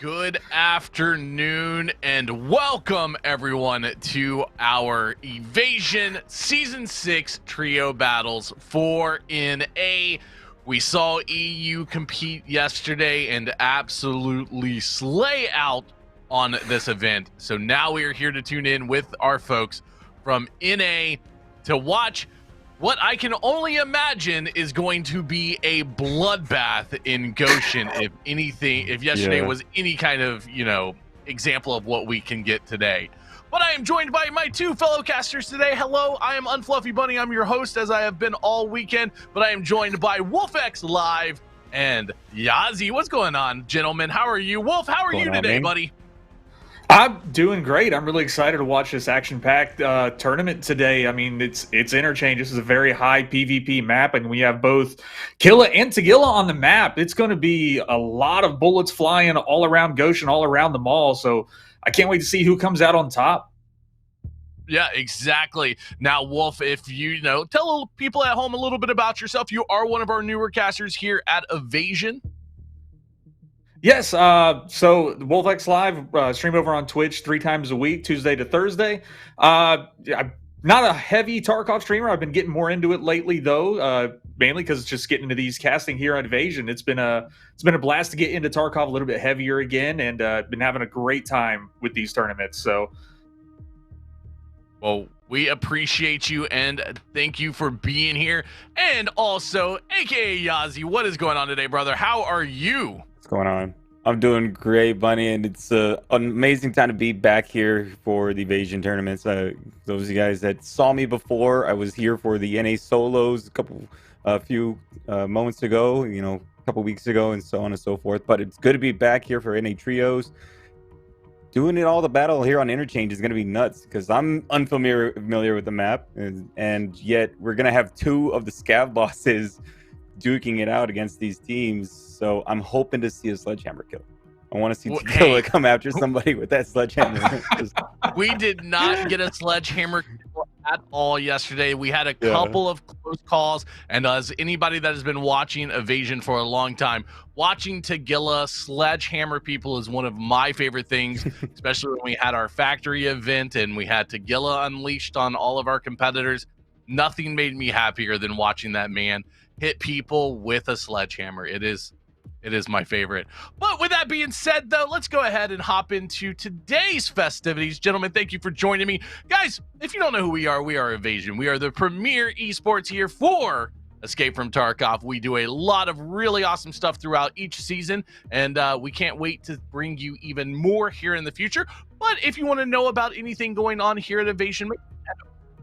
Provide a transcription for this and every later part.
Good afternoon and welcome everyone to our Evasion Season 6 Trio Battles 4NA. We saw EU compete yesterday and absolutely slay out on this event. So now we are here to tune in with our folks from NA to watch what I can only imagine is going to be a bloodbath in Goshen, if yesterday was any kind of, example of what we can get today. But I am joined by my two fellow casters today. Hello, I am Unfluffy Bunny. I'm your host, as I have been all weekend, but I am joined by WolfX Live and Yazi. What's going on, gentlemen? How are you? Wolf, how are you today, buddy? I'm doing great. I'm really excited to watch this action-packed tournament today. I mean, it's interchange. This is a very high PvP map, and we have both Killa and Tagilla on the map. It's going to be a lot of bullets flying all around Goshen, all around the mall. So I can't wait to see who comes out on top. Yeah, exactly. Now, Wolf, if you tell people at home a little bit about yourself. You are one of our newer casters here at Evasion. Yes, so WolfX Live stream over on Twitch 3 times a week, Tuesday to Thursday. I'm not a heavy TARKOV streamer. I've been getting more into it lately, though, mainly because it's just getting into these casting here on Evasion. It's been a blast to get into TARKOV a little bit heavier again, and been having a great time with these tournaments. So, well, we appreciate you and thank you for being here. And also, aka Yazi, what is going on today, brother? How are you? Going on? I'm doing great, Bunny, and it's an amazing time to be back here for the Evasion tournaments. Those of you guys that saw me before, I was here for the NA solos a few moments ago, a couple weeks ago, and so on and so forth. But it's good to be back here for NA trios. Doing it all the battle here on Interchange is going to be nuts because I'm unfamiliar with the map, and yet we're going to have 2 of the scav bosses duking it out against these teams. So I'm hoping to see a sledgehammer kill. I want to see Tagilla come after somebody with that sledgehammer. We did not get a sledgehammer kill at all yesterday. We had a couple of close calls, and as anybody that has been watching Evasion for a long time, watching Tagilla sledgehammer people is one of my favorite things, especially when we had our factory event and we had Tagilla unleashed on all of our competitors. Nothing made me happier than watching that man hit people with a sledgehammer. It is my favorite. But with that being said, though, let's go ahead and hop into today's festivities. Gentlemen, thank you for joining me. Guys, if you don't know who we are Evasion. We are the premier esports here for Escape from Tarkov. We do a lot of really awesome stuff throughout each season, and we can't wait to bring you even more here in the future. But if you want to know about anything going on here at Evasion,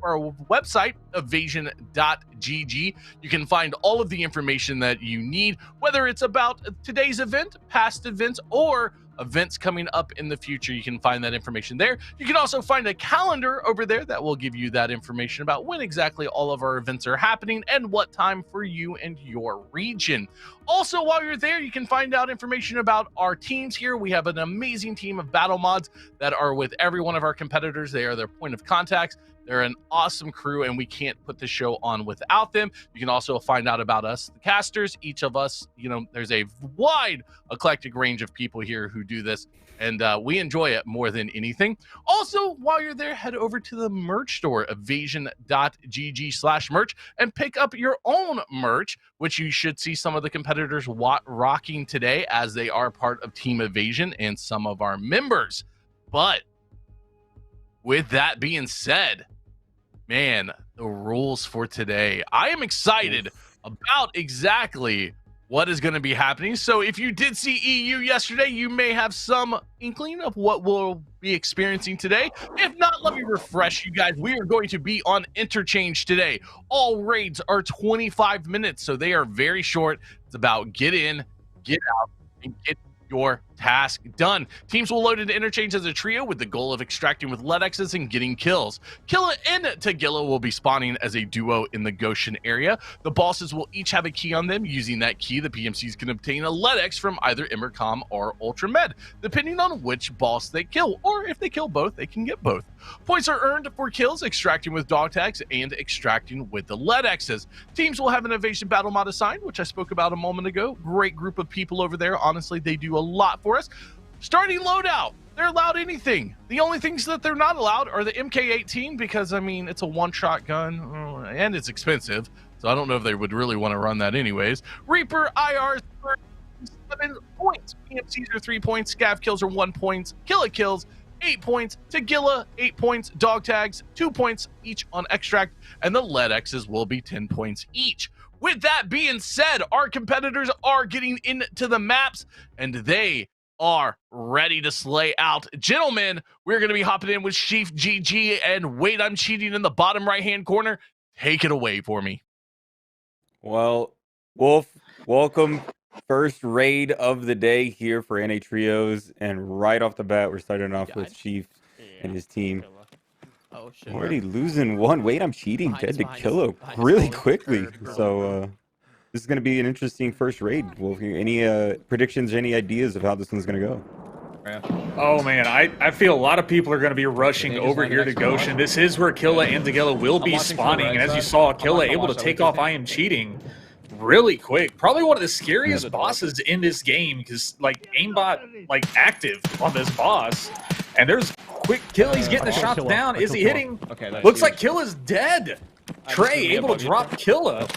our website, evasion.gg. You can find all of the information that you need, whether it's about today's event, past events, or events coming up in the future. You can find that information there. You can also find a calendar over there that will give you that information about when exactly all of our events are happening and what time for you and your region. Also, while you're there, you can find out information about our teams here. We have an amazing team of battle mods that are with every one of our competitors. They are their point of contacts. They're an awesome crew, and we can't put the show on without them. You can also find out about us, the casters. Each of us, there's a wide, eclectic range of people here who do this, and we enjoy it more than anything. Also, while you're there, head over to the merch store, evasion.gg/merch, and pick up your own merch, which you should see some of the competitors rocking today as they are part of Team Evasion and some of our members. But with that being said, man, the rules for today. I am excited about exactly what is going to be happening. So if you did see EU yesterday, you may have some inkling of what we'll be experiencing today. If not, let me refresh you guys. We are going to be on Interchange today. All raids are 25 minutes, so they are very short. It's about get in, get out, and get your task done. Teams will load into Interchange as a trio with the goal of extracting with LEDXs and getting kills. Killa and Tagilla will be spawning as a duo in the Goshen area. The bosses will each have a key on them. Using that key, the PMCs can obtain a LEDX from either Immercom or Ultramed, depending on which boss they kill, or if they kill both, they can get both. Points are earned for kills, extracting with dog tags, and extracting with the LEDXs. Teams will have an Evasion battle mod assigned, which I spoke about a moment ago. Great group of people over there. Honestly, they do a lot for us. Starting loadout. They're allowed anything. The only things that they're not allowed are the MK18 because, I mean, it's a one-shot gun and it's expensive. So I don't know if they would really want to run that anyways. Reaper IRs for 7 points. PMCs are 3 points. Scav kills are 1 point. Killa kills 8 points. Tagilla 8 points. Dog tags 2 points each on extract. And the lead X's will be 10 points each. With that being said, our competitors are getting into the maps and they are ready to slay out. Gentlemen, we're going to be hopping in with Chief GG and Wait, I'm Cheating in the bottom right-hand corner. Take it away for me. Well, Wolf, welcome. First raid of the day here for NA Trios. And right off the bat, we're starting off with Chief and his team. Oh, shit. Already losing one. Wait, I'm cheating. Dead to Killa really quickly. So, this is going to be an interesting first raid. Wolf, any predictions, any ideas of how this one's going to go? Oh man, I feel a lot of people are going to be rushing over here to Goshen. This is where Killa and Tagilla will be spawning, and as you saw, Killa able to take off I Am Cheating really quick. Probably one of the scariest bosses in this game because like aimbot like active on this boss, and there's quick kill. He's getting the shots down. Is he hitting? Okay, Looks like Killa's dead. Trey able to drop Killa.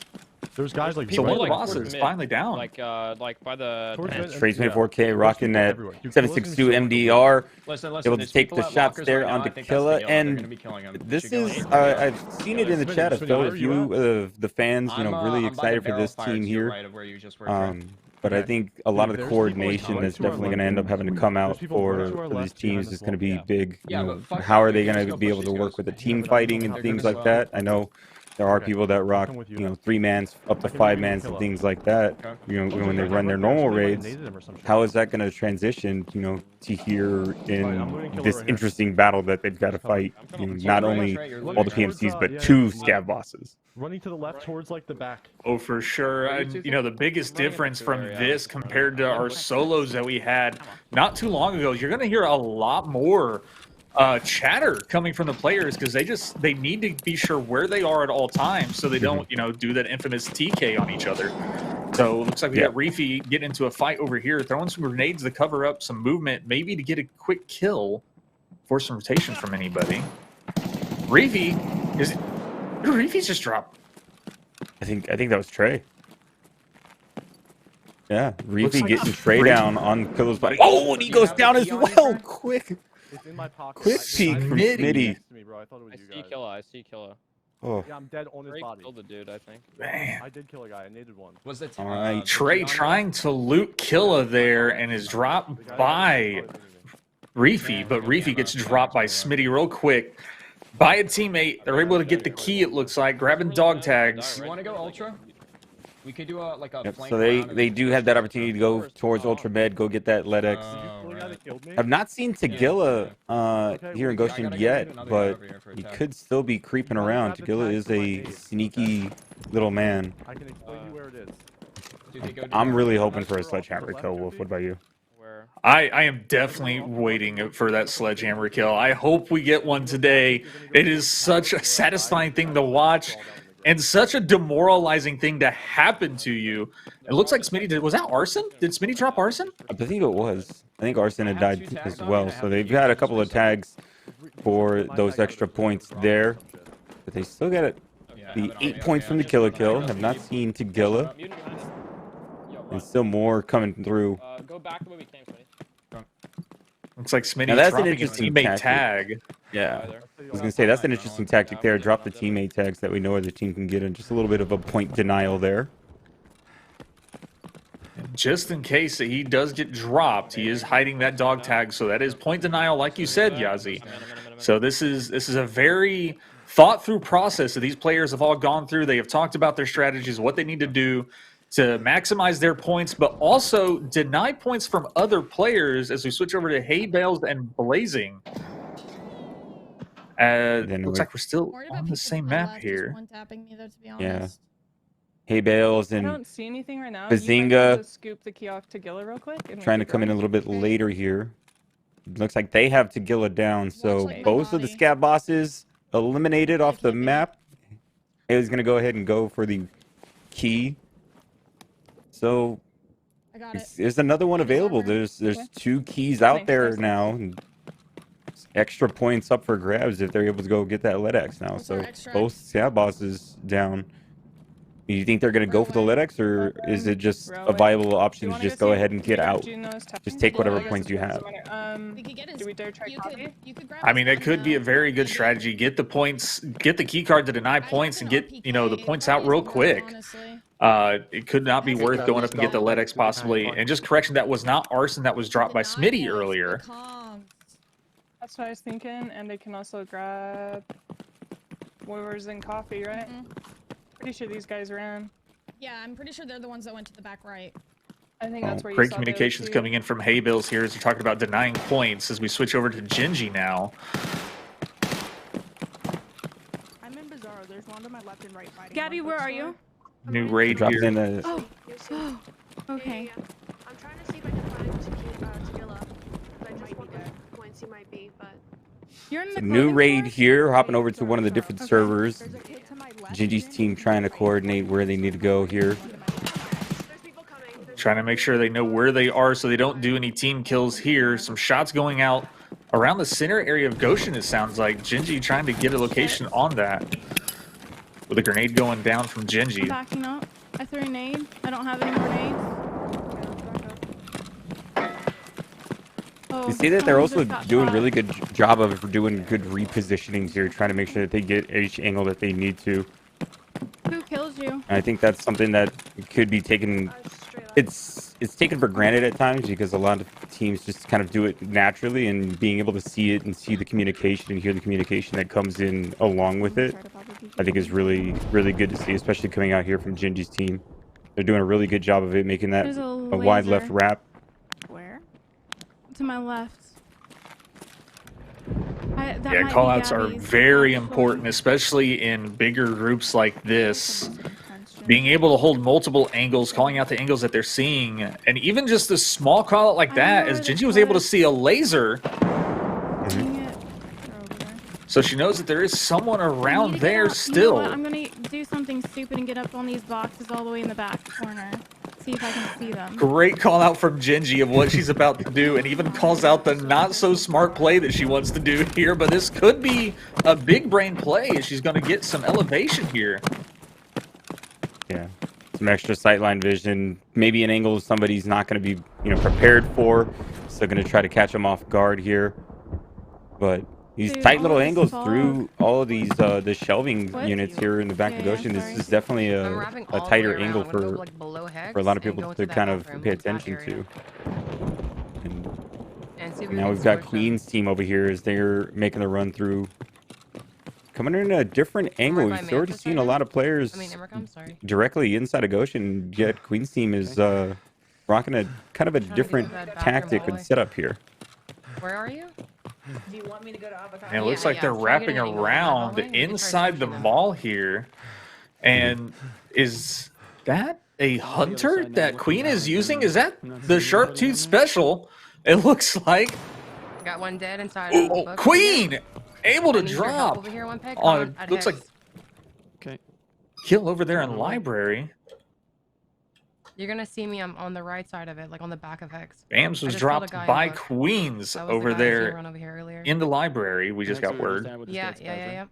There's guys like So one of the like bosses finally down. like by the Trey 24K rocking that 762 MDR. listen, Able to there's take the people at shots lockers there right now, onto I think that's Killa, the yellow. They're and gonna be killing him. this Should go is in. I've seen it in the chat. I felt a few of the fans, you know, really I'm by the excited for barrel this fire team to your here. right of where you just were, Trey. But I think a lot of the There's people like coordination Alex that's who are definitely like- going to end up having to come out There's people for to our these left, teams. behind It's us going to be Yeah. big. Yeah, You know, but fuck how it, are they we can going just to go be push able to these work guys. with the Yeah, team but fighting and they're things gonna like go- that? I know there are Okay. people that rock, come with you you know, then. 3-mans up to I can 5-mans Killa. and things like that. Okay. You know, Oh, when they dude, run their I normal actually, like, raids. naded him or some shit. How is that going to transition, you know, to here I'm in moving Killa this right here. interesting battle that they've got to fight? I'm You coming know, with not you, only Trey, you're all the losing. PMCs, but Yeah, 2 yeah. scav bosses. Running to the left towards like the back. Oh, for sure. You know, the biggest difference from this compared to our solos that we had not too long ago is you're going to hear a lot more chatter coming from the players because they need to be sure where they are at all times so they don't, you know, do that infamous TK on each other. So it looks like we got Reefy getting into a fight over here, throwing some grenades to cover up some movement, maybe to get a quick kill, force some rotation from anybody. Reefy is... Who did Reefy's just dropped? I think that was Trey. Yeah, Looks Reefy like getting Trey Reefy- down on Killa's body. Oh, and he goes down as well. Quick, It's in my pocket. quick peek from Smitty. Next to me, bro. I thought it was I you see guys. Killa. I see Killa. Oh, Yeah, I'm dead on his Trey body. killed the dude, I think. Man. I did kill a guy. I naded one. Was it all right. Trey trying to loot Killa there and is dropped The guy by Reefy, but Reefy gets dropped by Smitty real quick. By a teammate, they're able to get the key, it looks like, grabbing dog tags. You want to go ultra? We could do a Yep, flank so round they and do have that opportunity to go towards Ultra Med, go get that LEDX. The guy that killed me? I've not seen Tagilla here in I Goshen gotta yet, get another guy but over here for a he tag. could still be creeping around. Tagilla is a sneaky little man. I can explain you where it is. Dude, they go I'm down. really hoping for a sledgehammer kill, Wolf. What about you? Where? I am definitely waiting for that sledgehammer kill. I hope we get one today. It is such a satisfying thing to watch and such a demoralizing thing to happen to you. It looks like Smitty did. Was that arson? Did Smitty drop arson? I think it was. I think Arson had died as well, so they've got a couple of tags for those extra points there. But they still got it. The 8 points from the killer kill. Have not seen Tagilla. And still more coming through. Go back the way we came, Smitty. Looks like Smitty Now that's an dropping a interesting teammate tactic. tag. Yeah. Either. I was going to say, that's an interesting tactic there. Drop the teammate tags that we know other team can get, and just a little bit of a point denial there. Just in case that he does get dropped, he is hiding that dog tag, so that is point denial, like you said, Yazi. So this is a very thought-through process that these players have all gone through. They have talked about their strategies, what they need to do to maximize their points, but also deny points from other players as we switch over to Hay Bales and Blazing. Looks like we're still Worried about on the people same to my map left just here. one-tapping me, though, to be Yeah. honest. Hay Bales I and don't see anything right now. Bazinga You might have to scoop the key off Tagilla real quick. And we trying to keep come in a going. little bit later here. Looks like they have Tagilla down, so Watch my both of the body. scat bosses eliminated off the keep it. map. Hay's going to go ahead and go for the key. So I got it. There's another one available. There's Okay. 2 keys out Thanks, there thanks. now. And extra points up for grabs if they're able to go get that LEDX now. What's So our extra? both SAB bosses down. You think they're gonna go for the Railway. LEDX, or is it just a Railway. viable Do option you to wanna just go go see ahead and get out? Just take whatever Yeah, I guess points you have. We could get his. Do we dare try You coffee? could. You could grab. I his mean, it gun, could be a though. very good Maybe. strategy. Get the points, get the key card to deny I points, have and an get, you know, the RPK. points It out probably real isn't bad, quick. honestly. It could not be That's worth okay. going up and get the Stop. LEDX possibly. And just correction, that was not arson. That was dropped by Deny Smitty points, earlier. become- That's what I was thinking, and they can also grab Warriors and coffee, right? Mhm. Pretty sure these guys ran. Yeah, I'm pretty sure they're the ones that went to the back right. I think that's where you Great saw the other communications two. coming in from Haybills here as they're talking about denying points as we switch over to Gingy now. I'm in Bizarro. There's one to my left and right fighting. Gabby, where are you? New raid Dropped here. in a Oh, okay. I'm trying to see if I can find Tequila. I just want the points he might be, but You're in the new clothing raid store? here, hopping over to one of the different Okay. servers. there's a kid to my left. Gingy's team trying to coordinate where they need to go here. There's people coming. Trying to make sure they know where they are so they don't do any team kills here. Some shots going out around the center area of Goshen, it sounds like. Gingy trying to get a location on that. With a grenade going down from Gingy. Backing up. I threw a nade. I don't have any more nades. Oh, You see that they're someone also just got doing shot. really good job of doing good repositionings here, trying to make sure that they get each angle that they need to. Who kills you? And I think that's something that could be taken. It's taken for granted at times because a lot of teams just kind of do it naturally, and being able to see it and see the communication and hear the communication that comes in along with it, I think is really good to see, especially coming out here from Gingy's team. They're doing a really good job of it, making that There's a a wide left laser. wrap. Where? To my left. Yeah, callouts are very important, especially in bigger groups like this. Being able to hold multiple angles, calling out the angles that they're seeing, and even just a small call out like I that, know as where the Gingy was able to clip- see a laser, Dang it. They're over there. so she knows that there is someone I need around to get there up- You know still. what? I'm gonna do something stupid and get up on these boxes all the way in the back corner. See if I can see them. Great call out from Gingy of what she's about to do, and even calls out the not so smart play that she wants to do here. But this could be a big brain play as she's going to get some elevation here. Yeah, some extra sightline vision, maybe an angle somebody's not going to be, prepared for. So going to try to catch them off guard here. But these Dude, tight all little this angles fog. through all of these the shelving What? units here in the back of Yeah, Ocean. This sorry. is definitely I'm a wrapping all the tighter way angle around. I'm gonna go, for like, below Hex a lot of and people go to into that kind of bathroom, pay that attention area. to. And And see if we now can we've got squish them. Queen's team over here as they're making the run through. Coming in a different angle. by We've already Memphis seen right a lot now? of players I mean, Emmerich, sorry. directly inside of Goshen, yet Queen's team is rocking a kind of a Trying to get different to that bathroom tactic and hallway. setup here. Where are you? Do you want me to go to avocado? And it looks Yeah, like yeah, they're try to get wrapping an angle on that around hallway. We can try inside the squishing them. mall here. And is that a hunter that Queen is using? Is that the Sharp Tooth special? It looks like. Got one dead inside of the Oh, book. Queen! Able I to need your help drop over here, one peg. on, At looks like Hex. Okay. kill over there in library. You're gonna see me. I'm on the right side of it, like on the back of Hex. Bams I was just killed a dropped guy in by book. Queens That was the over guy I seen there run over here earlier. in the library. We just got word. Yeah.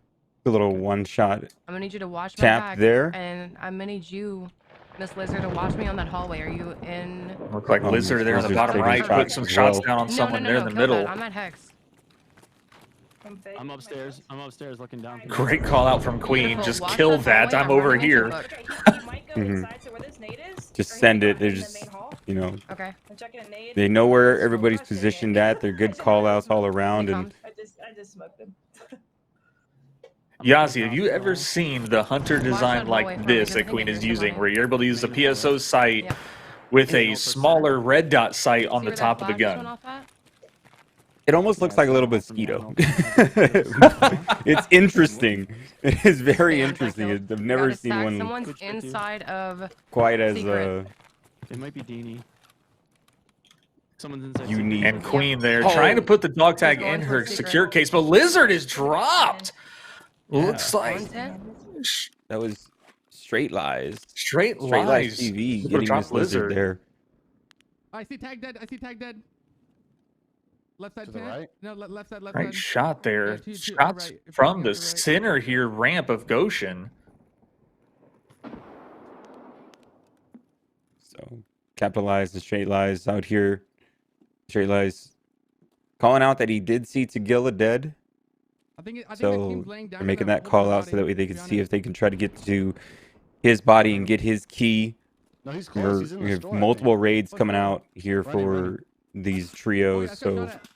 A little one shot. I'm gonna need you to watch my Tap back. there. And I'm gonna need you, Miss Lizard, to watch me on that hallway. Are you in? Look like Oh, Lizard there in the Lizard's bottom taking right, shots put some as shots well. down on No, someone no, there no, in the kill that. middle. I'm at Hex. I'm upstairs. I'm upstairs looking down. Great call out from Queen. Beautiful. Just Watch kill that that. hallway. I'm I'm over running here. into book. He might go Mhm. inside to where this nade is. Just or he send might it. go They're in the just, main hall. Okay. I'm checking a nade. they know where Just everybody's rushing it. positioned at. They're good call outs all around. He And comes. I just smoked him. Yazi, have you ever seen the hunter design that hallway like for me, this because I that think Queen it is is the using, money. where you're able to use the PSO sight Yeah. with a smaller red dot sight on See the where that top of the flash just went gun? off at? it almost looks like a little mosquito. It's interesting. It is very Yeah, interesting. like I've never Gotta seen stack. one Someone's Good shit, dude. inside of. quite as Secret. It might be Deanie. Someone's inside. unique. And Queen there Oh. trying to put the dog tag He's going in for her secret. secure case, but Lizard is dropped. Looks like 110. That was straight lies. straight Straight lies lies. TV Super getting drop Miss Lizard there. I see tag dead. I see tag dead. Left side To the tent. right? No, left side. Left Great side. shot there. Yeah, to Shots right, if from looking the at right. center here, ramp of Goshen. So capitalize the straight lies out here. Straight lies calling out that he did see Tagilla dead. I think the So team's laying down. they're making they're that holding call the out so body, that way they to can be see if honest. they can try to get to his body and get his key. No, he's close. He's in We the have store. I multiple think. raids coming out here Running, for running. these Oh, trios. yeah, I So shot at-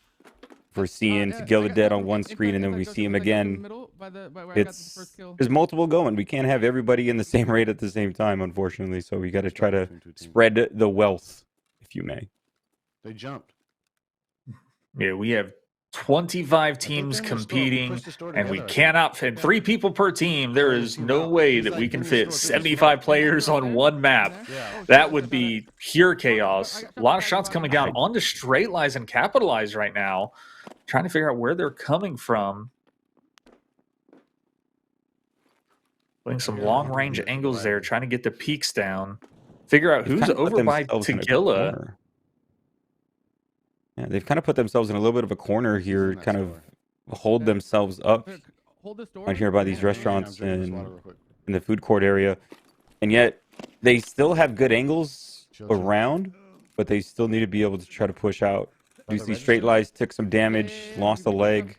we're seeing I Tagilla got- dead on one inside- screen and then inside we Ghost see him Ghost in the again. middle, by where I got the It's first kill. there's multiple going. We can't have everybody in the same raid at the same time, unfortunately. So we got to try to Between two teams. spread the wealth, if you may. They jumped. Yeah, we have 25 think teams they're in the store. We competing, pushed the store and we together, I think. cannot fit 3 people per team. There is no way He's that like we in can the fit store, through the 75 store. players on one map. Yeah. That would be pure chaos. A lot of shots coming down onto straight lies and capitalize right now. Trying to figure out where they're coming from. Putting some long range angles there, trying to get the peaks down. Figure out They've who's kinda put over by themselves in a Tagilla. corner. Yeah, they've kind of put themselves in a little bit of a corner here, in that kind store. of hold themselves up Hold the store. right here by these Yeah, restaurants I'm drinking this and water real quick. in the food court area. And yet they still have good angles Chill, chill. around, but they still need to be able to try to push out. You see straight lies took some damage, lost a leg.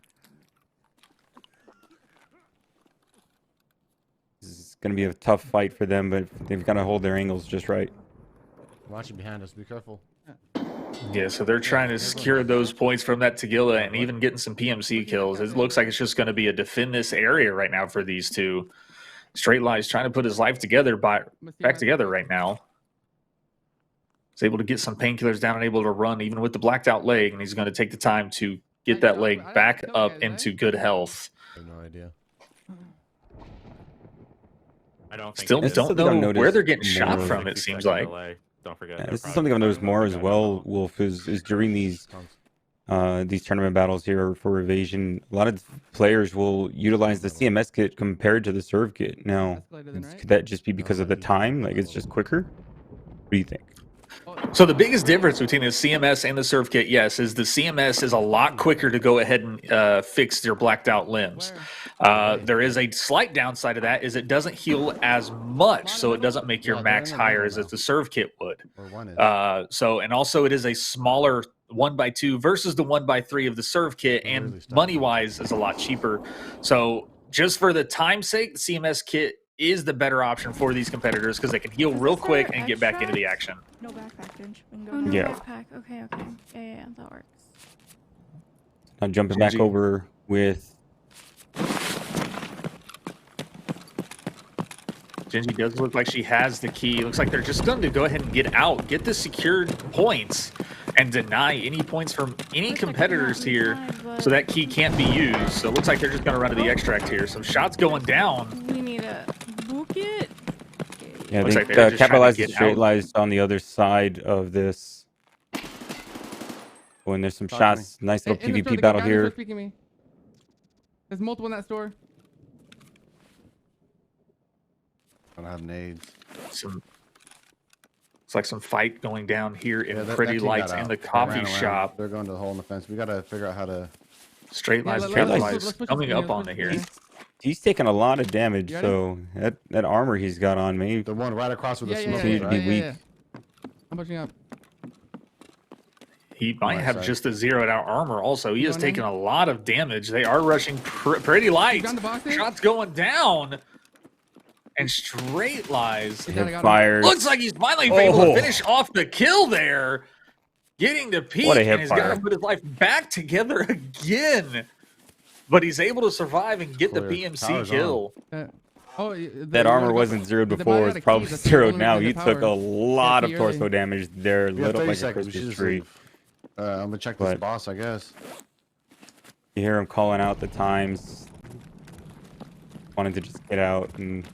This is going to be a tough fight for them, but they've got to hold their angles just right. Watching behind us. Be careful. Yeah, so they're trying to secure those points from that Tagilla and even getting some PMC kills. It looks like it's just going to be a defend this area right now for these two. Straight Lies trying to put his life together back together right now. He's able to get some painkillers down and able to run even with the blacked out leg, and he's going to take the time to get that leg back up into good health. I have no idea. I don't think Still This is don't something I've know where noticed they're getting shot more. from, it seems like. Don't forget. Yeah, they're this is probably something I've noticed probably more gonna as go well, down. Wolf, is during these tournament battles here for Evasion, a lot of players will utilize the CMS kit compared to the serve kit. Now, could that just be because of the time? Like, it's just quicker? What do you think? So the biggest difference between the CMS and the serve kit, yes, is the CMS is a lot quicker to go ahead and fix your blacked out limbs. There is a slight downside of that is it doesn't heal as much, so it doesn't make your max higher as the serve kit would. Or one is. So and also it is a smaller 1x2 versus the 1x3 of the serve kit, and money wise is a lot cheaper. So just for the time's sake, the CMS kit is the better option for these competitors because they can heal real quick and get back into the action. No backpack, Ginge. We can go Oh, no Yeah. backpack. Okay. Yeah, that works. Now jumping back GG. over with Genji does look like she has the key. Looks like they're just going to go ahead and get out, get the secured points, and deny any points from any competitors here, so that key can't be used. So it looks like they're just going to run to the extract here. Some shots going down. We need to book it. yeah, Looks they like they're just trying to capitalize the get straight out. lies on the other side of this. Oh, and there's some Talk to me. shots. Nice little In the store, PvP the battle guy in the store here. speaking to me. There's multiple in that store. I don't have nades. It's like some fight going down here in Yeah, that Pretty team got Lights in out. the They ran coffee around. shop. They're going to the hole in the fence. We got to figure out how to. Straight Lies, let's- Straight let's- Lies let's push coming this up thing, on let's the push here. this thing. He's taking a lot of damage, You got it? so that armor he's got on me. The one right across with the Yeah, smoke. Continue to be right? weak. I'm pushing up. He might My have side. just a zeroed out armor also. He You is going in? taking a lot of damage. They are rushing Pretty Lights. Down the box there? Shots going down. And Straight Lies. Yeah, I got him. Fires. Looks like he's finally able Oh. to finish off the kill there. Getting the peak. What a hip and he's got fire. to put his life back together again. But he's able to survive and get the Clear. PMC Power's kill. That armor wasn't zeroed before. It's probably zeroed now. You took a lot of torso damage there. We have Lit up 30 like a seconds. We should Christmas just tree. leave. I'm going to check this But- boss, I guess. You hear him calling out the times. Wanting to just get out. And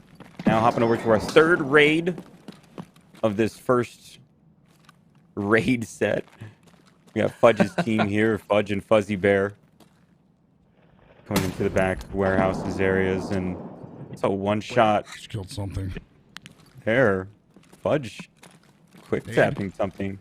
now hopping over to our third raid of this first raid set. We got Fudge's team here. Fudge and Fuzzy Bear. Coming into the back warehouses areas. And it's a one shot Just killed something. there. Fudge quick Nade. tapping something.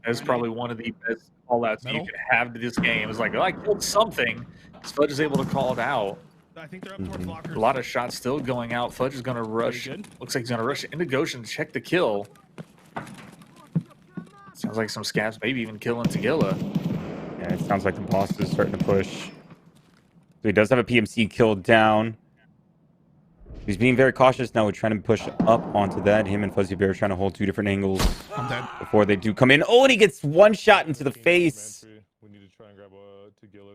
That's probably one of the best call-outs you could have to this game. It's like, oh, I killed something. Fudge is able to call it out. I think they're up towards lockers. A lot of shots still going out. Fudge is going to rush. Looks like he's going to rush into Goshen to check the kill. Sounds like some scabs, maybe even killing Tagilla. Yeah, it sounds like the boss is starting to push. So he does have a PMC kill down. He's being very cautious now. We're trying to push up onto that. Him and Fuzzy Bear are trying to hold 2 different angles before they do come in. Oh, and he gets one shot into the face.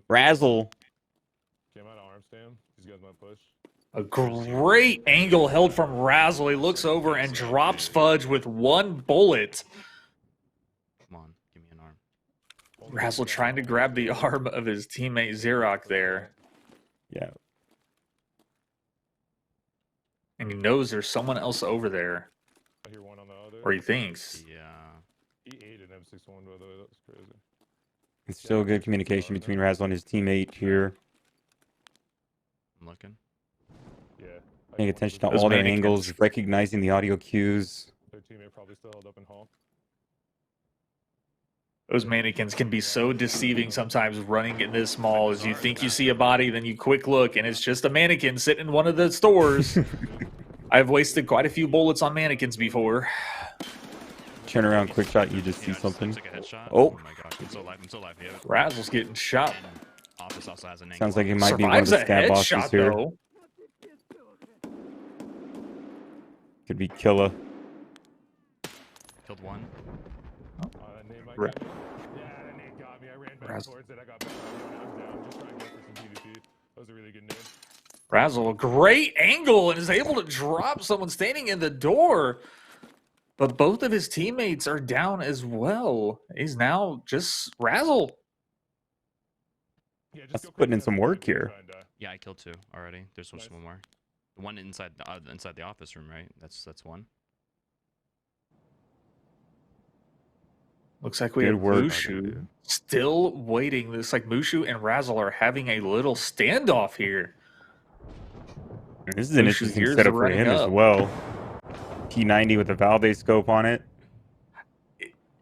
Razzle. A great angle held from Razzle. He looks over and drops Fudge with 1 bullet. Come on, give me an arm. Razzle trying to grab the arm of his teammate Xerox there. Yeah. And he knows there's someone else over there. I hear one on the other. Or he thinks. Yeah. He ate an M61 by the way. That was crazy. It's still good communication between Razzle and his teammate here. I'm looking. Yeah. Paying attention to all their angles, recognizing the audio cues. Their teammate probably still held up in hall. Those mannequins can be so deceiving sometimes running in this mall. As you think you see a body, then you quick look, and it's just a mannequin sitting in one of the stores. I've wasted quite a few bullets on mannequins before. Turn around, quick shot, you just see something. Like a headshot. Oh. My gosh, I'm so alive. I'm so alive. Yeah. Razzle's getting shot. Office also has an angle. Sounds like it might be one of the scab bosses here. Though. Could be Killa. Killed one. Ra- Yeah, that nade got me. I ran back towards it. I got back. I was down. Just trying to go for some PvP. That was a really good nade. Razzle, great angle, and is able to drop someone standing in the door. But both of his teammates are down as well. He's now just Razzle. Yeah, just That's putting in some work here. Yeah, I killed 2 already. There's one more. The one inside the office room, right? That's one. Looks like we Good have work. Mushu still waiting. Looks like Mushu and Razzle are having a little standoff here. This is an Mushu interesting here's setup for running him as up. well. P90 with a Valde scope on it.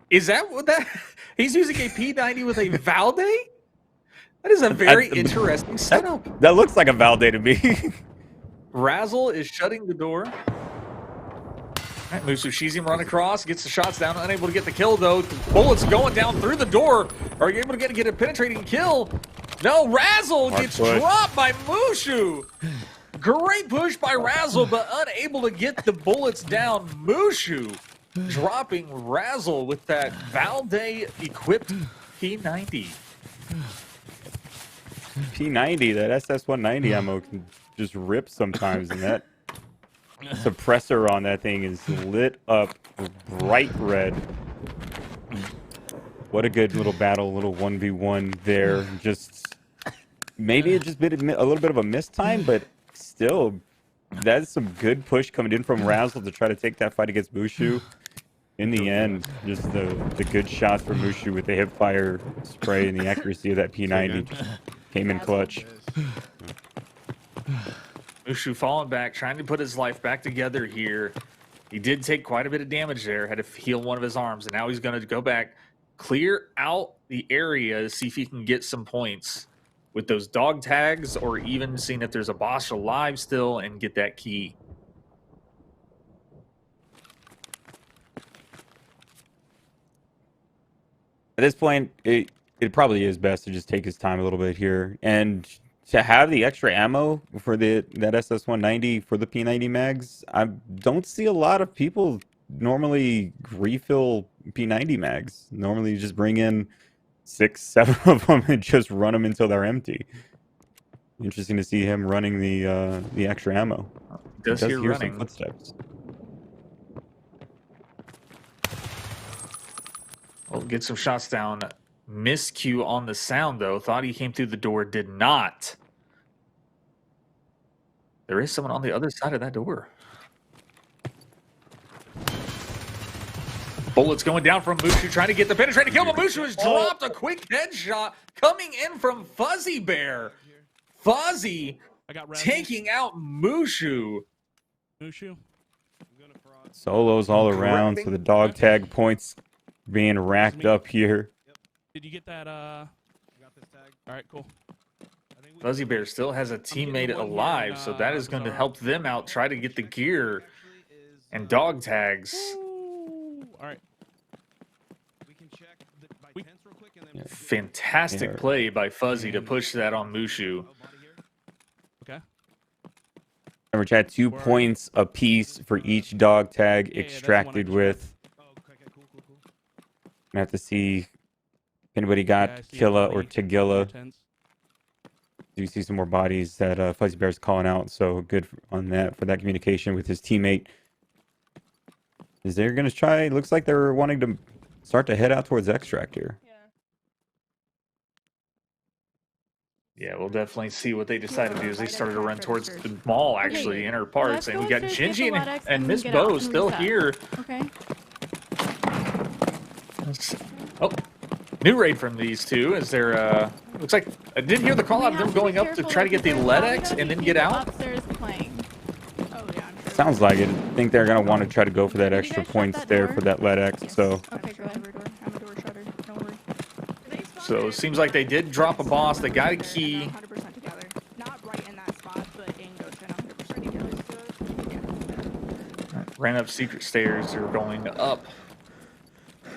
Is that what that? He's using a P90 with a Valde? That is a very interesting setup. That looks like a Valde to me. Razzle is shutting the door. All right, Musu sees him run across, gets the shots down, unable to get the kill though. Bullets going down through the door. Are you able to get a penetrating kill? No, Razzle gets dropped by Mushu. Great push by Razzle, but unable to get the bullets down. Mushu dropping Razzle with that Valde equipped P90. P90, that SS190 ammo can just rip sometimes, and that suppressor on that thing is lit up bright red. What a good little battle, little 1v1 there. Just maybe it just been a little bit of a mistime, but still, that's some good push coming in from Razzle to try to take that fight against Mushu. In the end, just the good shots from Mushu with the hip fire spray and the accuracy of that P90 just came in clutch. Mushu falling back, trying to put his life back together here. He did take quite a bit of damage there, had to heal one of his arms, and now he's going to go back, clear out the area to see if he can get some points with those dog tags, or even seeing if there's a boss alive still and get that key. At this point, it probably is best to just take his time a little bit here, and to have the extra ammo for that SS190 for the P90 mags. I don't see a lot of people normally refill P90 mags. Normally, you just bring in 6, 7 of them and just run them until they're empty. Interesting to see him running the extra ammo. Does he hear hear running. some footsteps. Well, get some shots down. Miscue on the sound, though. Thought he came through the door, did not. There is someone on the other side of that door. Bullets going down from Mushu, trying to get the penetrating kill, but Mushu has dropped a quick headshot coming in from Fuzzy Bear. Fuzzy taking out Mushu. Mushu. Solos all around, so the dog tag points being racked up here. Did you get that? Got this tag. All right, cool. Fuzzy Bear still has a teammate alive, so that is going to help them out. Try to get the gear and dog tags. All right. We can check by tents real quick and then. Fantastic play by Fuzzy to push that on Mushu. Okay. Remember, chat, 2 points apiece for each dog tag extracted with. I have to see if anybody got Killa or Tagilla. Do you see some more bodies that Fuzzy Bear's calling out? So good on that for that communication with his teammate. Is they're gonna try? Looks like they're wanting to start to head out towards extract here. Yeah, we'll definitely see what they decide to do as they started to run towards the mall, actually, inner parts. And we got Gingy and Miss Bo still here. Okay. Oh, new raid from these two. Is there, looks like I did hear the call out of them going up to try to get the LEDX and then get out. Upstairs playing. Oh, yeah. Sounds like it. I think they're gonna want to try to go for that extra points there for that LEDX. So. Okay, go ahead. I'm a door shutter. Don't worry. So it seems like they did drop a boss. They got a key. 100% together. Not right in that spot, but in Goshen 100% together. Ran up secret stairs. They're going up.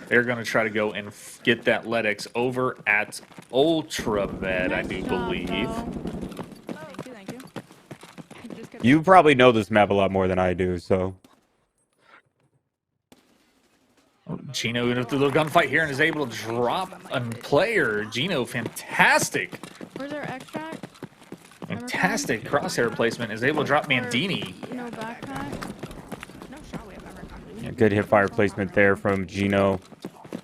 They're going to try to go and get that LEDX over at Ultra Med, I do believe. Thank you. You probably know this map a lot more than I do, so. Gino into the little gunfight here and is able to drop a player. Gino, fantastic. Where's our extract? Fantastic crosshair placement. Is able to drop Mandini. No backpack. No shot we have ever gotten. Yeah, good hip fire placement there from Gino.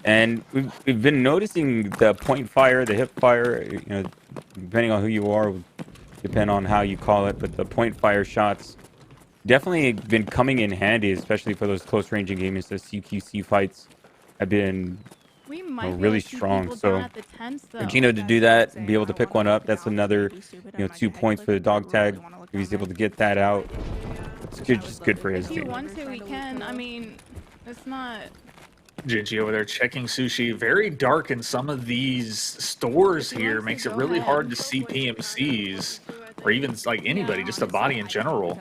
And we've been noticing the point fire, the hip fire, you know, depending on who you are, depend on how you call it, but the point fire shots definitely been coming in handy, especially for those close range engagements. The CQC fights have been really strong. So for Gino to do that and be able to pick one up, that's another 2 points for the dog tag. If he's able to get that out, it's good, just good for his If you team. want to, we can. I mean, it's not. Gingy over there checking sushi. Very dark in some of these stores here. Makes it really hard to see PMCs or even like anybody, just a body in general.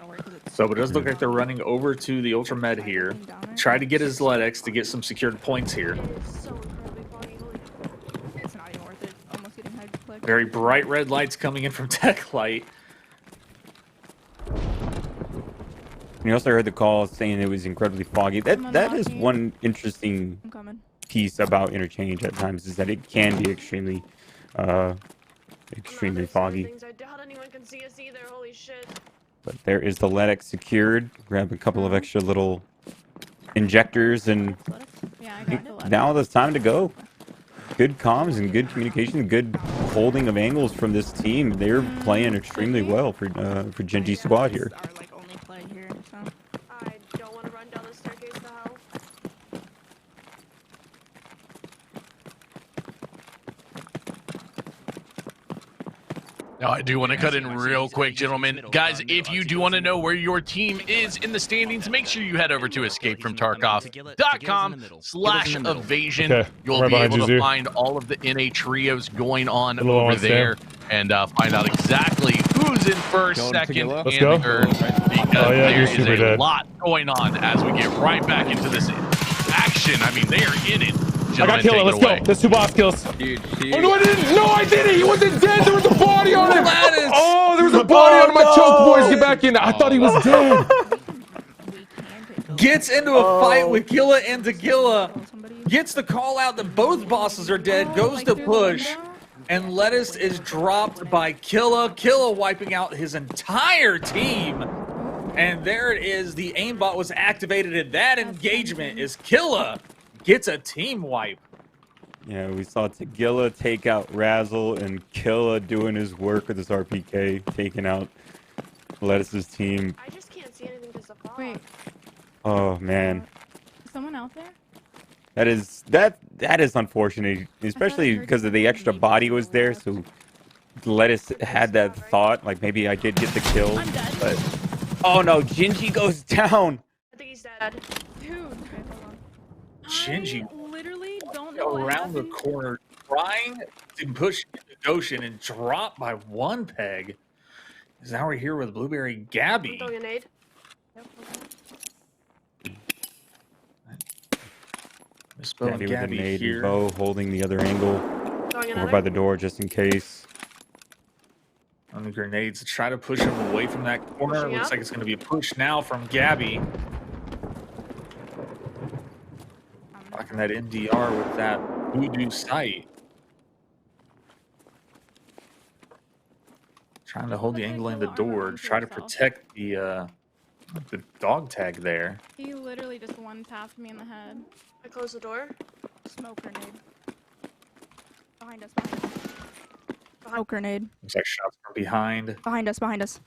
So it does look like they're running over to the Ultra Med here. Try to get his LEDX to get some secured points here. It's not even worth it. Almost getting hide click. Very bright red lights coming in from Tech Light. You also heard the call saying it was incredibly foggy. That is one interesting piece about interchange at times, is that it can be extremely foggy. I doubt anyone can see us either. Holy shit. But there is the LEDX secured. Grab a couple of extra little injectors, and now it's time to go. Good comms and good communication, good holding of angles from this team. They're playing extremely well for Genji squad here. I don't want to run down the staircase to hell. Now, I do want to cut in real quick, gentlemen. Guys, if you do want to know where your team is in the standings, make sure you head over to escapeFromTarkov.com/evasion. Okay, You'll right be behind able you, to Z. find all of the NA trios going on little over on there and find out exactly who's in first, Going second, Let's and go. third. Because Oh, yeah, there you're is super a dead. lot going on as we get right back into this action. I mean, they are in it. I Gentlemen, got killer. take it Let's away. go. There's 2 boss kills. Dude, Oh, no, I didn't. No, I didn't. He wasn't dead. There was a body on him. Lattice. Oh, there was a body on him. My choke boys. Get back in. I thought he was dead. Gets into a fight with Gilla and Tagilla. Gets the call out that both bosses are dead. Goes to push. And Lettuce is dropped by Killa. Killa wiping out his entire team. And there it is. The aimbot was activated in that engagement as Killa gets a team wipe. Yeah, we saw Tagilla take out Razzle and Killa doing his work with his RPK, taking out Lettuce's team. I just can't see anything because of fog. Wait, Oh man, is someone out there? that is unfortunate, especially because of the extra body was there. So Lettuce had that thought, like maybe I did get the kill, but oh no, Gingy goes down. I think he's dead. Dude. Shinji I literally don't know what around the happened. corner, trying to push into Goshen and drop by one peg. Because now we're here with Blueberry I'm Gabby. throwing a nade. Yep, okay. Miss Bo and Gabby with a Gabby nade and here. Bo holding the other angle Throwing over another. by the door just in case. On the grenades to try to push him away from that corner. Pushing Looks up. like it's going to be a push now from Gabby. Rocking that MDR with that voodoo sight. Trying to hold the angle in the door to try to protect the dog tag there. He literally just one tapped me in the head. I close the door. Smoke grenade. Behind us, behind us. Smoke grenade. Looks like shots from behind. Behind us, behind us.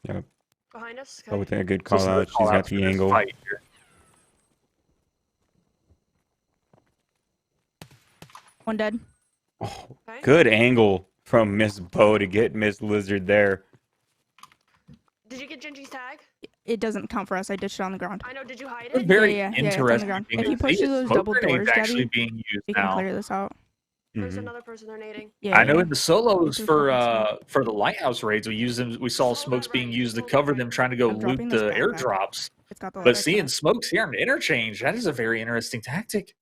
Yep. Behind us. Bo with a good So call some of out. the She's got call-outs the for this angle. fight here. One dead. Oh, Okay. good angle from Miss Bo to get Miss Lizard there. Did you get Gingy's tag? It doesn't count for us. I ditched it on the ground. I know. Did you hide It's it? very Yeah, it's on the interesting. ground. thing If to you push see through is those smoke double grenades doors, actually Gabby, being used we can now. clear this out. There's Mhm. another person they're nading. Yeah, I know yeah. in the solos These are for fucking for the lighthouse raids, we use them. We saw Just hold smokes that being right, used to just hold cover that them, right. trying to go I'm loot dropping the this backpack. airdrops. It's got the But LX seeing on it. smokes here on the interchange, that is a very interesting tactic.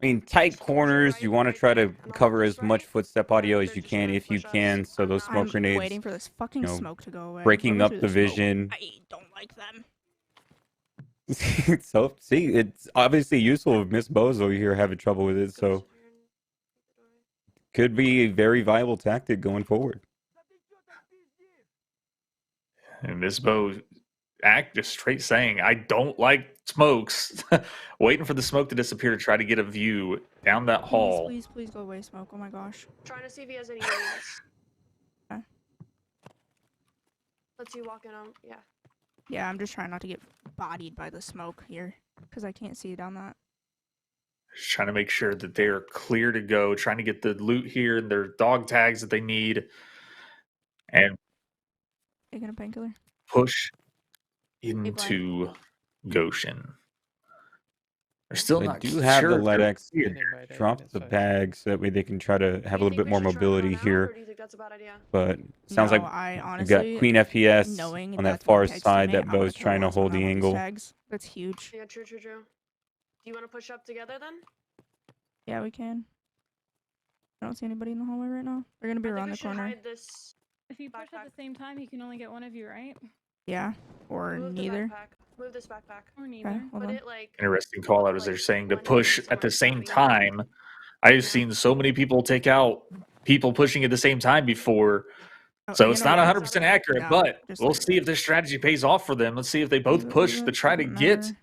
I mean, tight Just hold your corners, right you want to right try there, to and I'll cover hold as this much right. footstep audio Yeah, as they're you just can trying to if you push us. can. So I'm those not. smoke I'm grenades, waiting for this fucking you know, smoke to go away. breaking Let up me the through smoke. vision. I don't like them. So, see, it's obviously useful if Miss Bo's over here having trouble with it. So, could be a very viable tactic going forward. And Miss Bo act just straight saying, "I don't like smokes," waiting for the smoke to disappear to try to get a view down that Please, hall. please, please go away, smoke. Oh my gosh. Trying to see if he has any nades. Okay. Let's you walk in on. Yeah. Yeah, I'm just trying not to get bodied by the smoke here, because I can't see down that. Just trying to make sure that they're clear to go, trying to get the loot here and their dog tags that they need, and Taking a painkiller. push into Goshen. They're still They not do have sure the if they're LEDX clear. to drop the bag so that way they can try to have a little bit more mobility Or here. do you think that's a bad idea? But sounds No, like I you've honestly, got Queen FPS knowing on that that's my far tag's side teammate, that I wanna Bo's kill trying to what's hold going the on with these angle. tags. That's huge. Yeah, true. Do you want to push up together then? Yeah, we can. I don't see anybody in the hallway right now. They're gonna be I think around we the should corner. hide this. If you push at the same time, he can only get one of you, right? Yeah, or Move neither. The backpack. Move this backpack. Or Okay, neither. hold Put on. it like. Interesting call out as they're saying to blend push in at the somewhere same it's time. I've seen so many people take out people pushing at the same time before. Oh, So you it's know not what? 100% accurate, No, but just we'll like see if this strategy pays off for them. Let's see if they both push to try to doesn't get matter.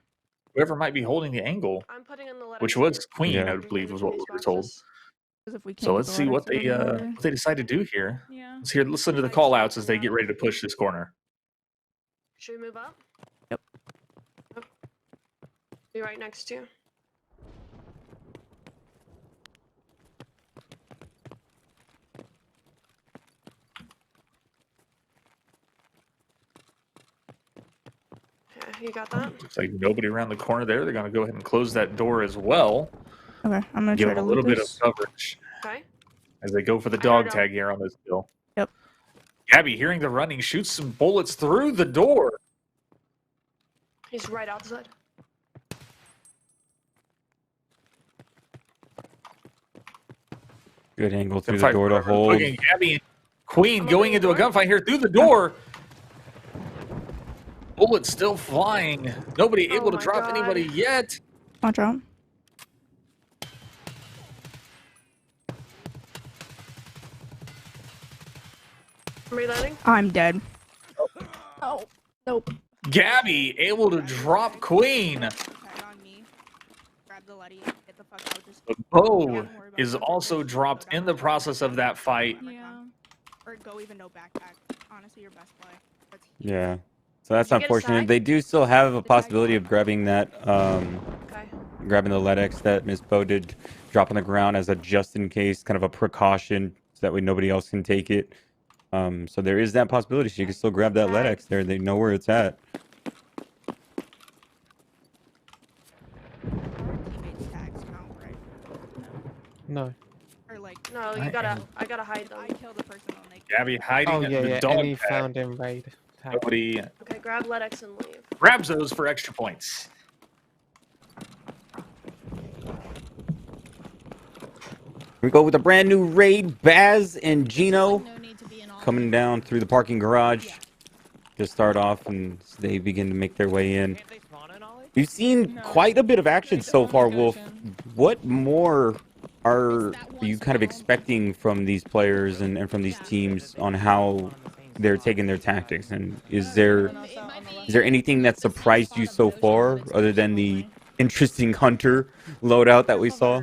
whoever might be holding the angle, I'm putting in the letter. which was Queen, Yeah. I believe, was what we were told. 'Cause if we So can't let's get see the what LX, it doesn't matter. they decide to do here. Yeah. Let's listen to the call outs as they get ready to push this corner. Should we move up? Yep. Be right next to you. Yeah, you got that? Looks like nobody around the corner there. They're going to go ahead and close that door as well. Okay, I'm gonna Give try them to a little loot bit of this. coverage Okay. as they go for the I dog heard tag here on this kill. Yep. Gabby, hearing the running, shoots some bullets through the door. He's right outside. Good angle through the Gunfight door to forever. hold. Looking at Gabby and Queen I'm going opening into the a door. gunfight here through the door. Bullets still flying. Nobody Oh able to my drop God. anybody yet. Watch out. I'm reloading. I'm dead. Oh, nope. Gabby able to drop Queen. Tag on me. Grab the Letty. Get the fuck out. Just The bow don't worry about is it. also Just dropped go down in the the process of that fight. Yeah. Or go even no backpack. Honestly, your best play. That's huge. Yeah. So that's Did you get a unfortunate. tag? They do still have a tag possibility on. of grabbing that, Okay. grabbing the LEDX that Miss Bo did drop on the ground as a just in case, kind of a precaution, so that way nobody else can take it. So there is that possibility. She can still grab that Tag. LEDX there. They know where it's at. No. Or like, No, you gotta. I gotta hide them. I killed the person on Naked. Gabby hiding Oh yeah, the yeah. dog Any tag. found in raid. Tag. Nobody Okay, grab Ledex and leave. grabs those for extra points. We go with a brand new raid. Baz and Gino coming down through the parking garage to start off, and they begin to make their way in. We've seen quite a bit of action so far, Wolf. What more are you kind of expecting from these players and from these teams on how they're taking their tactics? And is there anything that surprised you so far other than the interesting hunter loadout that we saw?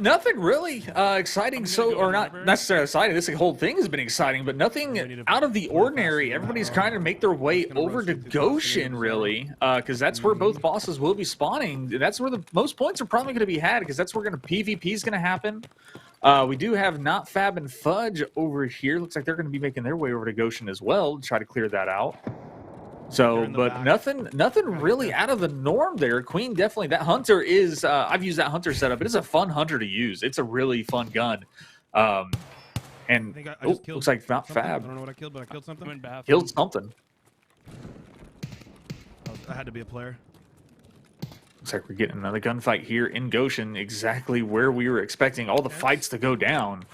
Nothing really exciting. Or not necessarily exciting. This whole thing has been exciting, but nothing out of the ordinary. Everybody's trying to make their way over to Goshen, really, because that's where both bosses will be spawning. That's where the most points are probably going to be had, because that's where PvP is going to happen. We do have Not Fab and Fudge over here. Looks like they're going to be making their way over to Goshen as well to try to clear that out. So, but nothing really out of the norm there. Queen definitely, that hunter is, I've used that hunter setup. It is a fun hunter to use. It's a really fun gun. And looks like Not Fab. I don't know what I killed, but I killed something. Killed something. I had to be a player. Looks like we're getting another gunfight here in Goshen, exactly where we were expecting all the fights to go down.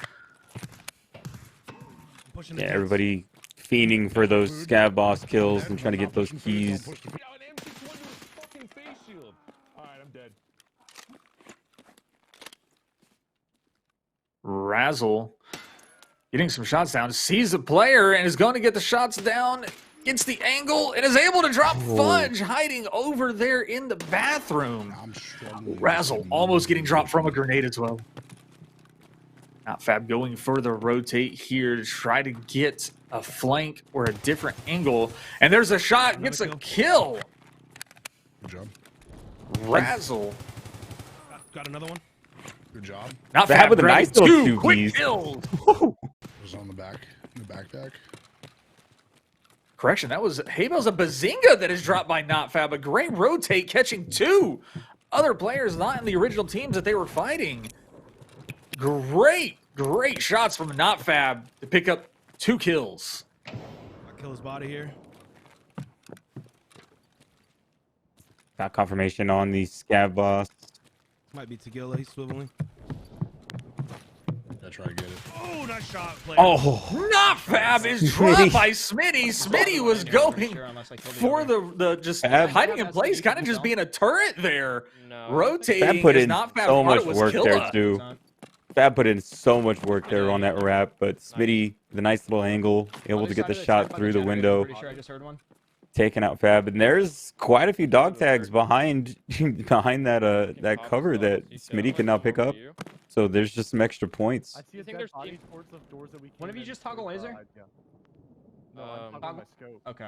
Yeah, everybody fiending for those scav boss kills and trying to get those keys. Alright, I'm dead. Razzle getting some shots down, sees the player and is going to get the shots down, gets the angle and is able to drop Fudge hiding over there in the bathroom. Razzle almost getting dropped from a grenade as well. Not Fab going for the rotate here to try to get a flank or a different angle. And there's a shot, gets a kill. Good job. Razzle. Got another one. Good job. Not Fab Fab with a grabbing nice little two quick keys. kills. It was on the back, in the backpack. Correction, that was Habel's a Bazinga that is dropped by Not Fab. A great rotate, catching two other players not in the original teams that they were fighting. Great shots from Not Fab to pick up 2 kills. I kill his body here. Got confirmation on the scav boss. Might be Tagilla. He's swiveling. I try to get it. Oh, nice shot, player. Oh, Not Fab is dropped by Smitty. Smitty was going for the just hiding in place, kind of just being a turret there. Rotating. Fab put as in Not Fab so thought much it was work there Killa. too. Fab put in so much work there on that wrap, but Smitty, the nice little angle, able to get the shot through the window, Pretty sure I just heard one. taking out Fab. And there's quite a few dog tags behind that that cover that Smitty can now pick up. So there's just some extra points. I see a think dead there's body towards the doors that we One of came you in just toggle with, laser? yeah. No, I'm toggling my scope. Okay.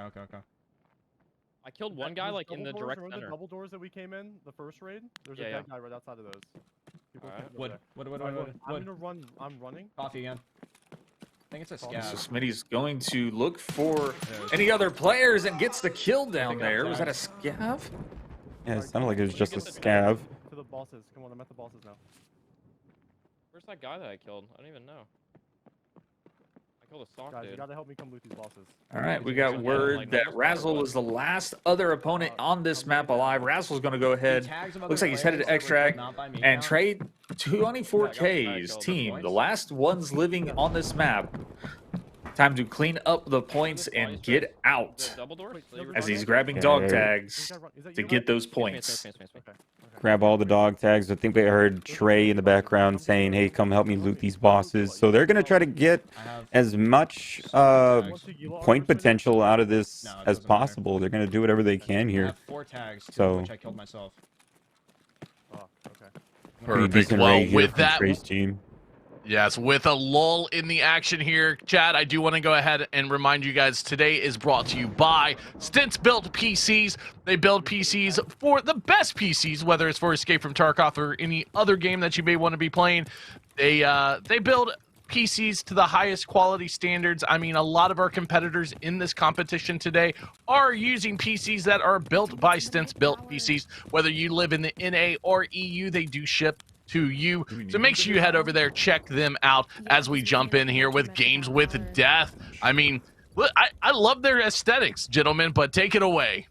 I killed one guy like in the direct Remember center. the double doors that we came in, the first raid? There's a Yeah, dead guy right outside of those. People Alright. can't go there. Wood. Alright, I'm gonna run. I'm running. Coffee again. I think it's a So scav. Smitty's going to look for any other players and gets the kill down there. Was that a scav? Yeah, it sounded like it was just a scav. To the bosses. Come on, I'm at the bosses now. Where's that guy that I killed? I don't even know. I killed a stock Guys, you dude. gotta help me come loot these bosses. All right, we got word that Razzle was the last other opponent on this map alive. Razzle's going to go ahead. Looks like he's headed to extract and trade 24K's team, the last ones living on this map. Time to clean up the points and get out as he's grabbing dog tags to get those points. Grab all the dog tags. I think they heard Trey in the background saying, hey, come help me loot these bosses. So they're going to try to get as much point potential out of this as possible. They're going to do whatever they can I here. have 4 tags, two So of which I killed myself. Oh, okay. pretty Perfect. decent Well, raid here with from that, Trey's team. yes, with a lull in the action here, Chad, I do want to go ahead and remind you guys today is brought to you by Stints Built PCs. They build PCs for the best PCs, whether it's for Escape from Tarkov or any other game that you may want to be playing. They build PCs to the highest quality standards. I mean, a lot of our competitors in this competition today are using PCs that are built by Stints built PCs. Whether you live in the NA or EU, they do ship to you. So make sure you head over there, check them out as we jump in here with Games with Death. I mean, I love their aesthetics, gentlemen, but take it away.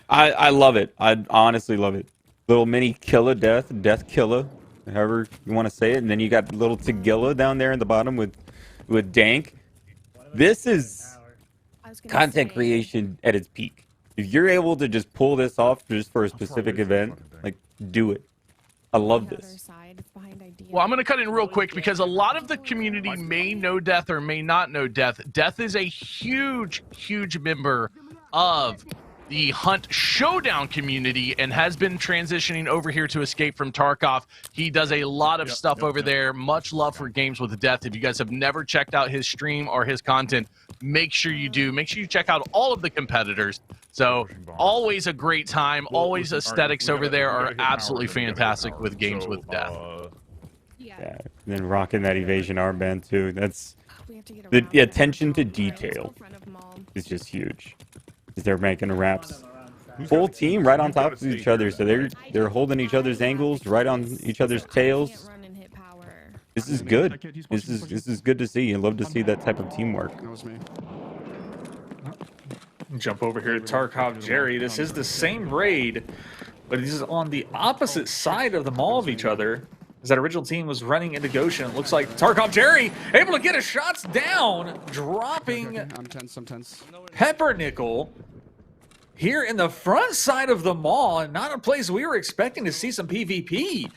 I love it. I honestly love it. Little mini killer death killer, however you want to say it. And then you got little Tagilla down there in the bottom with Dank. This is content creation at its peak. If you're able to just pull this off just for a specific event, like, do it. I love this. Well, I'm going to cut in real quick because a lot of the community may know Death or may not know Death. Death is a huge member of the Hunt Showdown community and has been transitioning over here to Escape from Tarkov. He does a lot of stuff over there. Much love for Games with Death. If you guys have never checked out his stream or his content, make sure you do. Make sure you check out all of the competitors. So always a great time. Always aesthetics over there are absolutely fantastic with Games with Death. Yeah, and then rocking that Evasion armband too. That's the attention to detail is just huge. They're making wraps. Full team right on top of each other, so they're holding each other's angles, right on each other's tails. This is good. This is good to see. I love to see that type of teamwork. That was me. Jump over here to Tarkov Jerry. This is the same raid, but this is on the opposite side of the mall of each other. As that original team was running into Goshen, it looks like Tarkov Jerry able to get his shots down, dropping I'm tense. Peppernickel here in the front side of the mall, and not a place we were expecting to see some PvP.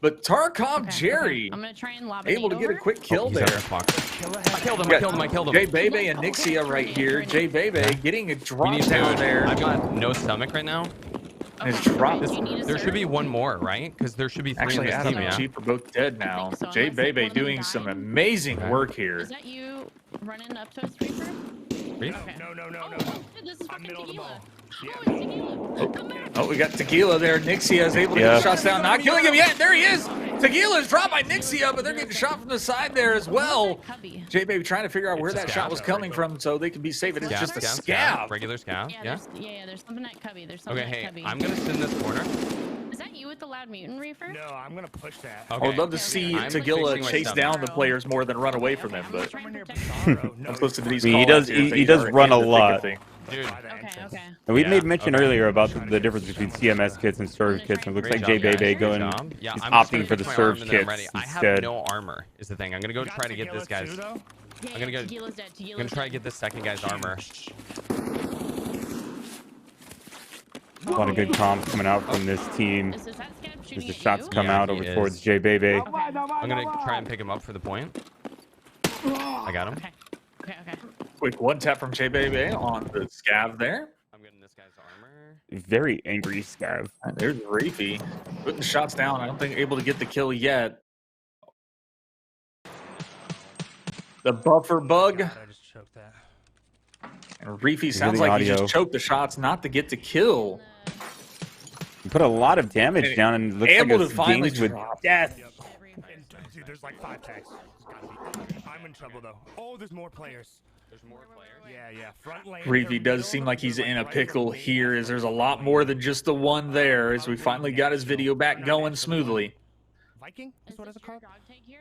But Tarkov Jerry I'm gonna try and lob able to get a quick kill there. I killed him. Jay Bebe and Nixia right here. Jay Bebe getting a drop down there. I've got no stomach right now. And it's dropped. There should be one more, right? Because there should be three Actually, in this Adam team, and yeah? Chief are both dead now. so, Jay unless Bebe one of them doing died. some amazing work here. Is that you running up to us, Reaper? Reef? Okay. No. This is fucking middle of the tequila. ball. Oh, it's tequila. Come back. Oh, we got Tequila there. Nixia is able to get shots down. Not killing him yet. There he is. Tequila is dropped by Nixia, but they're getting shot from the side there as well. Jay Baby trying to figure out where that shot was coming from so they can be safe. And it's just a scav. Regular scav, yeah? There's something at Cubby. There's something Okay, at Cubby. hey, I'm gonna sit in this corner. Is that you with the loud mutant, Reefer? No, I'm gonna push that. I would love to see I'm Tequila fixing my chase stomach. down the players more than run away from them, but I'm supposed to be these I mean, he call-outs does- here if he they does are run in a the thick of lot. things. Dude. Okay. And we Yeah, made mention okay. earlier about the difference between CMS kits and Surge kits. It looks like Jay Bebe going, Yeah, he's I'm just opting gonna for the fix my arm Surge and then I'm kits ready. I have instead. no armor, is the thing. I'm gonna go try to get this guy's. I'm gonna go. Tequila's dead. I'm gonna try to get this second guy's armor. A lot of good comms coming out from this team. Is that scab As shooting the at shots you? come Yeah, out he over is. towards Jay Bebe. I'm gonna try and pick him up for the point. I got him. Okay. Quick one tap from Jay Bebe on the scav there. I'm getting this guy's armor. Very angry scav. And there's Reefy putting the shots down. I don't think able to get the kill yet. The buffer bug. I just choked that. And Reefy hear sounds the like he audio. just choked the shots not to get the kill. He put a lot of damage down and looks Able like to it's finally games with drop. death. Dude, there's like 5 tags. Gotta be. I'm in trouble though. Oh, there's more players. There's more players. Yeah. Front lane. Reefy does seem like he's in a pickle here, as there's a lot more than just the one there, as we finally got his video back going smoothly. Viking? Is What is this it your called? dog tag here?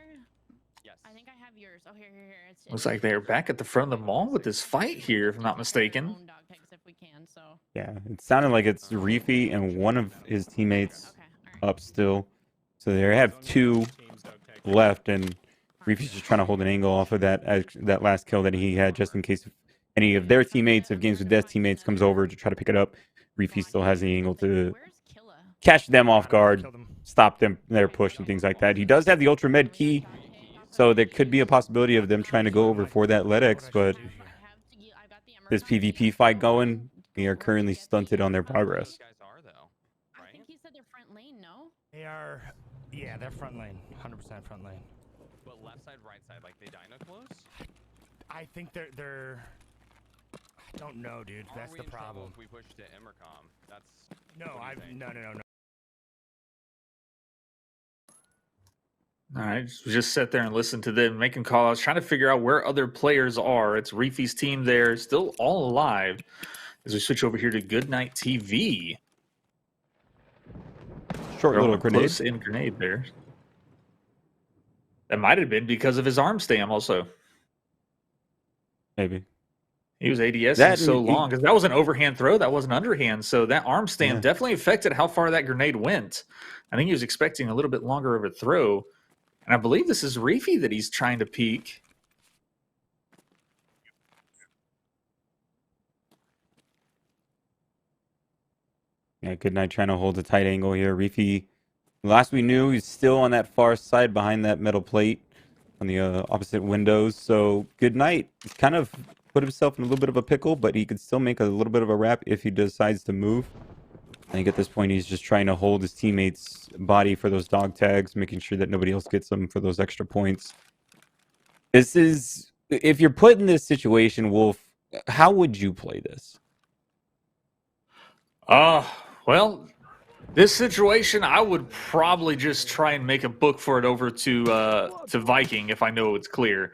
Yes. I think I have yours. Oh, here. It's Looks like they're back at the front of the mall with this fight here, if I'm not mistaken. Own dog tags if we can, so. Yeah, it sounded like it's Reefy and one of his teammates up still. So they have 2 left, and Reefy's just trying to hold an angle off of that last kill that he had, just in case any of their teammates, of Games with Death teammates, comes over to try to pick it up. Reefy still has the angle to catch them off guard, stop them their push and things like that. He does have the Ultra Med key, so there could be a possibility of them trying to go over for that LEDX, but this PvP fight going, they are currently stunted on their progress. I think he said they're front lane, no? They are. Yeah, they're front lane. 100% front lane. But left side, right side, like they dyno close? I think they're. I don't know, dude. Are That's we the in trouble problem. if we push to Emercom? That's No, what do you think? no. All right, just sit there and listen to them making call outs, trying to figure out where other players are. It's Reefy's team there, still all alive. As we switch over here to Goodnight TV. Short little grenade. Close in grenade there. That might have been because of his arm stam also. Maybe. He was ADS That so and long because that was an overhand throw. That wasn't underhand. So that arm stam definitely affected how far that grenade went. I think he was expecting a little bit longer of a throw. And I believe this is Reefy that he's trying to peek. Yeah, Goodnight trying to hold a tight angle here. Reefy, last we knew, he's still on that far side behind that metal plate on the opposite windows. So Goodnight kind of put himself in a little bit of a pickle, but he could still make a little bit of a wrap if he decides to move. I think at this point he's just trying to hold his teammate's body for those dog tags, making sure that nobody else gets them for those extra points. This is, if you're put in this situation, Wolf, how would you play this? Well, this situation, I would probably just try and make a book for it over to Viking if I know it's clear.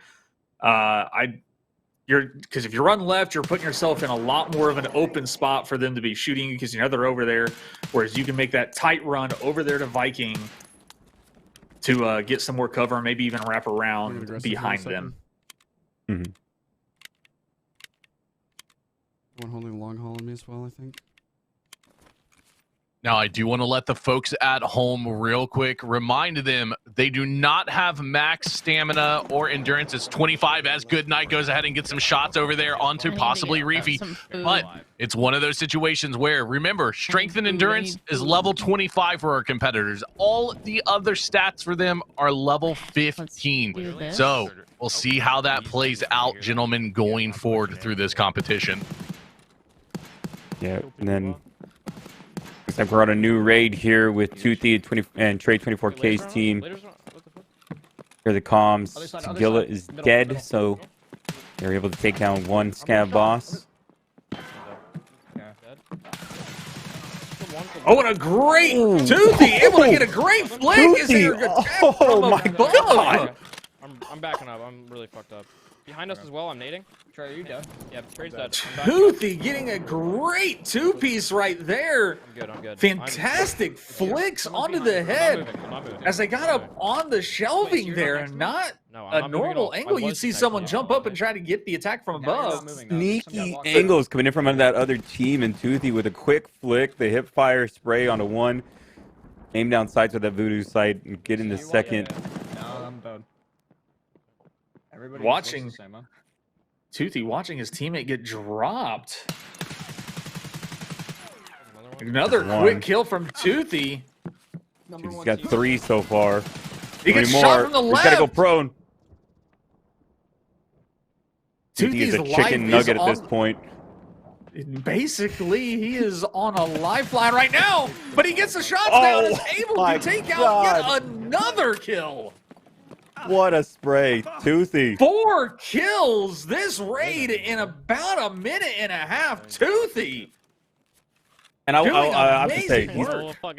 Because if you run left, you're putting yourself in a lot more of an open spot for them to be shooting because you know they're over there. Whereas you can make that tight run over there to Viking to get some more cover, maybe even wrap around behind them. Mm-hmm. One holding long haul on me as well, I think. Now, I do want to let the folks at home real quick remind them they do not have max stamina or endurance. It's 25 as Goodnight goes ahead and gets some shots over there onto possibly Reefy. But it's one of those situations where, remember, strength and endurance is level 25 for our competitors. All the other stats for them are level 15. So we'll see how that plays out, gentlemen, going forward through this competition. Yeah, and then I brought a new raid here with Toothy and Trade 24K's team. Here the comms. Gilla is dead, so they're able to take down one scav boss. Oh, and a great Toothy able to get a great flick. Oh my god! I'm backing up. I'm really fucked up. Behind us as well. I'm nading. Trey, are you dead? Yeah, Trey's dead. Toothy getting a great two-piece right there. I'm good. Fantastic flicks onto the head as they got up on the shelving there, and not a normal angle. You'd see someone jump up and try to get the attack from above. Sneaky angles coming in from under that other team, and Toothy with a quick flick, the hip fire spray onto one, aim down sights with that voodoo sight, and get in the second. I'm done. Watching Toothy watching his teammate get dropped. Another quick kill from Toothy. He's got 3 so far. He gets shot from the left. He's got to go prone. Toothy Toothy's is a chicken nugget at this point. Basically, he is on a lifeline right now, but he gets the shots down and is able to take out yet another kill. What a spray, Toothy. 4 kills this raid in about a minute and a half. Toothy. And I have to say, he's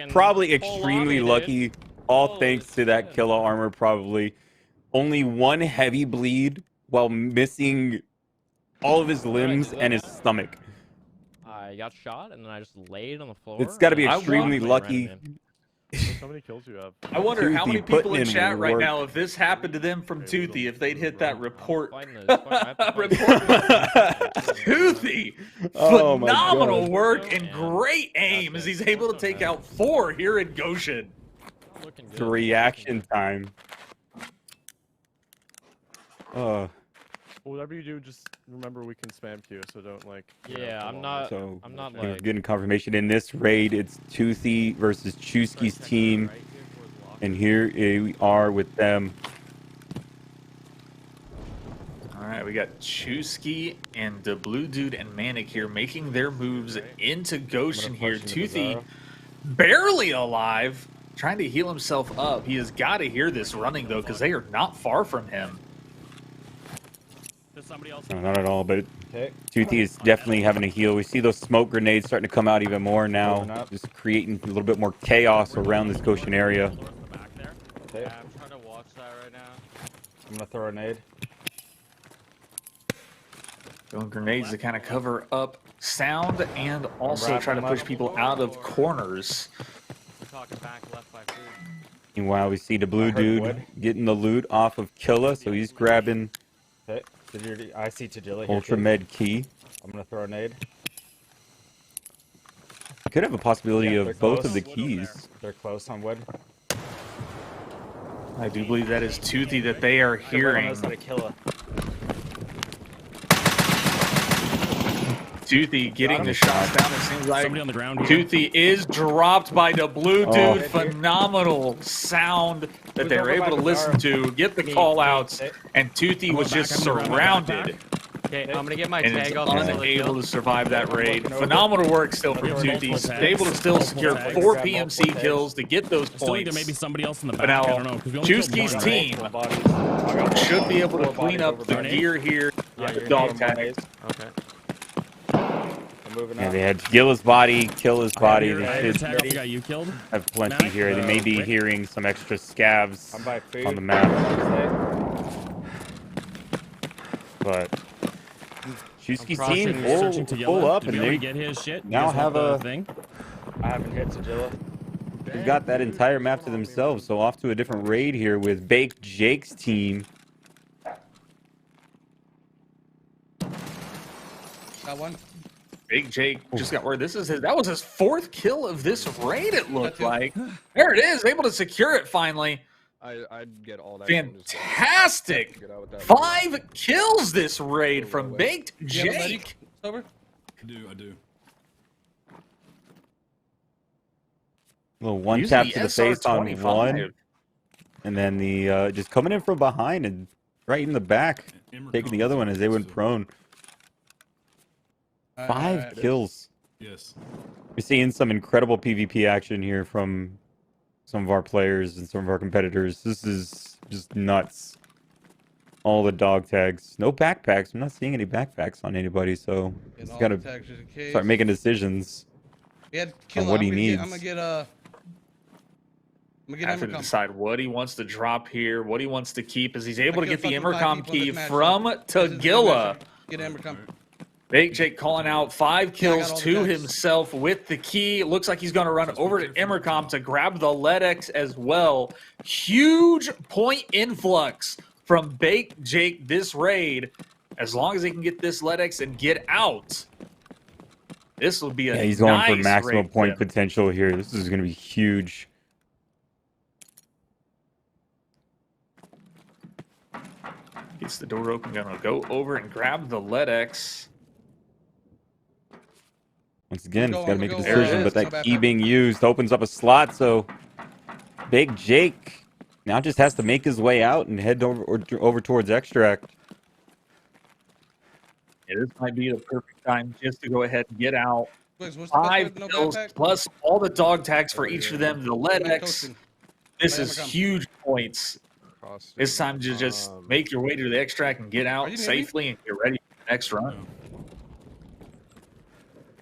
probably extremely lucky, all thanks to that killer armor, probably. Only 1 heavy bleed while missing all of his limbs and his stomach. I got shot and then I just laid on the floor. It's got to be extremely lucky. How many kills you have? I wonder how many people in chat right now, if this happened to them from Toothy, if they'd hit that report. Toothy! Phenomenal work and great aim as he's able to take out 4 here in Goshen. The reaction time. Whatever you do, just remember we can spam Q, so don't like. Yeah, I'm not. So I'm not we're like. getting confirmation in this raid. It's Toothy versus Chusky's team, and here we are with them. All right, we got Chusky and the Blue Dude and Manic here making their moves into Goshen here. Toothy barely alive, trying to heal himself up. He has got to hear this running though, because they are not far from him. No, not at all, but Toothy is definitely having a heal. We see those smoke grenades starting to come out even more now, just creating a little bit more chaos around this Goshen area. I'm trying to watch I'm gonna throw a nade. Throwing grenades to kind of cover up sound and also try to push people out of corners. We're talking back left by food. Meanwhile, we see the blue dude getting the loot off of Killa, so he's grabbing I see Tagilla here. Ultra Med Key. I'm gonna throw a nade. Could have a possibility Yeah, of they're both close. of the keys. They're close on wood. I do believe that is Toothy that they are hearing. Toothy getting the shots down. It seems like Somebody on the ground here. Toothy is dropped by the blue dude. Oh. Phenomenal sound that they were able to listen to, get the call outs, and Toothy was just surrounded. Okay, I'm gonna get my And is tag off. unable to survive that raid. Phenomenal work still from Toothy. He's able to still secure 4 PMC kills to get those Still think there may points. be somebody else in the But back. now, I don't know. 'Cause we only killed Chusky's one, team should be able to clean up the gear here. The dog tag. Okay. Yeah, they had Gilla's body, kill his body. I They tag off the should guy you killed. have plenty here. They may be Rick? hearing some extra scavs I'm by food. on the map. But Chusky's team full up, Did and we already they get his shit? You now guys have want a the thing. I haven't hit Tagilla. They've got that entire map to themselves. So off to a different raid here with Baked Jake's team. Got one. Big Jake just got word. That was his 4th kill of this raid, it looked like. There it is, able to secure it finally. I'd get all that. Fantastic! 5 kills this raid from Baked Jake. Sober? I do. Little one Using tap the to the face on SR-25. one. And then the just coming in from behind and right in the back. Taking the other one as they went prone. 5 kills. Yes. We're seeing some incredible PvP action here from some of our players and some of our competitors. This is just nuts. All the dog tags. No backpacks. I'm not seeing any backpacks on anybody, so he's got to start making decisions on what he needs. I'm gonna get Have to Emmercom. decide what he wants to drop here, what he wants to keep, as he's able to get the killed fucking 5 Emmercom people in key this match. from Tagilla. Get Emmercom. Big Jake calling out 5 kills all the to tags. himself with the key. Looks like he's going to run over to Emmercom to grab the LEDX as well. Huge point influx from Bake Jake this raid. As long as he can get this LEDX and get out, this will be a He's going for nice maximum raid point for him. potential here. This is going to be huge. Gets the door open, going to go over and grab the LEDX. Once again, he's got to make a There it decision, is. but that key being used opens up a slot, so Big Jake now just has to make his way out and head over towards Extract. Yeah, this might be the perfect time just to go ahead and get out. What's the best way 5 with no kills backpack? plus all the dog tags for each of them. The LEDX. Toasting. This Play is Emmercom. huge points. It's time to just make your way to the extract and get out you near me? safely and get ready for the next run.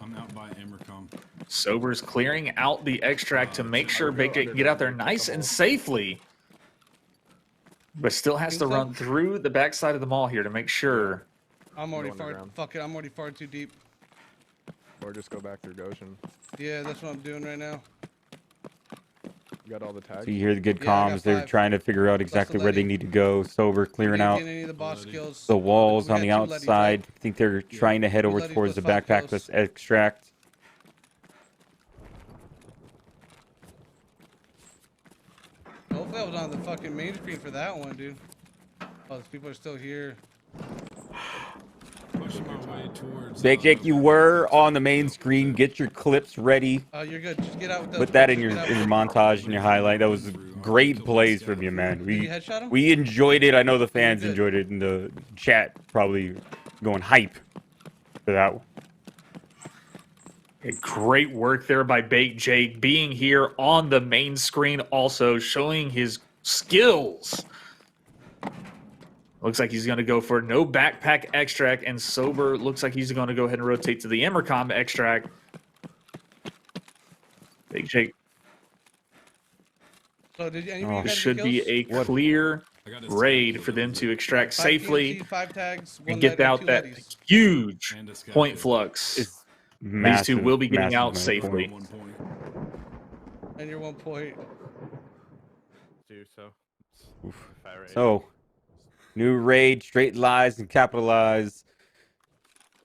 I'm out by Emmercom. Sober's clearing out the extract to make sure Big Jake can get out there nice and safely. But still has to run through the backside of the mall here to make sure. I'm already Go far. underground. Fuck it. I'm already far too deep. Or just go back through Goshen. Yeah, that's what I'm doing right now. You got all the tags? So you hear the good Yeah, I got comms. They're 5. trying to figure out exactly where they need to go. Sober clearing Didn't out get any of the boss kills. the walls We on the had 2 Letties, outside. I think they're trying to head over Letties towards the plus 5 backpack kills. plus Extract. Hopefully I was on the fucking main screen for that one, dude. Oh, those people are still here. Pushing my way towards. Big Jake, you were on the main screen. Get your clips ready. Oh, you're good. Just get out with those. Put that in Just your get out. montage and your highlight. That was great plays from you, man. Did you headshot him? We enjoyed it. I know the fans good. enjoyed it, and the chat probably going hype for that one. Great work there by Bake Jake, being here on the main screen, also showing his skills. Looks like he's going to go for no backpack extract, and Sober looks like he's going to go ahead and rotate to the Emmercom extract. Big Jake. So did any of you guys Should get be kills? a clear raid for them to extract 5 safely PMC, 5 tags, 1 and get lead, out 2 that headies. huge And a scout point kit. flux. It's These massive, two will be getting massive out amount of safely. points. 1 point. And you're 1 point. Dude, so. Oof. Fire rate. So, new raid, straight lies and capitalize.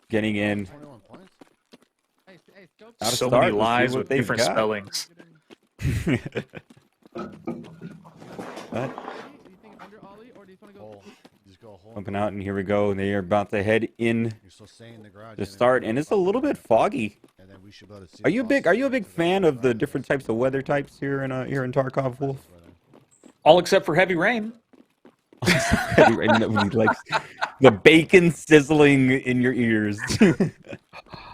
Getting in. How to So start, many let's see lies what with they've different got. spellings. But jumping out, and here we go. They are about to head in to start, and it's a little bit foggy. Are you a big fan of the different types of weather types here in Tarkov, Wolf? All except for heavy rain. Heavy rain, nobody likes the bacon sizzling in your ears.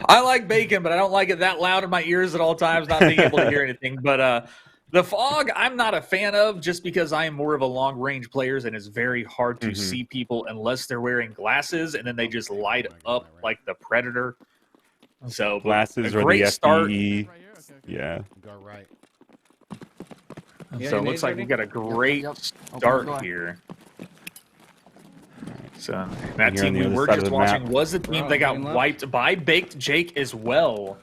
I like bacon, but I don't like it that loud in my ears at all times, not being able to hear anything. But the fog, I'm not a fan of, just because I am more of a long-range player, and it's very hard to see people unless they're wearing glasses, and then they just light up like the Predator. So Glasses a or great the start. FDE. Yeah. Go right. So it looks like we got a great start here. So that Here on team the we other were side of just the watching map. was the team that got wiped by Baked Jake as well.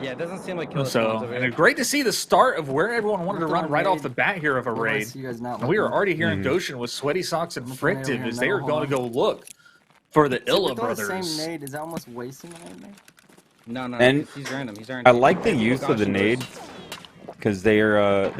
Yeah, it doesn't seem like Killer So, spawns over and here. it's great to see the start of where everyone wanted to run right off the bat here of a raid. And we are already here in Goshen with Sweaty Socks and Frictive as they are going to go look for the Illa brothers. Same nade, is that almost wasting a nade? No, And he's random. He's random. I like the use of the nades because they're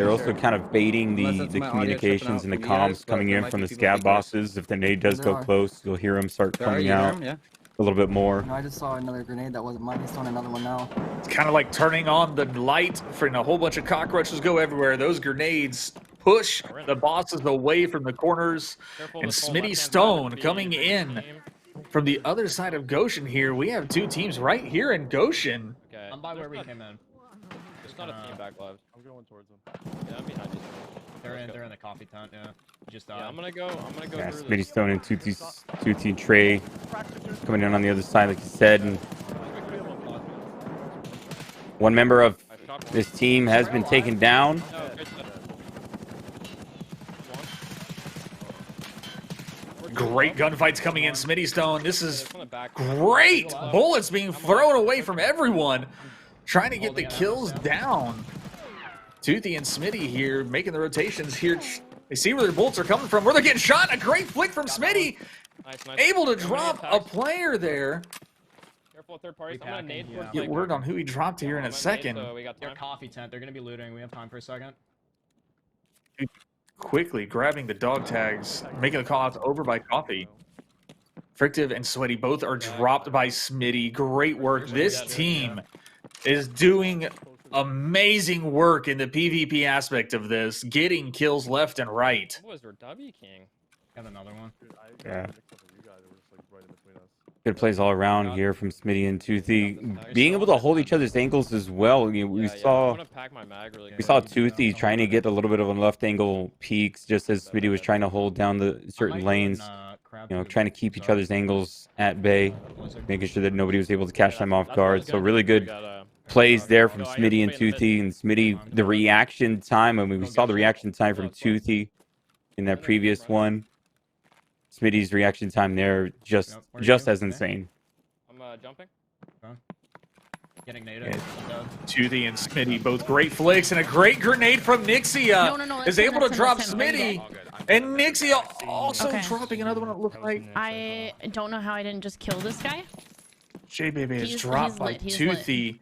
also kind of baiting the communications and the comms coming in from the scab bosses. If the nade does go close, you'll hear them start coming out a little bit more. No, I just saw another grenade that wasn't mine. He's throwing another one now. It's kind of like turning on the light for a whole bunch of cockroaches go everywhere. Those grenades push the bosses away from the corners. And Smitty Stone coming in from the other side of Goshen here. We have two teams right here in Goshen. Okay. I'm by where we came in. There's not a team back left. I'm going towards them. Yeah, I'm behind you. They're in the coffee tent. Yeah. Just Yeah, I'm gonna go Yeah, through Smitty this. Stone and Toothy Trey coming in on the other side, like you said. And one member of this team has been taken down. Great gunfights coming in. Smitty Stone, this is great. Bullets being thrown away from everyone. Trying to get the kills down. Toothy and Smitty here making the rotations here. They see where their bullets are coming from, where they're getting shot. A great flick from Smitty. Able to drop a player there. Careful, third parties. I'm gonna nade towards Get word on who he dropped here in a second. They're coffee tent. They're gonna be looting. We have time for a second. Quickly grabbing the dog tags, making the call out over by Coffee. Frictive and Sweaty both are dropped by Smitty. Great work. This team is doing amazing work in the PvP aspect of this, getting kills left and right. Boys, we're W King. Got another one. Yeah. Good plays all around here from Smitty and Toothy. Being able to hold each other's ankles as well. We saw Toothy trying to get a little bit of a left angle peeks just as Smitty was trying to hold down the certain lanes. Trying to keep each other's angles at bay, making sure that nobody was able to catch them off guard. So really good plays there from Smitty and Toothy. And Smitty, the reaction time, I mean, we saw the reaction time from Toothy in that previous one. Smitty's reaction time there just as insane. I'm jumping. Getting naded. Toothy and Smitty, both great flicks, and a great grenade from Nixia is able to drop Smitty. And Nixia also dropping another one, it looked like. I don't know how I didn't just kill this guy. J-Baby is dropped by Toothy.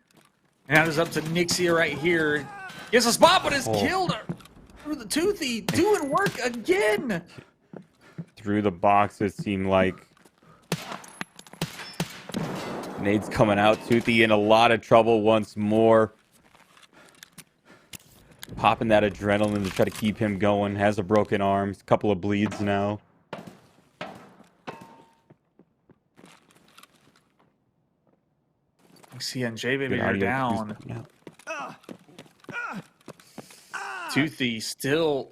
And that is up to Nixia right here. He has a spot, but is killed through the Toothy. Doing work again. Through the box, it seemed like. Nade's coming out. Toothy in a lot of trouble once more. Popping that adrenaline to try to keep him going. Has a broken arm. A couple of bleeds now. Nixia and J-Baby are down. Toothy still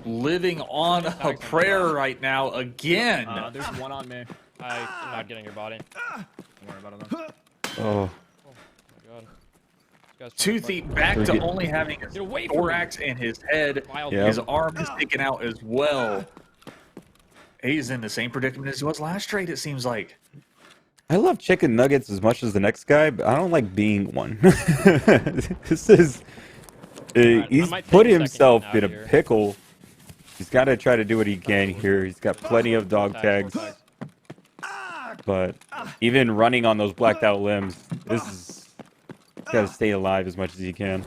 living on a prayer right now again. There's one on me. I'm not getting your body. Don't worry about it then. Oh. My God. Toothy back to only having his thorax and his head. Yep. His arm is taken out as well. He's in the same predicament as he was last trade, it seems like. I love chicken nuggets as much as the next guy, but I don't like being one. This is... he's might take put a second himself out in a here. pickle. He's got to try to do what he can here. He's got plenty of dog tags. But even running on those blacked out limbs, this is... He's got to stay alive as much as he can.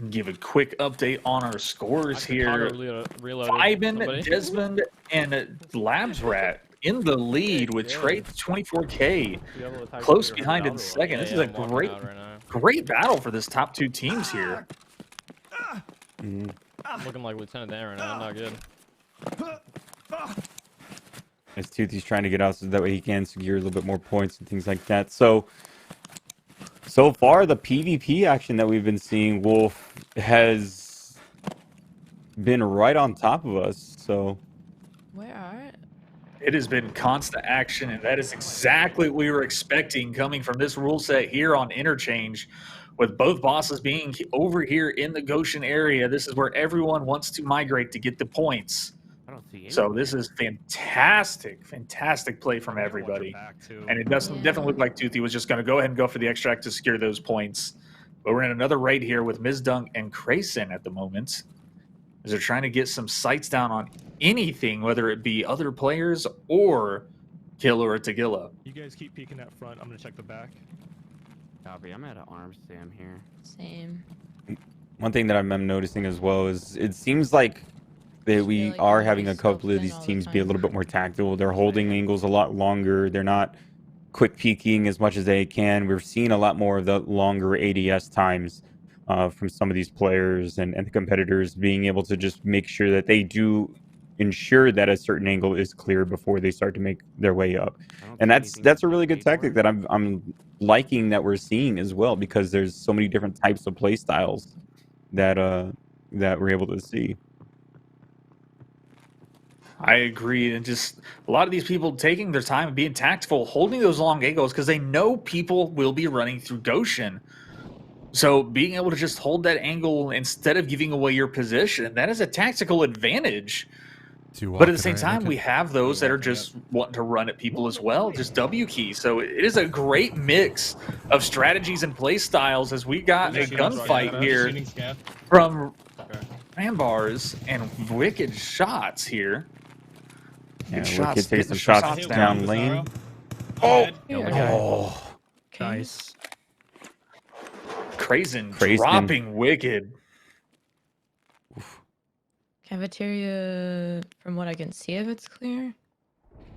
Give a quick update on our scores here. Ivan, Desmond, and Labs Rat in the lead with Trey 24K. Close behind in second. This is a great battle for this top two teams here. I'm looking like Lieutenant Dan right now. Not good. As Toothy's trying to get out so that way he can secure a little bit more points and things like that. So far, the PvP action that we've been seeing, Wolf, has been right on top of us. So Where are it? It has been constant action, and that is exactly what we were expecting coming from this rule set here on Interchange. With both bosses being over here in the Goshen area, this is where everyone wants to migrate to get the points. I don't see So this is fantastic play from everybody. And it doesn't definitely look like Toothy was just going to go ahead and go for the extract to secure those points. But we're in another raid here with Ms. Dunk and Crayson at the moment, as they're trying to get some sights down on anything, whether it be other players or Killer or Tagilla. You guys keep peeking that front. I'm going to check the back. Copy. I'm at an arms Sam here. Same. one thing that I'm noticing as well is it seems like that we are having a couple of these teams be a little bit more tactical. They're holding angles a lot longer. They're not quick peeking as much as they can. We're seeing a lot more of the longer ADS times from some of these players and the competitors being able to just make sure that they do ensure that a certain angle is clear before they start to make their way up. And that's a really good tactic that I'm liking that we're seeing as well, because there's so many different types of play styles that that we're able to see. I agree. And just a lot of these people taking their time and being tactful, holding those long angles because they know people will be running through Goshen. So being able to just hold that angle instead of giving away your position, that is a tactical advantage. But at the same time, we have those that are just wanting to run at people as well, just W key. So it is a great mix of strategies and play styles as we got a gunfight here from Rambars and wicked shots here. Yeah, Wicked takes some shots down lane. Oh! Oh. Nice. Crayson dropping Wicked. Cafeteria, from what I can see, if it's clear.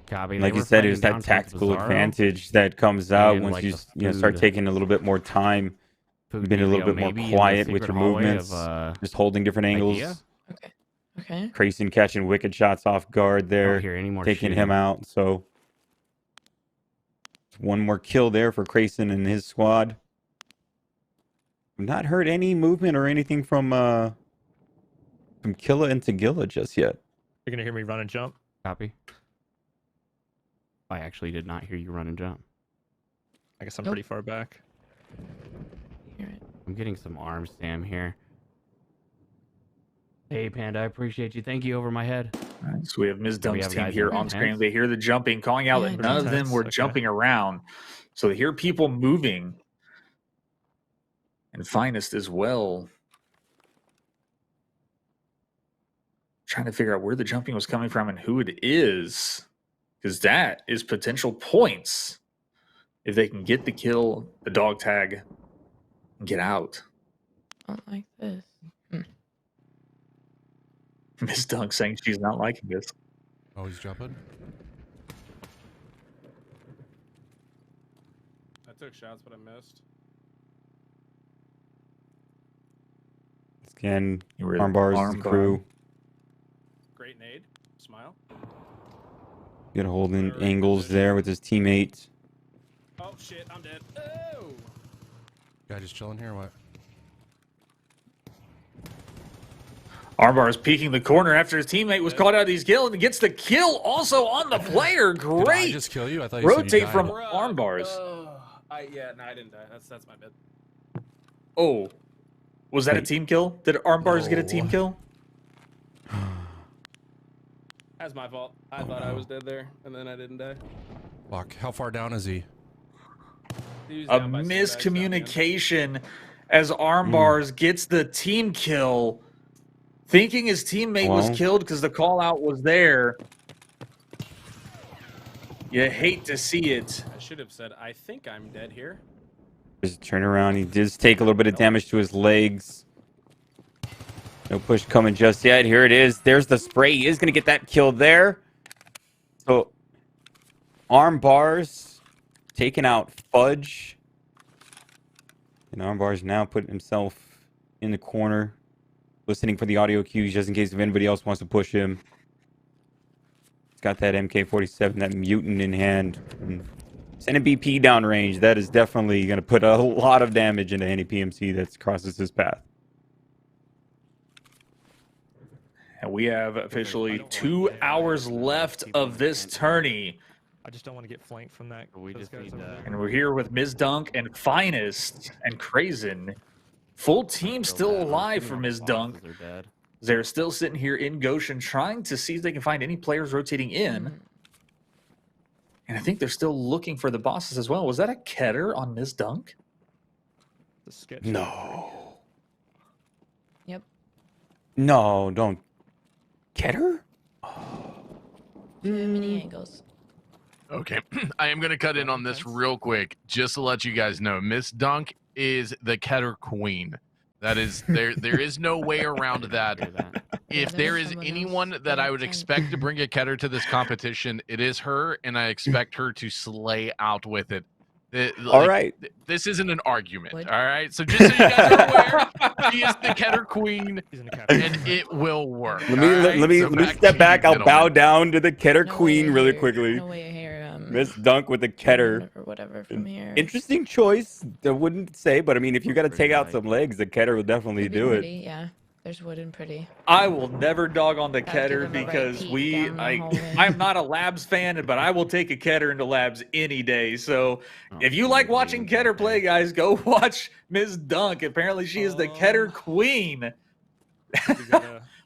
Copy. Like you said, there's that tactical advantage that comes out once you start taking a little bit more time, being a little bit more quiet with your movements, just holding different angles. Okay. Crayson catching wicked shots off guard there, taking him out. So one more kill there for Crayson and his squad. I've not heard any movement or anything from Killa and Tagilla just yet. You're gonna hear me run and jump. Copy. I actually did not hear you run and jump. I guess I'm pretty far back. I'm getting some arms, Sam, here. Hey, Panda, I appreciate you. Thank you over my head. Right, so we have Ms. Dump's team here on screen. They hear the jumping, calling out that none of them were jumping around. So they hear people moving. And Finest as well. Trying to figure out where the jumping was coming from and who it is. Because that is potential points. If they can get the kill, the dog tag, and get out. I don't like this. Miss Dunk saying she's not liking this. Oh, he's jumping? I took shots, but I missed. Again, Armbars crew. Great nade. Smile. Get holding angles there with his teammate. Oh, shit. I'm dead. Oh! Guy just chilling here, what? Armbar is peeking the corner after his teammate was caught out of his kill and gets the kill also on the player. Great. Did I just kill you? I thought you rotate said you from died. Armbars. Yeah, no, I didn't die. That's my bad. Oh. Was that a team kill? Did Armbars get a team kill? That's my fault. I thought I was dead there, and then I didn't die. Fuck. How far down is he? He was A down by sandbags down the end. miscommunication as Armbars gets the team kill, thinking his teammate was Well. killed because the call out was there. You hate to see it. I should have said, I think I'm dead here. Just turn around. He does take a little bit of damage to his legs. No push coming just yet. Here it is. There's the spray. He is going to get that kill there. So, Armbars taking out Fudge. And Armbars now putting himself in the corner, listening for the audio cues just in case if anybody else wants to push him. He's got that MK-47, that mutant in hand. Send a BP downrange. That is definitely going to put a lot of damage into any PMC that crosses his path. And we have officially 2 hours left of this tourney. I just don't want to get flanked from that. We just need And we're here with Ms. Dunk and Finest and Crazen. Full team still alive for Ms. Dunk. They're still sitting here in Goshen trying to see if they can find any players rotating in. And I think they're still looking for the bosses as well. Was that a Keter on Ms. Dunk? No. Yep. No, don't. Keter? Too many angles. Okay, I am going to cut in on this real quick, just to let you guys know. Miss Dunk is the Keter queen. That is there. There is no way around that. If there is anyone that I would expect to bring a Keter to this competition, it is her, and I expect her to slay out with it. All right. This isn't an argument. All right. So just so you guys are aware, she is the Keter queen, and it will work. Let me step back. I'll bow down to the Keter queen really quickly. No way here. Miss Dunk with the Keter. Or whatever from here. Interesting choice. I wouldn't say, but I mean, if you got to take out some legs, the Keter will definitely do it. Pretty, yeah. There's wood and pretty. I will never dog on the Gotta give Keter him a right because peek down the hallway. I'm not a Labs fan, but I will take a Keter into Labs any day. So if you like watching Keter play, guys, go watch Ms. Dunk. Apparently she is the Keter queen.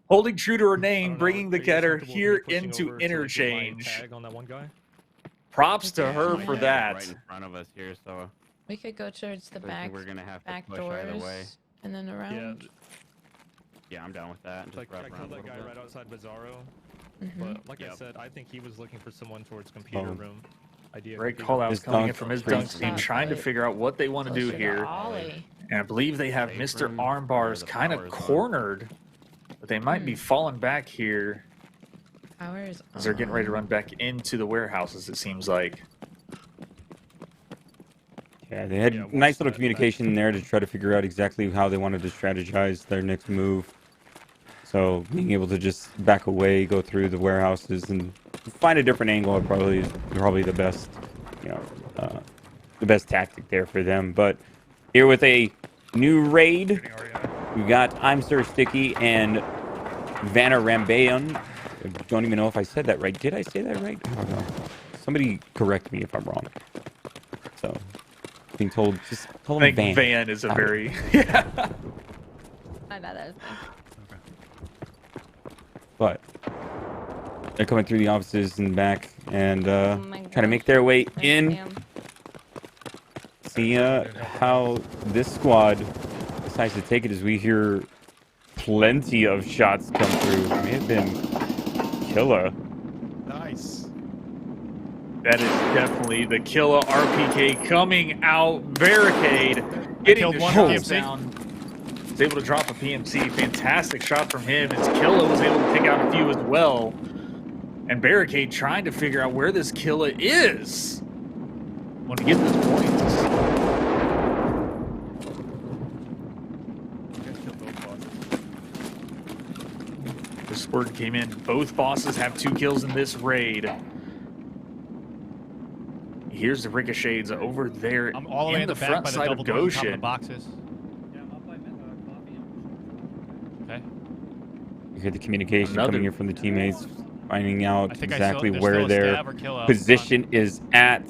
Holding true to her name, bringing the Keter here into Interchange. Tag on that one guy. Props to her for that. Right in front of us here, so We could go towards the I think back, we're gonna have to back push either doors way. and then around. yeah, I'm down with that. Just Like, wrap I around killed a that little guy bit. right outside Bizarro. Mhm. But like I said, I think he was looking for someone towards computer room. Idea Great computer call outs room. coming in from Ms. Dunk's team, trying to figure out what they want to do Closer to here. Ollie. And I believe they have Mr. Armbars kind of cornered, but they might be falling back here Power is as they're getting ready to run back into the warehouses, it seems like. Yeah, they had nice little communication there to try to figure out exactly how they wanted to strategize their next move. So being able to just back away, go through the warehouses, and find a different angle is probably the best, the best tactic there for them. But here with a new raid, we got I'm Sir Sticky and Vanna Rambayan. I don't even know if I said that right. Did I say that right? I don't know. Somebody correct me if I'm wrong. So being told, just call him Van. Van is a very My bad, that was me. But they're coming through the offices and back and my trying to make their way Nice in. cam. See how this squad decides to take it as we hear plenty of shots come through. May have been Killa. Nice. That is definitely the Killa RPK coming out. Barricade. Getting the shots down. Was able to drop a PMC. Fantastic shot from him as Killa was able to pick out a few as well. And Barricade trying to figure out where this Killa is. Want to get those points. This word came in. Both bosses have 2 kills in this raid. Here's the ricochets over there I'm all the way in in the the back front by the side double of doors on top of the Goshen. boxes. Okay. You hear the communication coming in from the teammates, finding out I think I exactly saw- there's where still a their stab or kill out position is at.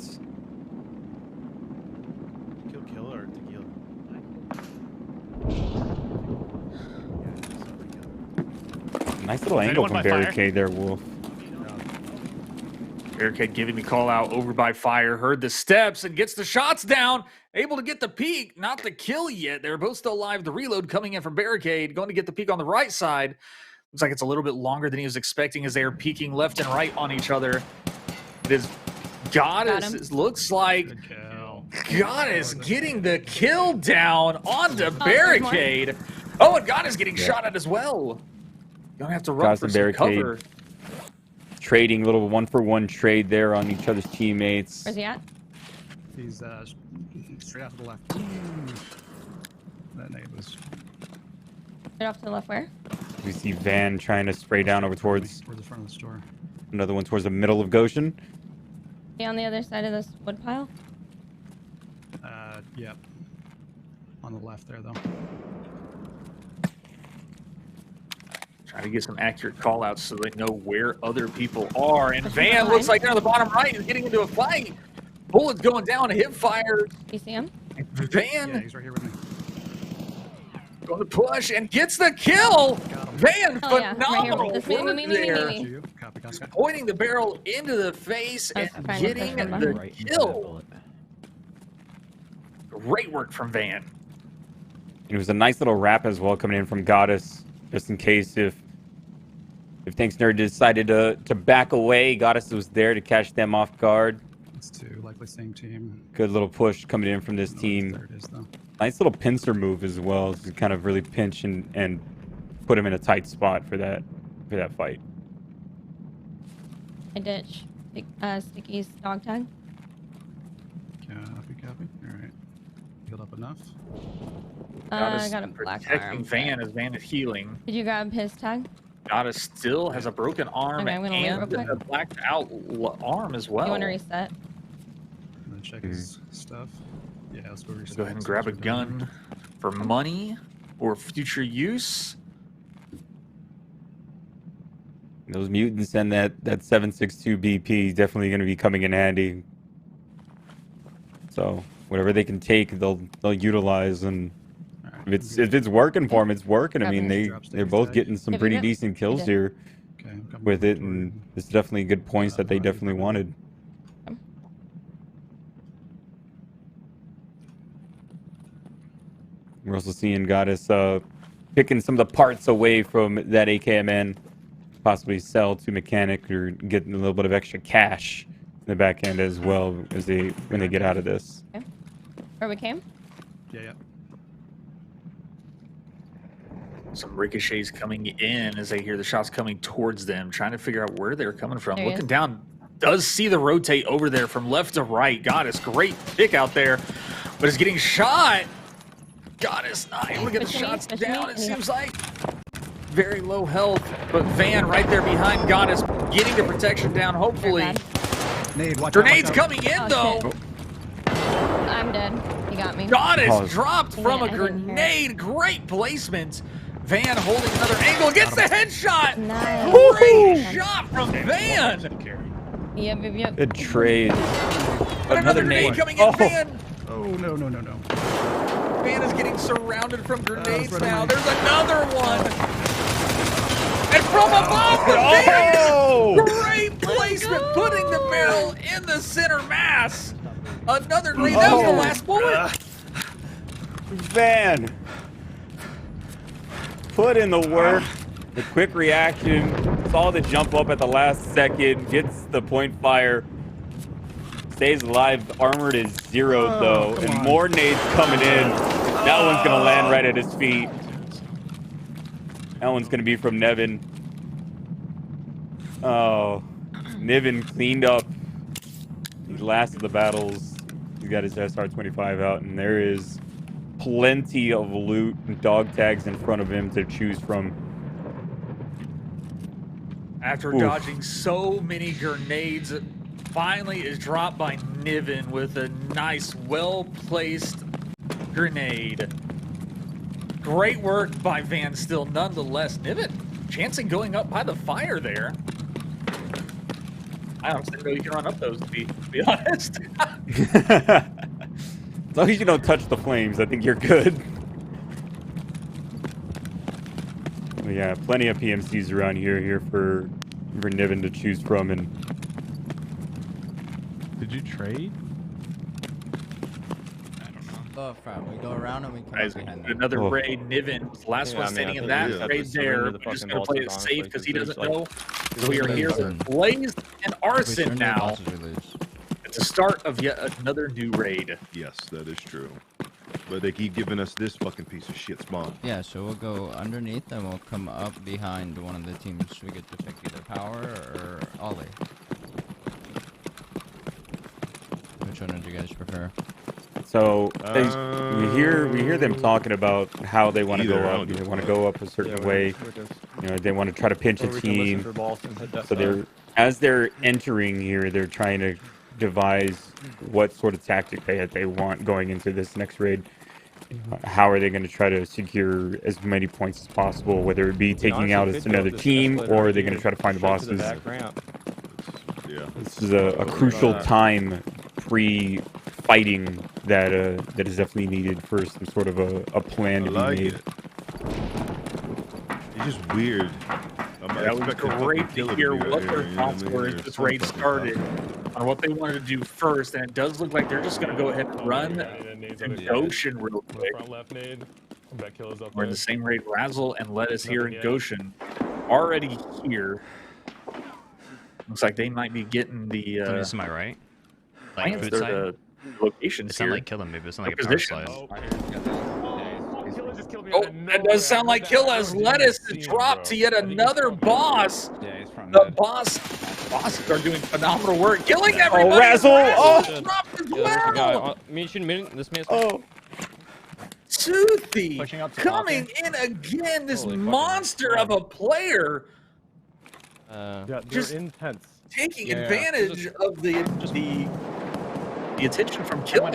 Kill Killer or Tequila? Nice little angle from Barricade there, Wolf. Barricade giving the call out over by Fire, heard the steps and gets the shots down, able to get the peek, not the kill yet. They're both still alive. The reload coming in from Barricade, going to get the peek on the right side. Looks like it's a little bit longer than he was expecting as they are peeking left and right on each other. It is Goddess. It looks like Goddess getting the kill down onto Barricade. Oh, and Goddess getting shot at as well. Gonna have to run for some cover. Trading little 1-for-1 trade there on each other's teammates. Where's he at? He's straight out to the left. That nade was. Straight off to the left where? We see Van trying to spray down over towards the front of the store. Another one towards the middle of Goshen. He on the other side of this wood pile? Yep. On the left there, though. Trying to get some accurate call outs so they know where other people are. And Van looks like they're on the bottom right. He's getting into a fight. Bullets going down, hip fire. You see him? Van. Yeah, he's right here with me. Going to push and gets the kill. Van, Oh, yeah. phenomenal Right here. work Me. there. Pointing the barrel into the face and getting the kill. Great work from Van. It was a nice little wrap as well coming in from Goddess, just in case if Thanks Nerd decided to back away. Goddess was there to catch them off guard. It's two, likely same team. Good little push coming in from this team. There it is, though. Nice little pincer move as well to kind of really pinch and put him in a tight spot for that fight. I ditch. Sticky's dog tag. Copy. Alright. Healed up enough. I got a black arm. Van as Van is healing. Did you grab his tag? Goddess still has a broken arm Okay, I'm gonna leave and real quick. a blacked out arm as well. You want to reset? I'm gonna check his stuff. Yeah, let's go reset. Go ahead and grab a gun for money or future use. Those mutants and that 7.62 BP is definitely going to be coming in handy. So whatever they can take, they'll utilize, and if it's working for them, it's working. I mean, they're both getting some pretty decent kills here with it, and it's definitely good points that they definitely wanted. We're also seeing Goddess picking some of the parts away from that AKMN, possibly sell to mechanic or get a little bit of extra cash in the back end as well as when they get out of this. Okay. Where we came? Yeah. Some ricochets coming in as they hear the shots coming towards them, trying to figure out where they're coming from. Looking down, does see the rotate over there from left to right. Goddess, great pick out there, but is getting shot. Goddess not able to get the shots down, it seems like. Very low health, but Van right there behind Goddess, getting the protection down, hopefully. Grenades coming in, though. I'm dead. He got me. Goddess dropped from a grenade. Great placement. Van holding another angle, gets the headshot. Nice. Great shot from Van. Yep. Good trade. Another grenade coming in, Van. Oh, no. Van is getting surrounded from grenades now. There's another one. And from above the Van. Great placement, putting the barrel in the center mass. Another grenade. That was the last bullet. Van. Put in the work. The quick reaction. Saw the jump up at the last second. Gets the point fire. Stays alive. Armored is zeroed though. And more nades coming in. That one's going to land right at his feet. That one's going to be from Nevin. Oh. Niven cleaned up the last of the battles. He's got his SR-25 out, and there is plenty of loot and dog tags in front of him to choose from. After dodging so many grenades, finally is dropped by Niven with a nice, well-placed grenade. Great work by Van Still, nonetheless. Niven chancing going up by the fire there. I honestly didn't know you can run up those, to be honest. As long as you don't touch the flames, I think you're good. Yeah, plenty of PMCs around here for Niven to choose from, and did you trade? Go up front. We go around and we come Guys, up behind them. another raid. Niven, last one standing in that raid there. We're just gonna play it safe because he doesn't know. So we are here with Blaze and Arson now. At the start of yet another new raid. Yes, that is true. But they keep giving us this fucking piece of shit spawn. Yeah, so we'll go underneath and we'll come up behind one of the teams. We get to pick either power or Ollie. Which one do you guys prefer? so we hear them talking about how they want to go up. They want to go up a certain way. You know, they want to try to pinch a team. So as they're entering here, they're trying to devise what sort of tactic they want going into this next raid. How are they going to try to secure as many points as possible, whether it be taking out another team, or are they going to try to find the bosses? Yeah. This is a crucial time pre-fighting that is definitely needed for some sort of a plan to be made. It's just weird. That was great to hear what their thoughts were as this raid started, on what they wanted to do first, and it does look like they're just going to go ahead and run Goshen real quick. We're in the same raid. Razzle and Lettuce here in Goshen already here. Looks like they might be getting the this is my right. Like plans, the locations it's here. not like killing me, but it's not like a power Position. slide. Oh, that does sound like Killa as Lettuce to drop to yet another boss. The bosses are doing phenomenal work, killing everybody. Oh, Razzle! Razzle dropped as well. Oh. Toothy coming in again. This monster of a player. Yeah, just they're intense. Taking advantage of the attention from Killa.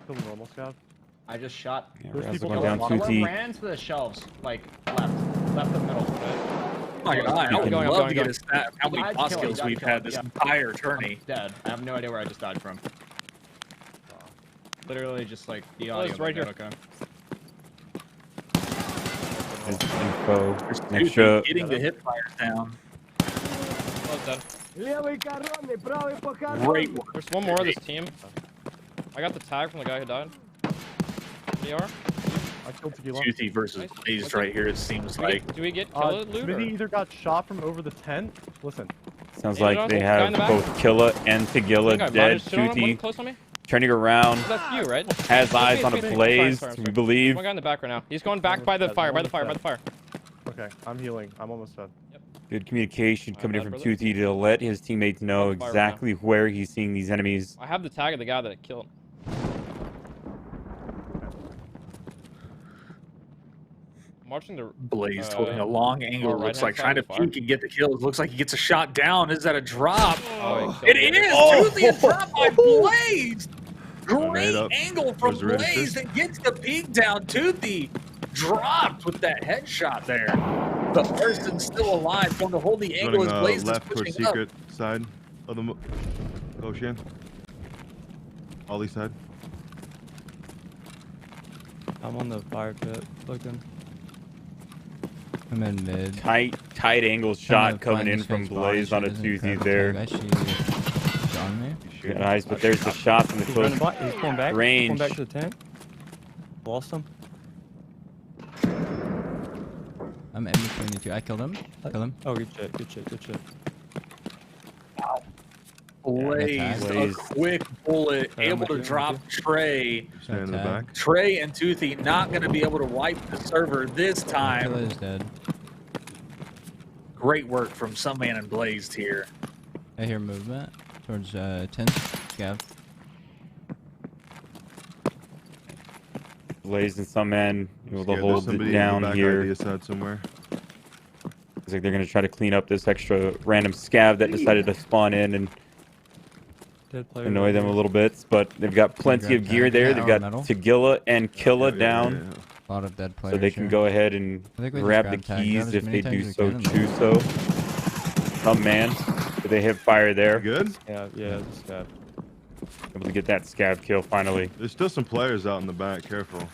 Kill normal scout. I just shot. Yeah, Razzle going down 2T. Ran to the shelves, like left of the middle. Oh my God, I would love to get a stat of how many boss kills we've had this entire tourney. Dead. I have no idea where I just died from. Literally just like the audio right here. Okay. Info. Extra. Getting the hip fires down. Great work. There's one more of this team. I got the tag from the guy who died. DR? I killed Tequila. Toothy versus Blaze right here, it seems like. Do we get Killa loot? Smithy either got shot from over the tent. Listen. Sounds like they have both Killa and Tagilla dead. Toothy turning around. That's you, right? Has eyes on a Blaze, we believe. One guy in the back right now. He's going back by the fire, by the fire. Okay, I'm healing. I'm almost dead. Yep. Good communication coming in from Toothy to let his teammates know exactly where he's seeing these enemies. I have the tag of the guy that I killed. I'm watching the Blaze holding a long angle. Looks like trying to peek and get the kills. Looks like he gets a shot down. Is that a drop? Oh, it is! Toothy, a drop by Blaze! Great angle from Blaze that gets the peek down. Toothy dropped with that headshot there. But Arson's still alive, going to hold the angle as Blaze is left for pushing up. secret side of the ocean. Ollie side. I'm on the fire pit looking. I'm in mid. Tight angle shot coming in from Blaze on a Toothy there. I see you on me. Got eyes, but there's the shots in the close He's going back. range. Going back to the tent. Lost him. I'm in between you two. I killed him. Kill him. Oh, good shit. Good shit. Good shit. Blaze, a quick bullet, able to drop Trey. Stand in the back. Trey and Toothy not going to be able to wipe the server this time. Killa is dead. Great work from Sunman and Blazed here. I hear movement towards tent. Scav. Blaze and some men able to hold it down down here. Side somewhere. Looks like they're going to try to clean up this extra random scav that decided to spawn in and annoy them a little bit. But they've got plenty of gear there. They've got Tagilla and Killa down. A lot of dead players. So they can go ahead and grab the keys if they do so choose so. Some man. Did they hit fire there? Good? Yeah, just scav. Able to get that scav kill finally. There's still some players out in the back. Careful.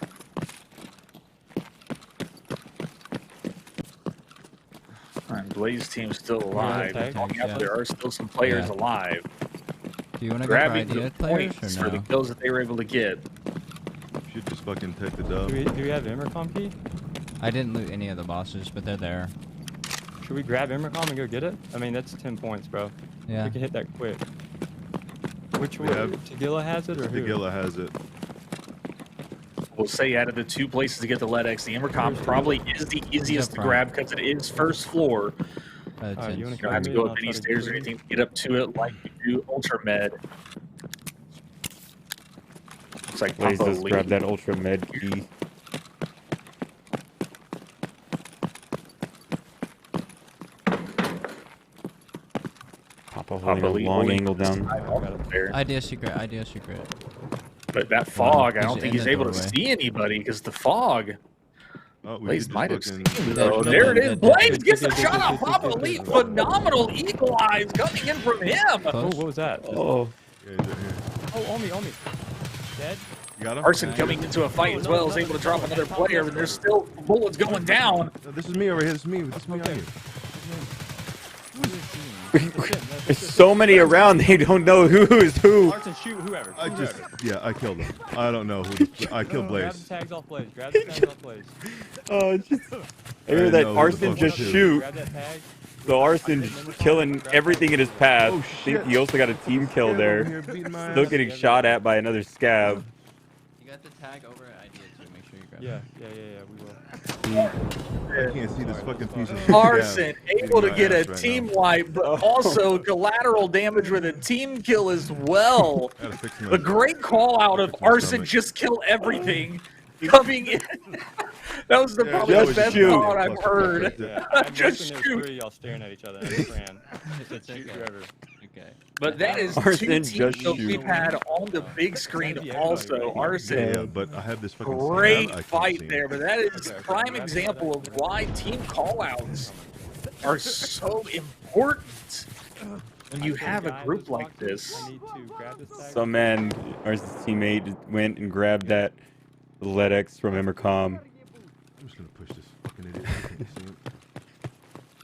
Blaze team's still alive. okay. Yeah. There are still some players Yeah. alive. Do you want to go for Grabbing the idea players points or for the no? kills that they were able to get. Should just fucking take the dub. Do we have Emercom key? I didn't loot any of the bosses, but they're there. Should we grab Emercom and go get it? I mean, that's 10 points, bro. Yeah. We can hit that quick. Which one? have- Tagilla has it or who? Tagilla has it. We'll say out of the two places to get the LEDX, the Intercom probably is the easiest to front. grab because it is first floor. Alright, you wanna You don't have to grab go me up and any I'll try to stairs or do it? anything to get up to it like you do Ultra Med. Looks like Blaze Papa just Lee. grab that ultra med key. Papa holding a Lee long holding angle down. there. Idea secret. Idea secret. But that fog, I he's don't think in he's the able to doorway. see anybody because the fog. Oh, we Blaze could might have just seen fucking- him though. There it is. Blaze gets a shot on Papa Lee. Phenomenal eagle eyes coming in from him. Oh, what was that? Oh. Yeah, he's right here. Oh, on me. Dead? You got him? Arson coming into a fight as well is able to drop another player, but there's still bullets going down. No, this is me over here. This is me. This is me out here. There's so many around, they don't know who is who. Arson, shoot whoever. I killed him. I don't know who. I killed Grab Blaze. the tags off Blaze. Grab the tags off Blaze. Oh, it's just. I didn't hear that know who the Arson fuck just was who. shoot. Grab that tag. So Arson killing everything in his path. Oh, I think shit. he also got a team kill Scab there. over here beating my Still ass. getting shot at by another scab. You got the tag over at idea too. Make sure you grab Yeah, we will. I can't see this fucking piece of shit. Arson able to my get a ass right team now. wipe, but also collateral damage with a team kill as well. Gotta fix The my- great call out of Fix my Arson, stomach. just kill everything. Coming in. That was probably just the best shoot. call I've heard. Yeah, I'm Just guessing there's shoot. three y'all staring at each other and I just ran. Shoot whoever. Okay. But that is Arson two team just kills shoot. we've had on the big screen also. Arson. Yeah, but I have this fucking. Great scab, I can't fight see there, him. but that is prime example of why team callouts are so important when you have a group like this. I need to grab this tag. Some man, Arson's teammate, went and grabbed that LEDX from Emercom. I'm just gonna push this fucking idiot. I can't see him.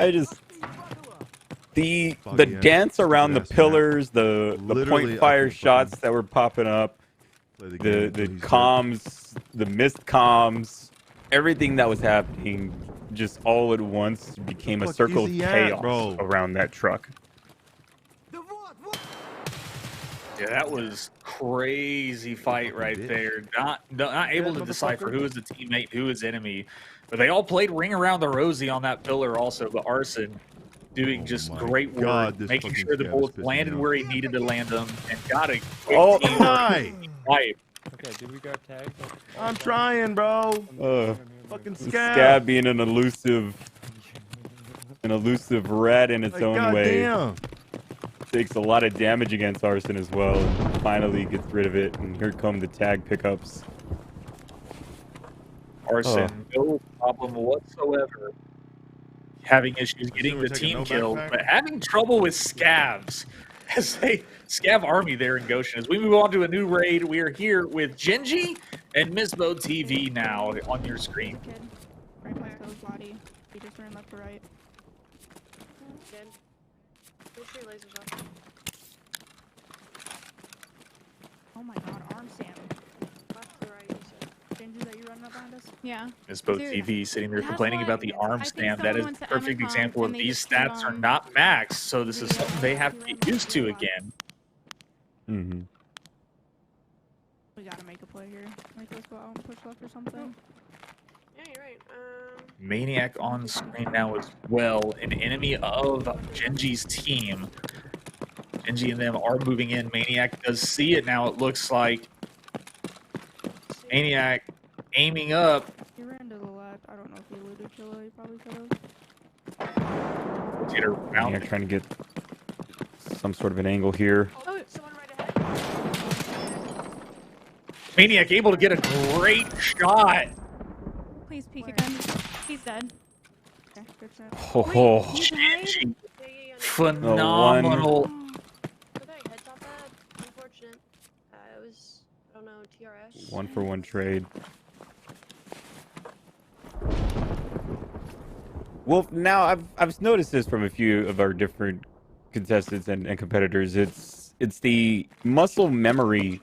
I just the Foggy ass, dance around the stupid ass pillars, the Literally, point I fire can shots fucking that were popping up, play the game the when he's comms, the missed comms, everything that was happening, just all at once became a fuck circle is of he at, chaos bro? around that truck. Yeah, that was crazy fight right there. Not able to decipher who is the teammate, who is enemy. But they all played ring around the rosy on that pillar also. But Arson doing just my great work, God, this making fucking sure the scab is bullets pissing me landed off. where he needed to land them and got a quick Oh, team hi. wipe. Okay, did we grab tags? I'm trying, bro. Fucking scab. Scab being an elusive rat in its Like, own way. goddamn. Takes a lot of damage against Arson as well. And finally gets rid of it, and here come the tag pickups. Arson, no problem whatsoever. Having issues getting the taking team no kill, backpack? but having trouble with scabs. As a scav army there in Goshen. As we move on to a new raid, we are here with Genji and Misbo TV now on your screen. Right by Co's body. He just ran left to right. Good. Make sure your lasers off. Oh my god, arm slam. Left to right, you said. Genji, that you running up behind us? Yeah. Misbo Dude, TV sitting there that's complaining why about the arm I think stamp. That is someone a went to perfect Amazon example of and they these just came stats are on not maxed, so this is video something they have to he ran get used to left. again. Mm-hmm. We gotta make a play here. Like, let's go out and push left or something. Yeah, you're right. Maniac on screen now as well, an enemy of Genji's team. Genji and them are moving in. Maniac does see it now, it looks like. Maniac aiming up. He ran to the left. I don't know if he eluded killer. He probably could have. Get around. Yeah, trying to get some sort of an angle here. Oh, someone right ahead. Maniac able to get a great shot. Please peek again. He's dead. Okay, good shot. Oh, Wait, he died? Genji. Yeah. Phenomenal. Okay, heads off that. Unfortunate. It was, I don't know, TRS. 1-for-1 trade. Well, now I've noticed this from a few of our different contestants and competitors. It's the muscle memory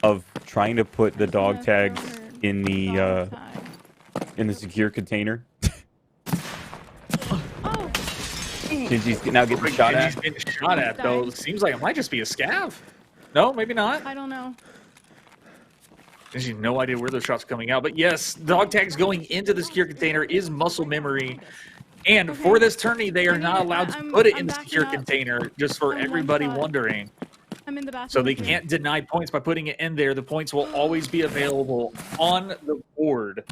of trying to put the dog tags in the secure container. Gingy's now getting shot at. Gingy's getting shot at though. Seems like it might just be a scav. No, maybe not. I don't know. Gingy no idea where those shots are coming out, but yes, dog tags going into the secure container is muscle memory. And for this tourney, they are not allowed to put it in the secure container, just for everybody wondering. I'm in the bathroom. So they can't deny points by putting it in there. The points will always be available on the board,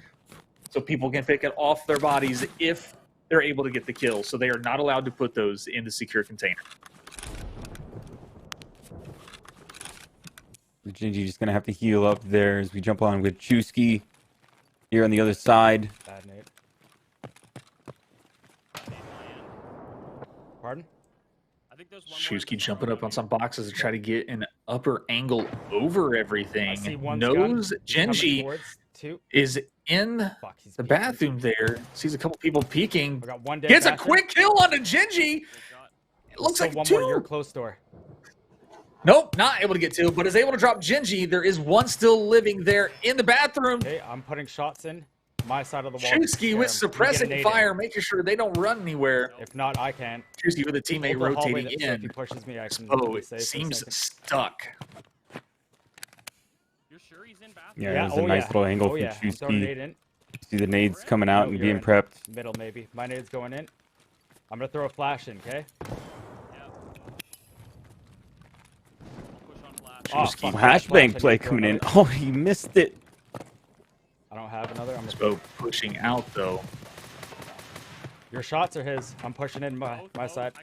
so people can pick it off their bodies if they're able to get the kill. So they are not allowed to put those in the secure container. Gingy just gonna have to heal up there as we jump on with Chusky here on the other side. Bad nade. Pardon? Chusky jumping up on some boxes to try to get an upper angle over everything. Knows Gingy is in the bathroom there. Sees a couple people peeking. Gets a quick kill on a Gingy. It looks like one two. more your close door. Nope, not able to get two, but is able to drop Gingy. There is one still living there in the bathroom. Okay, I'm putting shots in my side of the wall. Chusky with suppressing fire, making sure they don't run anywhere. If not, I can. Chusky with a teammate rotating in. So if he pushes me, I can Oh, be it safe seems stuck. Yeah, there's a nice little angle from Chusky. See the nades coming out and being prepped. Middle, maybe. My nade's going in. I'm gonna throw a flash in, okay? Hashbang play coming in. Oh, he missed it. I don't have another. I'm Spo pushing out though. Your shots are his. I'm pushing in my side.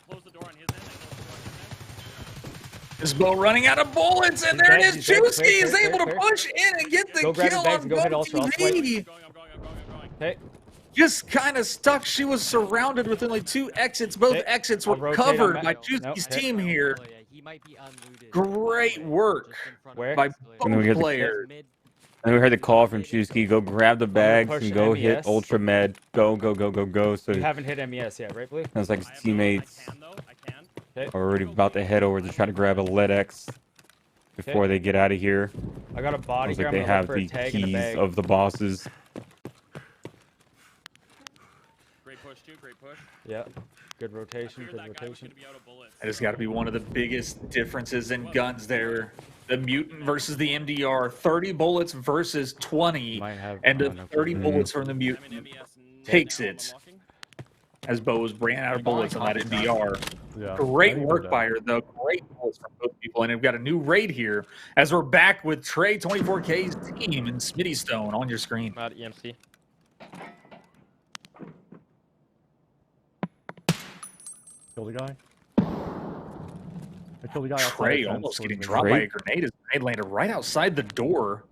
Spo running out of bullets, and there it is. Chusky is able to push in and get the kill on both TV. Okay. Just kind of stuck. She was surrounded with only two exits. Both exits were covered by Chusky's team here. Great work by both players. And we heard the call from Chusky, go grab the bags and go hit Ultra Med. Go, go, go, go, go. So you haven't hit MES yet, right, Blue? Sounds like his teammates are already about to head over to try to grab a LEDX before they get out of here. I got a body Sounds like here. they have the keys of the bosses. Great push, too. Great push. Yeah. Good rotation. Good rotation. That has got to be one of the biggest differences in guns there. The Mutant versus the MDR. 30 bullets versus 20. And the 30 bullets from the Mutant takes it. As Bo's ran out of bullets on that MDR. Yeah, Great work by her, though. Great bullets from both people. And we've got a new raid here as we're back with Trey 24K's team and Smitty Stone on your screen. Not EMC. Killed a guy. I killed a guy outside. Trey almost getting dropped by a grenade. His grenade landed right outside the door.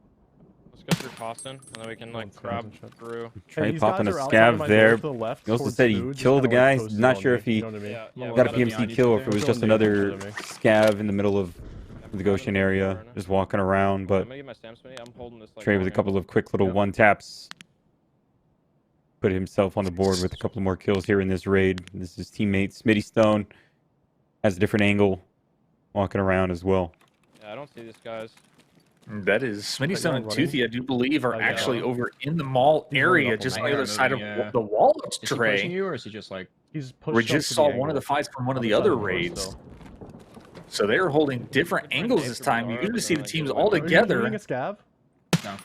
Let's go through Costin, and then we can like grab through. Trey popping a scav there. He also said he killed the guy. Not sure if he got a PMC kill or if it was just another scav in the middle of the Goshen area, just walking around. But Trey with a couple of quick little one taps put himself on the board with a couple more kills here in this raid. This is teammate Smitty Stone. Has a different angle, walking around as well. Yeah, I don't see these guys. That is Smitty Stone and Toothy, I do believe, are actually over in the mall area, just on the other side of the wall of Is he pushing Trey. you, or is he just like... We just saw one of the fights from one of the other raids. So they're holding different angles this time. You usually see the teams all together. No.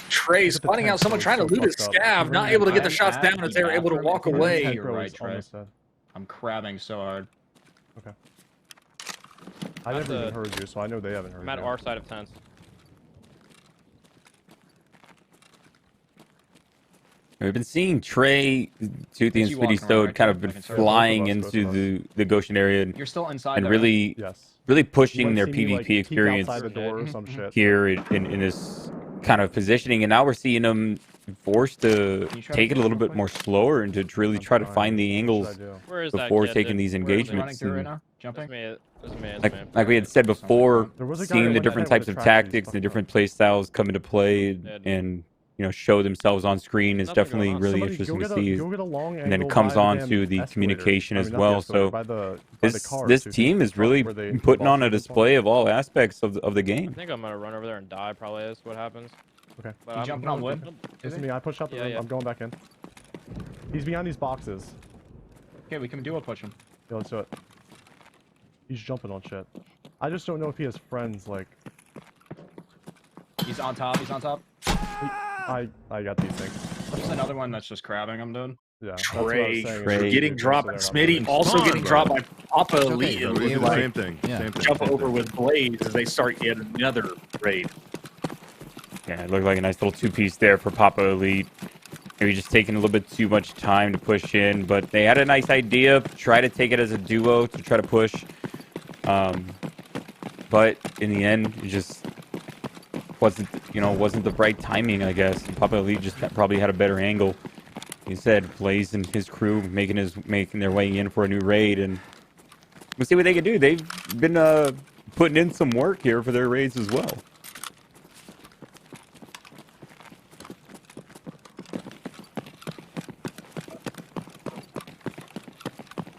Trey spotting out someone trying to loot his scav, not able to get the shots down as they were able to walk away. You're right, Trey. I'm crabbing so hard. Okay. I never even heard you, so I know they haven't heard you. I'm at our side of tents. We've been seeing Trey, Toothy, and Smitty Stone kind of been flying into the Goshen area and, You're still inside and there, really, really pushing their PvP experience here here in this kind of positioning. And now we're seeing them forced to take it a little bit more slower and to really try to find the angles before taking these engagements. Jumping? Like we had said before, seeing the different types of tactics and different play styles come into play and show themselves on screen is definitely really interesting to see. And then it comes on to the communication as well. So this team is really putting on a display of all aspects of the I game. think I'm gonna run over there and die. Probably is what happens. Okay. But You jumping on wood? It's me. I pushed out the room. Yeah. I'm going back in. He's behind these boxes. Okay, we can duo push him. Yeah, let's do it. He's jumping on shit. I just don't know if he has friends, like... He's on top. He's on top. I got these things. There's another one that's just crabbing. I'm doing. Yeah, Trey getting dropped by Smitty, also getting dropped by Papa Elite. Same thing. Same thing. Jump over with Blaze as they start yet another raid. Yeah, it looked like a nice little two-piece there for Papa Elite. Maybe just taking a little bit too much time to push in, but they had a nice idea. Try to take it as a duo to try to push. But in the end, it just wasn't the right timing, I guess. And Papa Elite just probably had a better angle. He said Blaze and his crew making their way in for a new raid, and we'll see what they can do. They've been putting in some work here for their raids as well.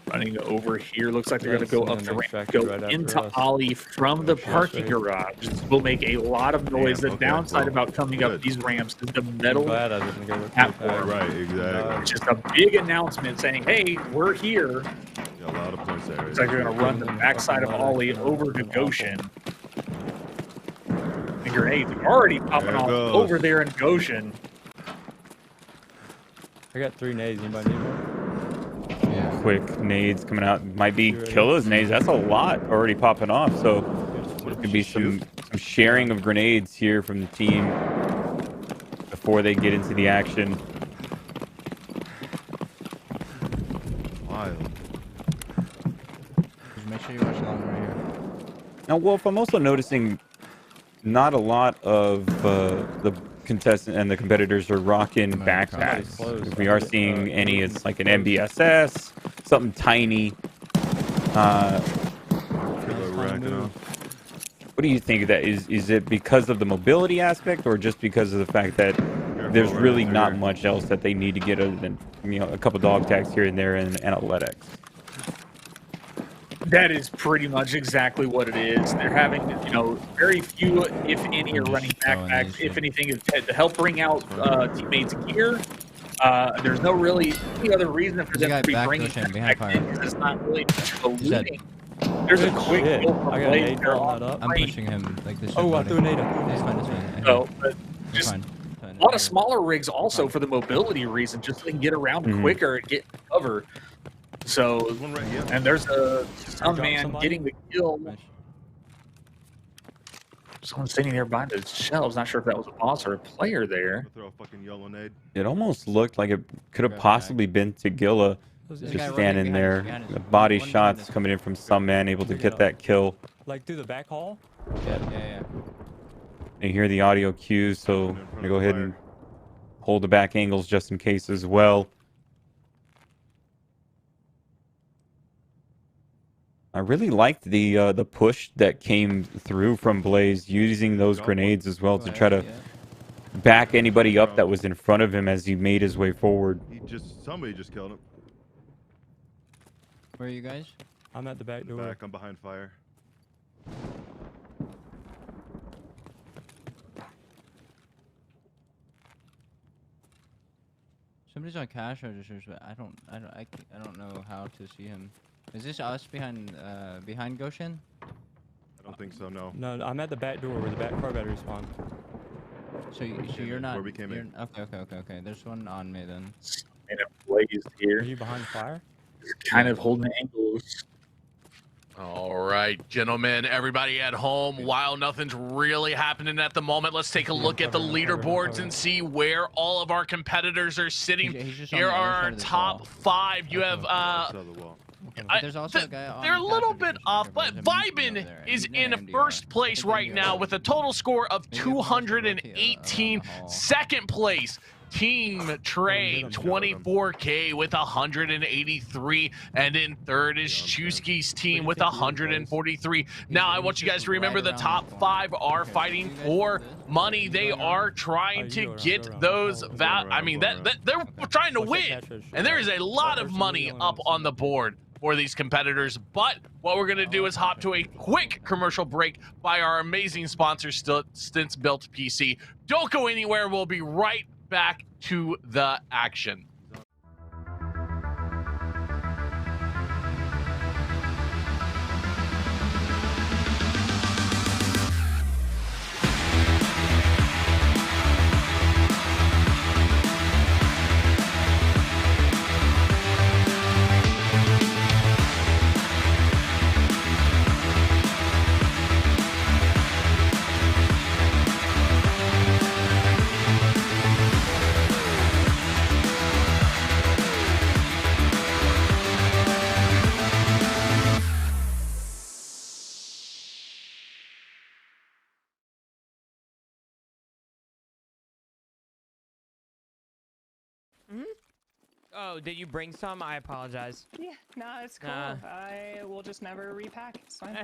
Running over here, looks like they're going to go up the ramp, go into Ollie from the parking garage. This will make a lot of noise. The downside about coming up these ramps is the metal platform. Right, exactly. It's just a big announcement saying, "Hey, we're here." Yeah, a lot of points there. Looks like they're going to run the backside of Ollie over to Goshen. The grenades are already popping off over there in Goshen. I got 3 nades. Anybody need more? Quick nades coming out. Might be Killa's nades. That's a lot already popping off. So there could be some sharing of grenades here from the team before they get into the action. Wild. Just make sure you watch long right here. Now, Wolf, I'm also noticing not a lot of the contestant and the competitors are rocking backpacks. If we are seeing any, it's like an MBSS, something tiny. What do you think of that? Is it because of the mobility aspect, or just because of the fact that there's really not much else that they need to get other than a couple dog tags here and there and analytics? That is pretty much exactly what it is. They're having, very few, if any, are running backpacks. If anything, to help bring out teammates' gear. There's no really any other reason for them to be bringing backpacks in, because it's not really much of a looting. There's a quick kill from Blaze. I'm pushing him like this. Oh, I threw a nade. It's fine, it's fine. No, but just a lot of smaller rigs also for the mobility reason, just so they can get around quicker and get cover. So, and there's some man getting the kill. Someone sitting there behind the shelves. Not sure if that was a boss or a player there. Throw a fucking yellow nade. It almost looked like it could have possibly been Tagilla just standing there. The body shots coming in from some man able to get that kill. Like through the back hall? Yeah. You hear the audio cues, so I'm gonna go ahead and hold the back angles just in case as well. I really liked the push that came through from Blaze, using those grenades as well to try to back anybody up that was in front of him as he made his way forward. Somebody just killed him. Where are you guys? I'm at the back door. I'm behind fire. Somebody's on cash registers, but I don't know how to see him. Is this us behind Goshen? I don't think so. No. No, I'm at the back door where the back car battery spawned. So you're not. Where we came in. Okay. There's one on me then. And a Blaze here. Are you behind fire? Kind of holding angles. All right, gentlemen, everybody at home, while nothing's really happening at the moment, let's take a look at the leaderboards and see where all of our competitors are sitting. Here are our top 5. You have there's also a guy on they're a little bit off, but Vibin is in first place right now with a total score of 218. Second place, Team Trey 24K with 183, and in third is Chusky's team with 143. Now I want you guys to remember the top 5 are fighting for money. They are trying to get those I mean they're trying to win, and there is a lot of money up on the board for these competitors. But what we're going to do is hop to a quick commercial break by our amazing sponsor, Stints Built PC. Don't go anywhere. We'll be right back to the action. Oh, did you bring some? I apologize. Yeah, no, it's cool. I will just never repack. It's fine.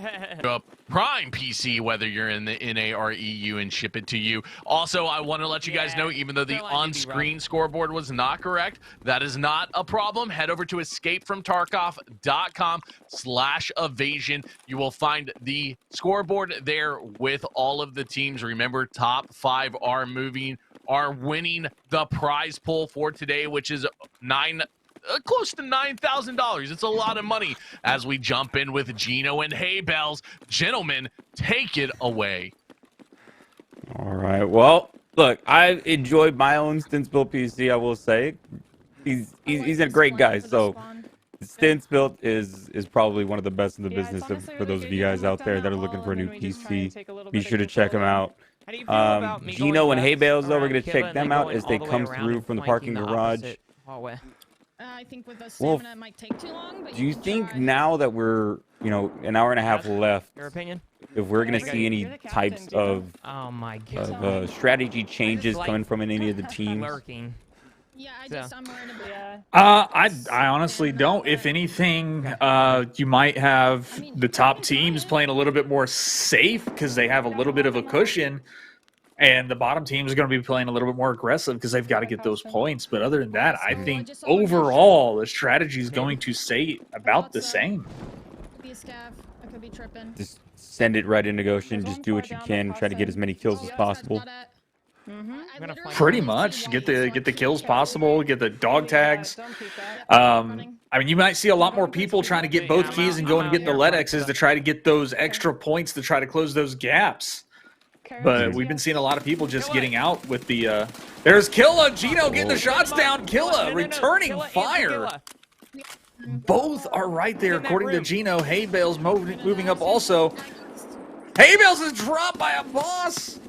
Up Prime PC, whether you're in the NA or EU, and ship it to you. Also, I want to let you guys know, even though the on-screen scoreboard was not correct, that is not a problem. Head over to escapefromtarkov.com/evasion. You will find the scoreboard there with all of the teams. Remember, top 5 are winning the prize pool for today, which is close to $9,000. It's a lot of money as we jump in with Gino and Hay Bells. Gentlemen, take it away. All right. Well, look, I enjoyed my own Stints Built PC, I will say. He's a great guy. So Stints Built is probably one of the best in the business for those of you guys out there that are looking for a new PC. Be sure to check him out. Gino and Hay Bales, though, we're going to check them out as they come through from the parking garage. I think with the stamina it might take too long, but Do you think now that we're, an hour and a half left, your opinion? if we're going to see any types of strategy changes coming from any of the teams? Yeah, I'm worried about I honestly don't. If anything, you might have the top teams playing a little bit more safe because they have a little bit of a cushion, and the bottom teams are going to be playing a little bit more aggressive because they've got to get those points. But other than that, I think overall the strategy is going to stay about the same. Could be a scav. I could be tripping. Just send it right into Goshen. Just do what you can. Try to get as many kills as possible. Pretty much get the kills possible, get the dog tags. I mean, you might see a lot more people trying to get both keys and going to get the lead X's to try to get those extra points to try to close those gaps. But we've been seeing a lot of people just getting out with the there's Killa, Gino getting the shots down, Killa returning fire. Both are right there according to Gino. Hay Bales moving up also. Hay Bales is dropped by a boss.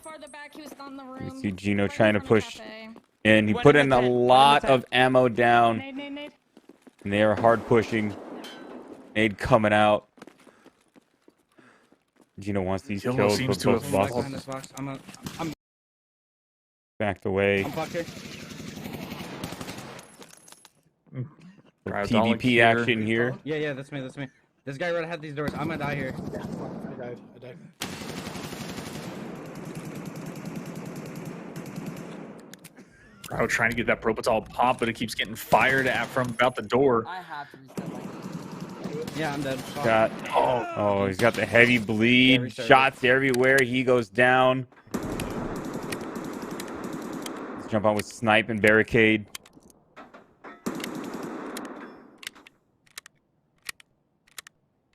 Farther back, he was on the room. You see Gino trying to push in. He put in a lot of ammo down. And they are hard pushing. Nade coming out. Gino wants these kills, but both bosses backed away. PvP action here. Yeah, that's me. This guy right ahead these doors. I'm gonna die here. Yeah, I died. Bro, trying to get that Propital pop, but it keeps getting fired at from about the door. I have to reset my game. Yeah, I'm dead. Oh, he's got the heavy bleed. Shots everywhere. He goes down. Let's jump on with snipe and barricade.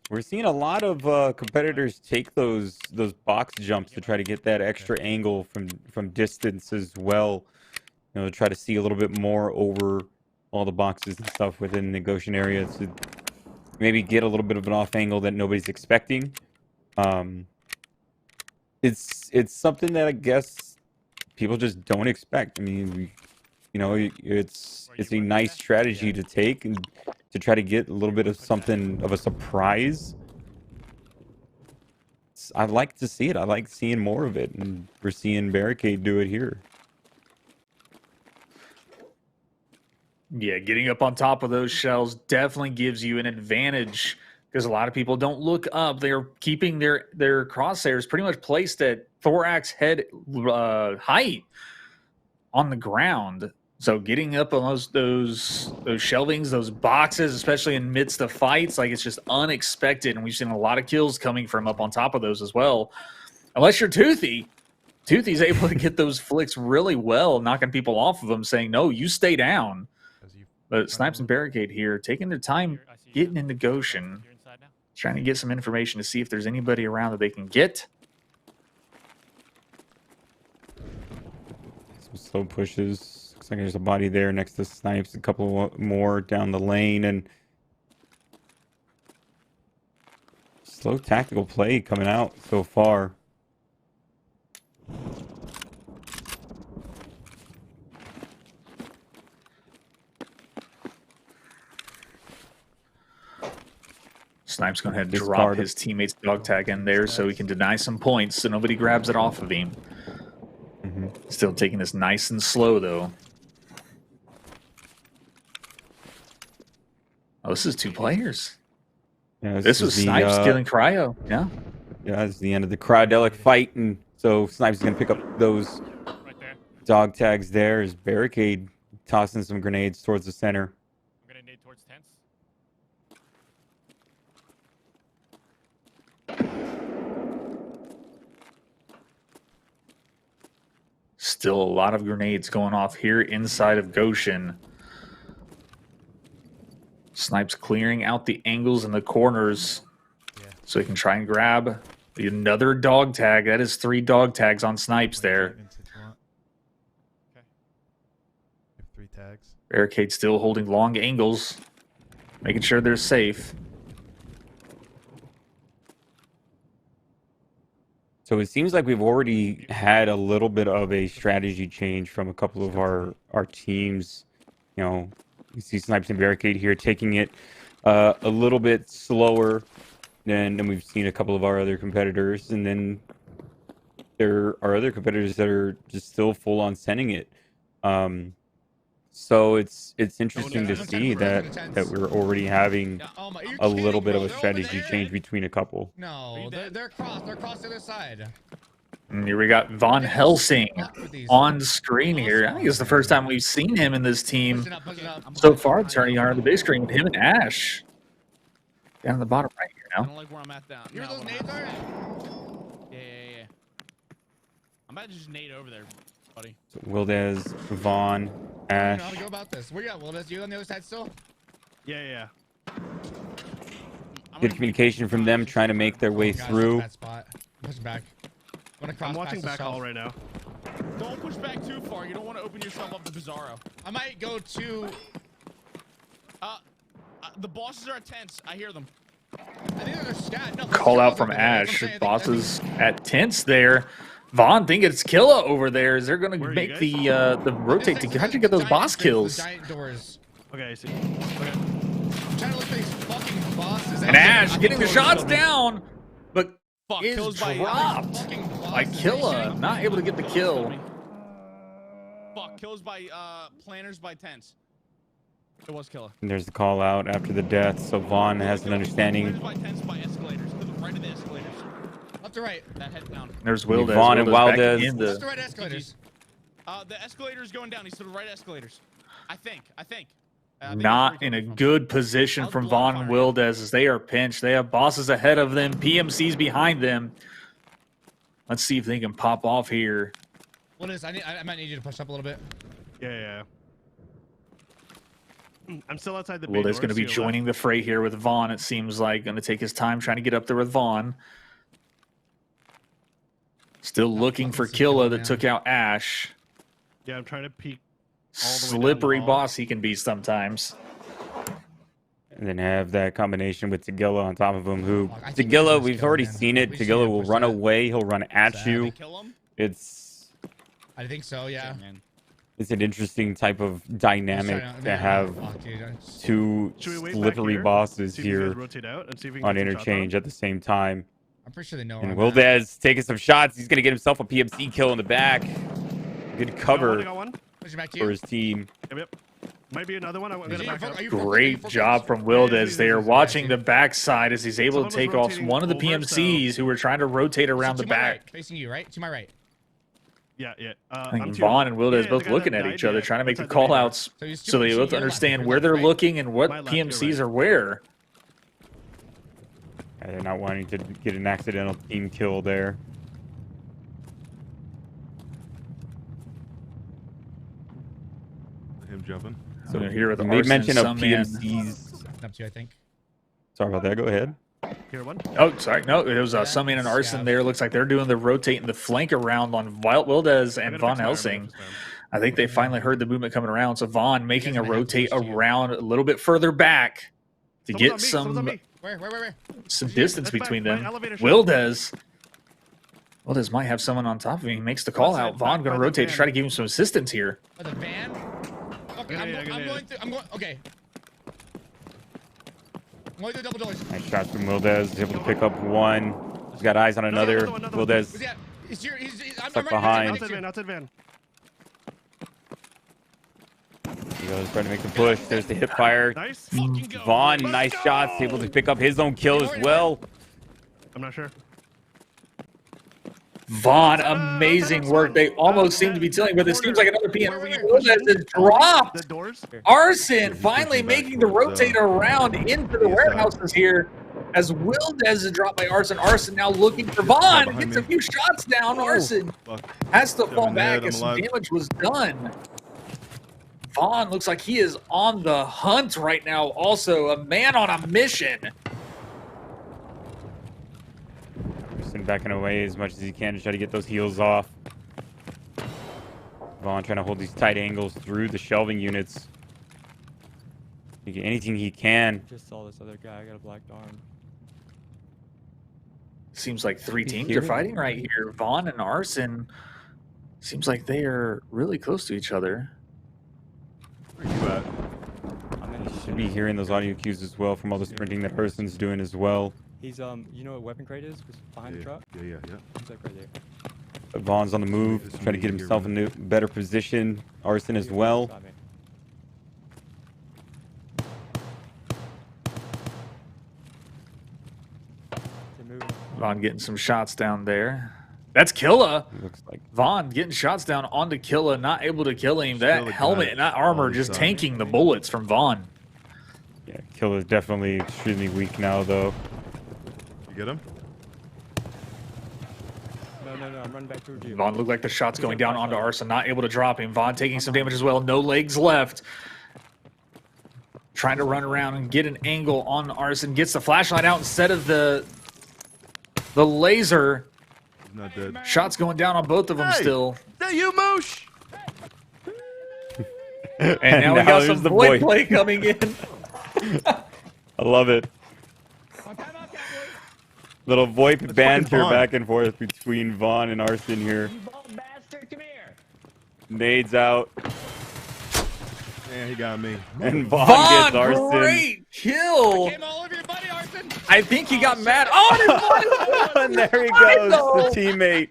We're seeing a lot of competitors take those box jumps to try to get that extra angle from distance as well. To try to see a little bit more over all the boxes and stuff within the Goshen area to maybe get a little bit of an off angle that nobody's expecting. It's something that I guess people just don't expect. I mean, it's a nice strategy to take and to try to get a little bit of something of a surprise. I like to see it. I like seeing more of it, and we're seeing Barricade do it here. Yeah, getting up on top of those shells definitely gives you an advantage because a lot of people don't look up. They're keeping their crosshairs pretty much placed at thorax head height on the ground. So getting up on those shelvings, those boxes, especially in midst of fights, like it's just unexpected. And we've seen a lot of kills coming from up on top of those as well. Unless you're Toothy. Toothy's able to get those flicks really well, knocking people off of them, saying, no, you stay down. But Snipes and Barricade here taking their time getting into Goshen, trying to get some information to see if there's anybody around that they can get. Some slow pushes. Looks like there's a body there next to Snipes. A couple more down the lane, and slow tactical play coming out so far. Snipes going to have to drop his teammate's dog tag in there so he can deny some points so nobody grabs it off of him. Still taking this nice and slow, though. Oh, this is 2 players. Yeah, this was Snipes killing Cryo. Yeah. Yeah, it's the end of the cryodelic fight, and so Snipes is going to pick up those dog tags there as Barricade tossing some grenades towards the center. I'm gonna nade towards tents. Still a lot of grenades going off here inside of Goshen. Snipes clearing out the angles and the corners so he can try and grab another dog tag. That is 3 dog tags on Snipes there. Okay. 3 tags. Barricade still holding long angles, making sure they're safe. So it seems like we've already had a little bit of a strategy change from a couple of our teams. You know, we see Snipes and Barricade here taking it a little bit slower than we've seen a couple of our other competitors. And then there are other competitors that are just still full on sending it. So it's interesting to see that we're already having a little bit of a strategy change between a couple. No, they're across. They're across the other side. And here we got Von Helsing on screen here. I think it's the first time we've seen him in this team so far, turning on the big screen with him and Ash. Down in the bottom right here now. I don't like where I'm at down. You know those nades are? Yeah. I'm about to just nade over there, buddy. So Wildez, Vaughn, I don't Ash. know how to go about this. Where you at, Wildez? You on the other side still? Yeah. Good communication from them trying to make their way through. That spot. Push back. I'm watching back hall right now. Don't push back too far. You don't want to open yourself up to Bizarro. I might go to... the bosses are at tents. I hear them. I think they're scat. No, Call out from Ash. Bosses at tents there. Vaughn think it's Killa over there. Is they're going to make the rotate to try to get those boss kills? Giant doors. Okay, I see. Okay. I'm trying to look for these fucking bosses. And Ash getting the shots down, but is kills dropped by Killa. Not able to get the kill. Fuck, kills by planners by tents. It was Killa. And there's the call out after the death, so Vaughn has an understanding. By tents by escalators. To the right of the escalators. Left to right. That head down. There's Wildez. Vaughn and Wildez. Left to right escalators. The escalator is going down. He's to the right escalators. I think. Not in a good position from Vaughn and Wildez as they are pinched. They have bosses ahead of them, PMCs behind them. Let's see if they can pop off here. What is? I might need you to push up a little bit. Yeah. I'm still outside the Wildez is going to be joining the fray here with Vaughn, it seems like. Going to take his time trying to get up there with Vaughn. Still looking for Killa that took out Ash. Yeah, I'm trying to peek. Slippery boss he can be sometimes. And then have that combination with Tagilla on top of him, who Tagilla, we've already seen it. Tagilla will run away. He'll run at you. It's... I think so, yeah. It's an interesting type of dynamic to have 2 slippery bosses here on interchange at the same time. I'm pretty sure they know. And where I'm at. Wildez taking some shots. He's gonna get himself a PMC kill in the back. Good cover Push it back to for you. his team. Yep. Might be another one. I'm gonna back up. Great job from Wildez there, watching the backside as he's able to take off one of the PMCs who were trying to rotate around the To my right, back. facing you, right? To my right. Yeah. I think Vaughn and Wildez both looking at each other, trying to make the call outs so they both understand where they're looking and what PMCs are where. Yeah, they're not wanting to get an accidental team kill there. Him jumping. So here with you the made Arson mention of and Sunman. PMCs. Up to you, I think. Sorry about that. Go ahead. Here one. Oh, sorry. No, it was Sunman and Arson there. Looks like they're doing the rotating the flank around on Wildez and Von Helsing. I think they finally heard the movement coming around. So Vaughn making a rotate around a little bit further back to get some distance between them. Wildez might have someone on top of him. He makes the call out. Vaughn going to rotate to try to give him some assistance here. Oh, the van? Okay, I'm going through. Okay. I'm going through double doors. Nice shot from Wildez. He's able to pick up one. He's got eyes on another. Wildez stuck behind. Outside van. He goes trying to make the push. There's the hip fire. Nice. Vaughn, nice shots. Able to pick up his own kill as well. I'm not sure. Vaughn, amazing work. They almost seem to be telling, but it seems like another PMC has dropped. Arson finally making the rotate around into the warehouses here as Wildez is dropped by Arson. Arson now looking for Vaughn. Gets a few shots down. Arson has to fall back as some damage was done. Vaughn looks like he is on the hunt right now. Also, a man on a mission. Backing away as much as he can to try to get those heals off. Vaughn trying to hold these tight angles through the shelving units. To get anything he can. Just saw this other guy. I got a black arm. Seems like three teams are fighting right here. Vaughn and Arson. Seems like they are really close to each other. Where you at? You should be hearing those audio cues as well from all the sprinting that Arson's doing as well. He's you know what weapon crate is? Behind the truck. Yeah. He's like right there. Vaughn's on the move, trying to get himself in a better position. Arson as well. Vaughn getting some shots down there. That's Killa. Looks like Vaughn getting shots down onto Killa, not able to kill him. That helmet and that armor just tanking the bullets from Vaughn. Yeah, Killa is definitely extremely weak now, though. You get him? No, I'm running back towards you. Vaughn looked like the shot's going down onto Arson, not able to drop him. Vaughn taking some damage as well. No legs left. Trying to run around and get an angle on Arson. Gets the flashlight out instead of the laser. Not dead. Shots going down on both of them still. That you, Moosh? And now we got some void play coming in. I love it. Little VoIP banter back and forth between Vaughn and Arson here. Nades out. Yeah, he got me. And Vaughn gets Arson. Great kill. Came all over your buddy, Arson. I think he got mad. Oh, and there he goes, the teammate.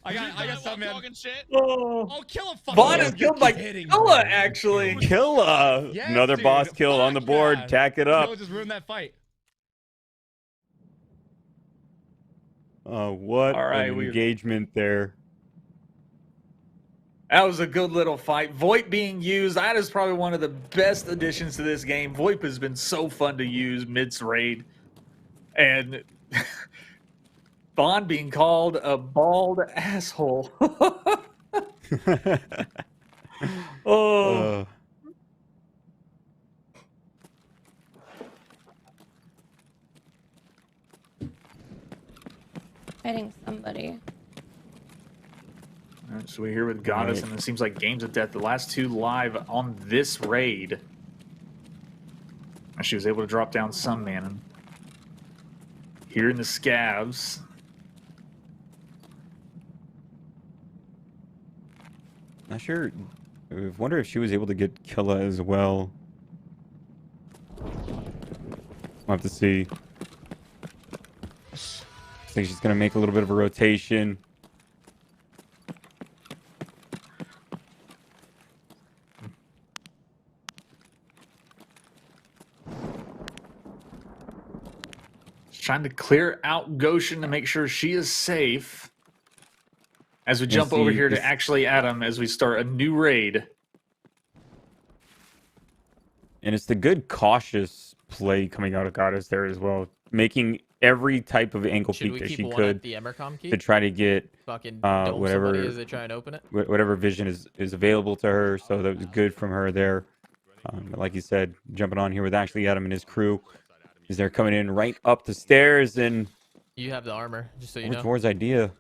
I got some man. Oh, Killa. Vaughn is killed by Killa, actually. Killa. Yes, another dude. boss kill on the board. Yeah. Tack it up. Killa just ruined that fight. What an engagement there. That was a good little fight. VoIP being used. That is probably one of the best additions to this game. VoIP has been so fun to use mid-raid. And Vaughn being called a bald asshole. Oh. Fighting somebody. All right, so we're here with Goddess, and it seems like Games of Death, the last two live on this raid. She was able to drop down Sunman. Here in the scabs. Not sure. I wonder if she was able to get Killa as well. We'll have to see. Looks like she's gonna make a little bit of a rotation. Trying to clear out Goshen to make sure she is safe. As we jump over here to actually Adam as we start a new raid. And it's the good cautious play coming out of Goddess there as well. Making every type of angle peek that she could to try to get whatever as they try and open it. Whatever vision is available to her. So that was good from her there. Like you said, jumping on here with actually Adam and his crew. Is they're coming in right up the stairs and you have the armor, just so you over know. towards Idea.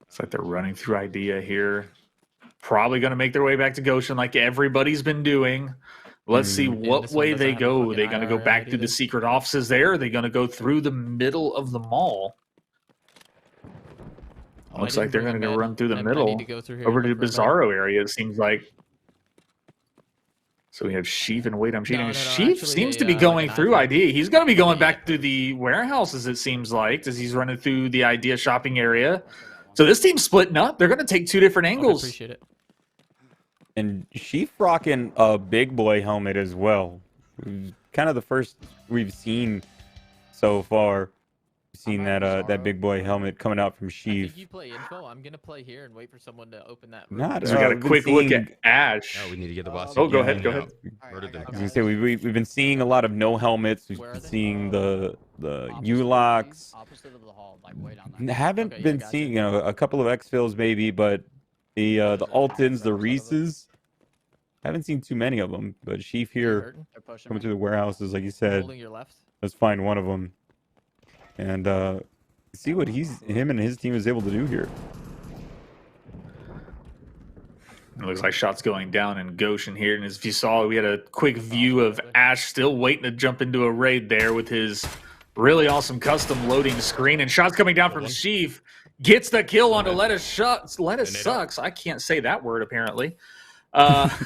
It's like they're running through Idea here. Probably going to make their way back to Goshen like everybody's been doing. Let's see what way they go. Are they going to go back through the secret offices there? Are they going to go through the middle of the mall? Looks like they're going to go run through the middle over to the Bizarro area, it seems like. So we have Sheaf and Wait, I'm cheating. Sheaf seems to be going through Idea. He's going to be going back to the warehouses, it seems like, as he's running through the Idea shopping area. So this team's splitting up. They're going to take two different angles. Appreciate it. And Sheaf rocking a big boy helmet as well. Kind of the first we've seen so far. We've seen that big boy helmet coming out from Sheaf. You play info. I'm gonna play here and wait for someone to open that. So we got a quick look at Ash. No, we need to get the boss. Oh, go ahead. Go ahead. I was gonna say we've been seeing a lot of no helmets. We've been seeing the U-locks. Opposite of the hall, like way down there. Haven't been seeing a couple of exfils maybe, but the Altons, the Reeses. Haven't seen too many of them, but Sheaf here coming through the warehouses, like you said. Let's find one of them and see what him and his team is able to do here. It looks like shots going down in Goshen here, and as you saw, we had a quick view of Ash still waiting to jump into a raid there with his really awesome custom loading screen, and shots coming down from Sheaf. Gets the kill onto Lettuce Sucks. I can't say that word apparently. But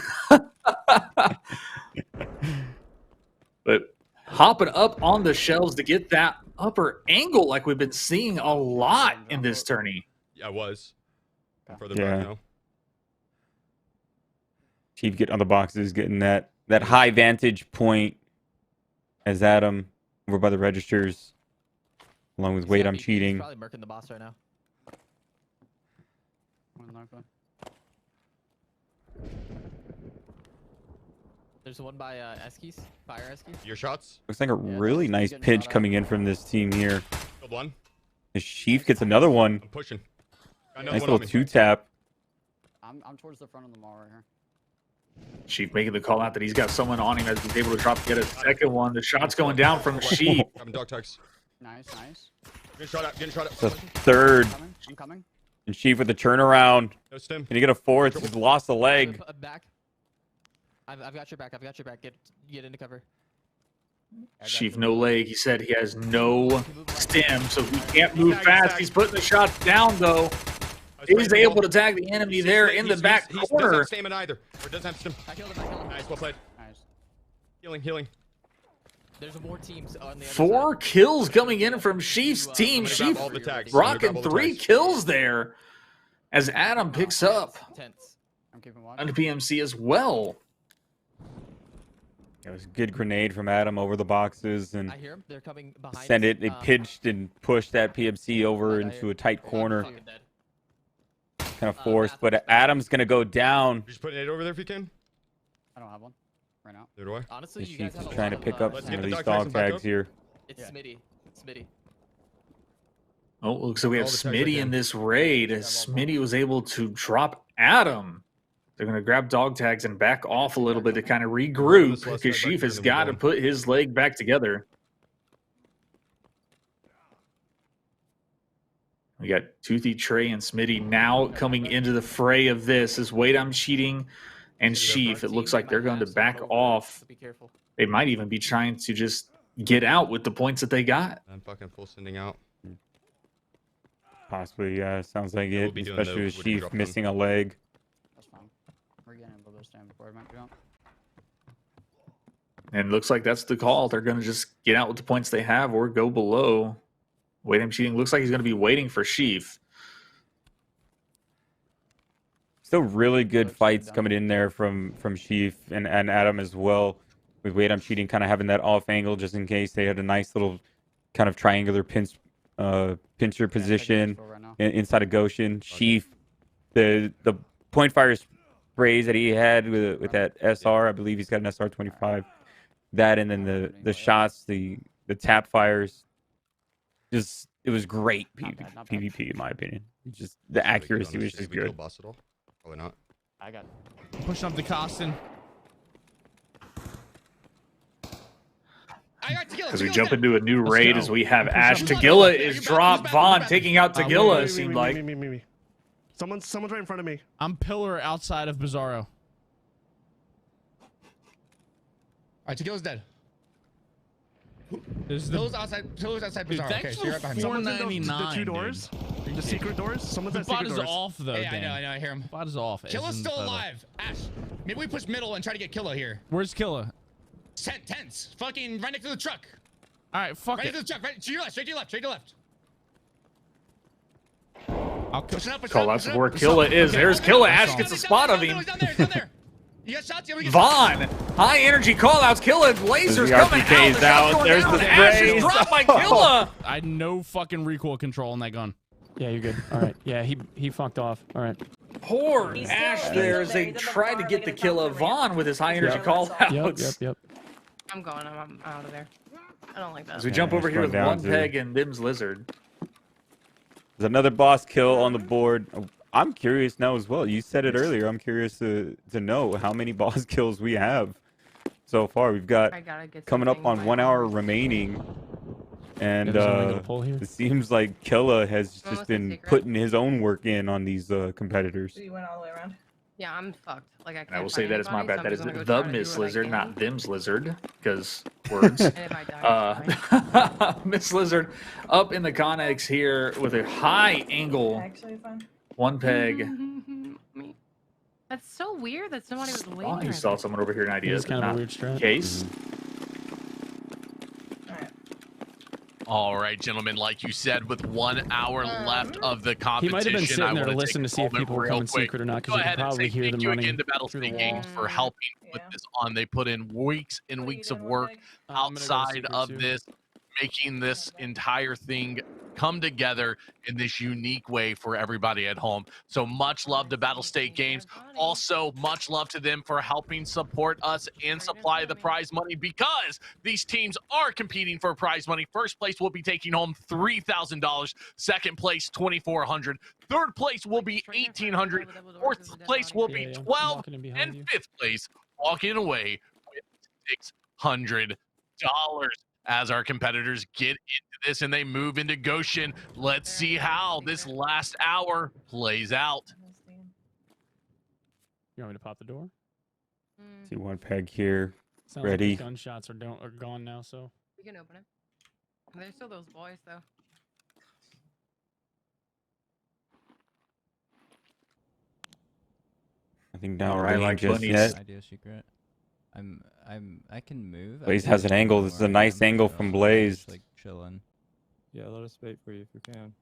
hopping up on the shelves to get that upper angle like we've been seeing a lot in this tourney. Yeah, I was. I'm further back now. Chief getting on the boxes, getting that high vantage point as Adam over by the registers, along with Wait, I'm cheating. He's probably murking the boss right now. There's one by Eskies, fire Eskies. Your shots. Looks like a really nice pinch coming in from this team here. Killed one. The Sheaf gets another one. I'm pushing. Nice little two-tap. I'm towards the front of the mall right here. Sheaf making the call out that he's got someone on him as he's able to drop to get a second one. The shot's going down from Sheaf. I'm dog tags. Nice. Getting shot at. The third. I'm coming. And Sheaf with the turnaround. No stim. Can he get a fourth? He's lost a leg. Back. I've got your back. Get into cover. Sheaf no leg. He said he has no stem, so he can't move fast. He's putting the shots down though. He's able to tag the enemy there in the back corner. He doesn't have stamina either. Or doesn't have stim. I killed him. Nice, well played. Nice. Healing. There's more teams on the other 4 side. kills coming in from Sheaf's team. Sheaf rocking 3 kills there as Adam picks up I'm keeping watch. on the PMC as well. It was a good grenade from Adam over the boxes and I hear them. They're coming behind. send it. They pinched and pushed that PMC over into a tight corner. Kind of forced, but Adam's gonna go down. Just putting it over there if you can. I don't have one right now. There do I. Honestly, you guys She's have a trying to lot pick of, up some of these dog tags here. It's Smitty. Oh, looks like we have All the tags Smitty again. in this raid as Smitty was able to drop Adam. They're going to grab dog tags and back off a little bit to kind of regroup because Sheaf has got to put his leg back together. We got Toothy, Trey, and Smitty now coming into the fray of this as Wait, I'm cheating and Sheaf. It looks like they're going to back off. Be careful. They might even be trying to just get out with the points that they got. I'm fucking full sending out. Possibly, yeah. Sounds like We'll it. be doing Especially the with wooden Sheaf drop missing a leg. That's fine. We're getting a little stand before I might jump. And looks like that's the call. They're going to just get out with the points they have or go below. Waiting cheating. Looks like he's going to be waiting for Sheaf. Still really good fights coming in there from Sheaf and Adam as well. With Wade, I'm cheating, kind of having that off angle just in case. They had a nice little kind of triangular pincher position inside of Goshen. Sheaf, the point fire sprays that he had with that SR, I believe he's got an SR 25. That and then the shots, the tap fires, just it was great PvP in my opinion. Just the accuracy was just good. Probably not. I got pushing up the Costin. As we jump into a new raid, as we have Ash. Tagilla is dropped. Vaughn taking out Tagilla, it seemed like. Me. Someone's right in front of me. I'm pillar outside of Bizarro. All right, Tagilla's dead. Pillar's outside Bizarro. Okay, so you're right behind me. Someone's in the two doors. The secret doors. Someone's at secret doors. The bot is off though. Yeah, I know. I hear him. The bot is off. Killa's still alive. Ash, maybe we push middle and try to get Killa here. Where's Killa? Tents. Fucking right next to the truck. All right, fuck right it. Right next to the truck. Right to your left. Straight to your left. Straight to your left. I'll call out where Killa is. There's Killa. Ash gets a spot of him. He's down there. You got shots? Vaughn, high energy callouts. Killa, lasers coming out. There's the spray. Ash is dropped by Killa. I had no fucking recoil control on that gun. Yeah, you're good. All right. Yeah, he fucked off. All right. Poor Ash there as they tried to get the kill of Vaughn with his high energy callouts. Yep. I'm going. I'm out of there. I don't like that. As we jump over here with One Peg and Bim's Lizard. There's another boss kill on the board. I'm curious now as well. You said it earlier. I'm curious to know how many boss kills we have so far. We've got coming up on 1 hour remaining. And it seems like Killa has just been putting his own work in on these competitors. So you went all the way around? Yeah, I'm fucked. Like I can't. I will say that is my bad. That is the Miss Lizard, not Them's Lizard, because words. Miss Lizard up in the Connex here with a high angle. One Peg. That's so weird that somebody was waiting. Oh, you saw someone over here in ideas. It's kind of a weird strat. Case. All right, gentlemen, like you said, with 1 hour left of the competition, He might have been sitting there to listen to see if people were coming quick. secret or not, Go because you ahead could and probably say hear them thank you running again to Battle through the State wall. Games for helping put this on. They put in weeks and weeks of work outside of this, making this entire thing come together in this unique way for everybody at home. So much love to Battle State Games. Also, much love to them for helping support us and supply the prize money, because these teams are competing for prize money. First place will be taking home $3,000. Second place, $2,400. Third place will be $1,800. Fourth place will be $1,200. And fifth place walking away with $600. As our competitors get into this and they move into Goshen, let's see how this last hour plays out. You want me to pop the door? See One Peg here. Sounds Ready. Like the gunshots are gone now, so. We can open it. There's still those boys though. I think down right, like just bunnies. yet. Idea secret. I can move. Blaze has an angle. This is a nice angle from Blaze. Just, like chilling. Yeah, let us wait for you if you can.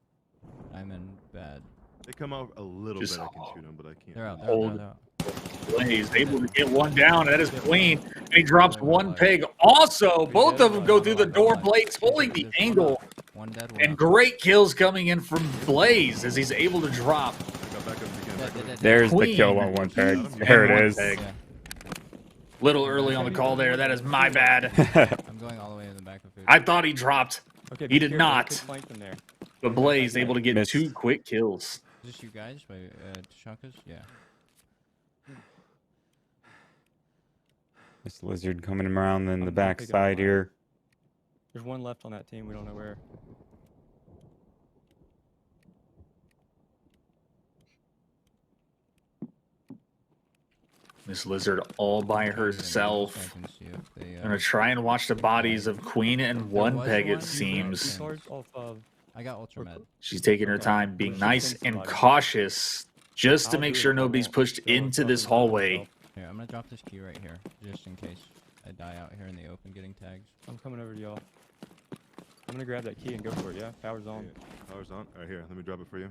I'm in bed. They come out a little bit. I can shoot them, but I can't. They're out. Hold Blaze able to get one down. That is clean. And he drops One Peg. Also, both of them go through the door. Blaze holding the angle. One dead. And great kills coming in from Blaze as he's able to drop. There's the Queen. kill on One Peg. There it is. Little early on the call there. That is my bad. I'm going all the way in the back of food. I thought he dropped. Okay, He did not. But Blaze able to get Missed. 2 quick kills. Is this you guys by Tashakas? Yeah. This Lizard coming around in the back side here. There's one left on that team. We don't know where. Miss Lizard all by herself. Gonna try and watch the bodies of Queen and One Peg, it seems. I got Ultra Med. She's taking her time, being nice and cautious, just to make sure nobody's pushed into this hallway. Here, I'm gonna drop this key right here, just in case. I die out here in the open getting tags. I'm coming over to y'all. I'm gonna grab that key and go for it. Yeah, power's on. Yeah, power's on. All right, here. Let me drop it for you.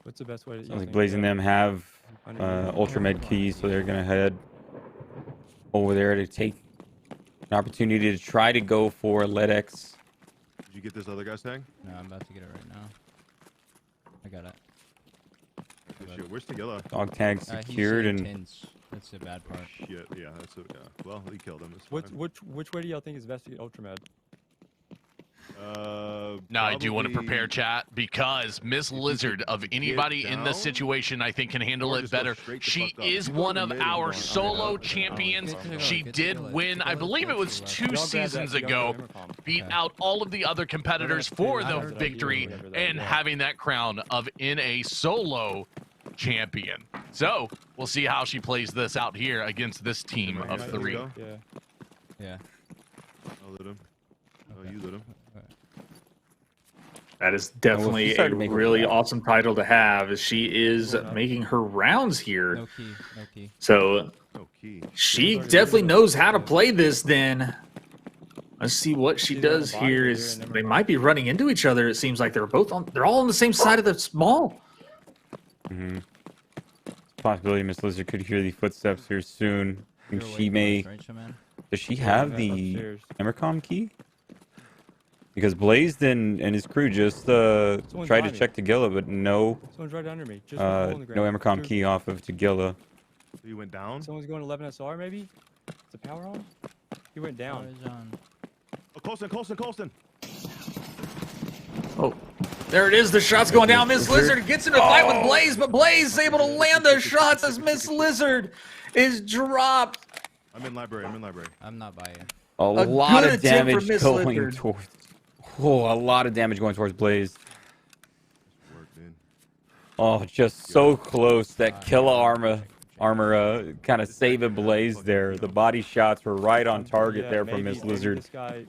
What's the best way to? Sounds like Blaze and them have Ultra Med keys, so they're gonna head over there to take an opportunity to try to go for LEDX. Did you get this other guy's tag? No, I'm about to get it right now. I got it. Shit, where's Tequila? Dog tag secured and. Tints. That's the bad part. Shit, yeah, that's it. Yeah. Well, he killed him. It's Which way do y'all think is best to get Ultramed? Now I do want to prepare chat because Miss Lizard of anybody in this situation I think can handle it better. She is one of our solo champions. She did win, I believe it was 2 seasons ago, beat out all of the other competitors for the victory and having that crown of NA solo champion. So we'll see how she plays this out here against this team of 3. Yeah. I'll let him. Oh, you let him. That is definitely a really awesome title to have. As she is making her rounds here. No key. No key. So she definitely knows how to play this. Then let's see what she does here. Is they might be running into each other. It seems like they're all on the same side of the small. Mm-hmm. Possibility Miss Lizard could hear the footsteps here soon. I think she may. Does she have the Emercom key? Because Blazed and his crew just tried to check Tagilla, but no. Someone's right under me. Just no Emercom key off of Tagilla. You went down? Someone's going 11 SR maybe? Is the power on? He went down. Oh, Colston. Oh, there it is. The shot's going down. Miss Lizard gets into a fight with Blaze, but Blaze is able to land the shots as Miss Lizard is dropped. I'm in library. I'm not buying. A lot of damage going towards. Oh, a lot of damage going towards Blaze. Oh, just so close. That killer armor kind of saving Blaze there. The body shots were right on target there from Miss Lizard. This guy,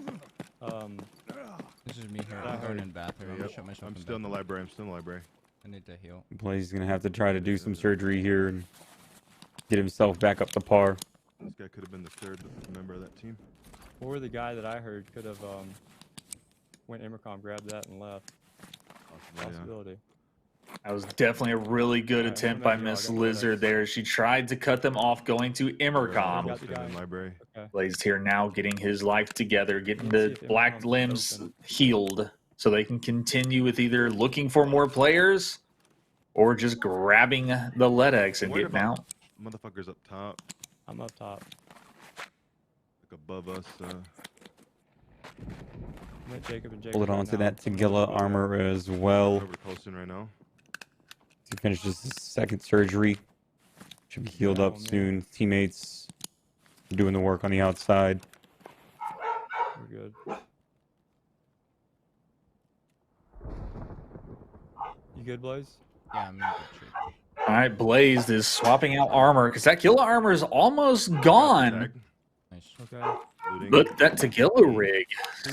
this is me here. I'm going in bathroom. I'm still in the library. I need to heal. Blaze is gonna have to try to do some surgery here and get himself back up to par. This guy could have been the 3rd member of that team. Or the guy that I heard could have went Emercom, grabbed that, and left. Possibility. That was definitely a really good attempt by Miss Lizard there. She tried to cut them off going to Emercom. Blaze here now getting his life together, getting the black limbs healed so they can continue with either looking for more players or just grabbing the LEDX and getting out. Motherfuckers up top. I'm up top. Like above us. Hold it on to that Tagilla armor as well. Over Colston right now. He finishes his 2nd surgery. Should be healed up soon. Teammates doing the work on the outside. We're good. You good, Blaze? Yeah, I'm in good shape. All right, Blaze is swapping out armor because that killer armor is almost gone. Nice. Okay. But that Tagilla rig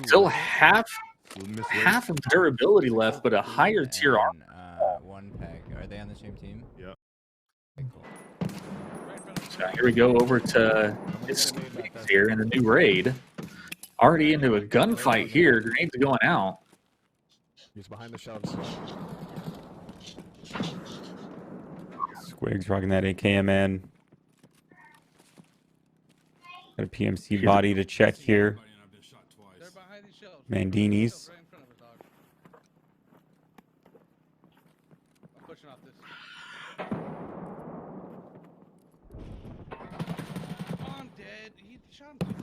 still half of durability left, but a higher tier armor. 1 peg. Are they on the same team? Yeah. Okay, cool. So here we go over to this here in the new raid. Already into a gunfight here. Grenades are going out. He's behind the shelves. Squigs rocking that AKMN. Got a PMC body to check here. Mandini's.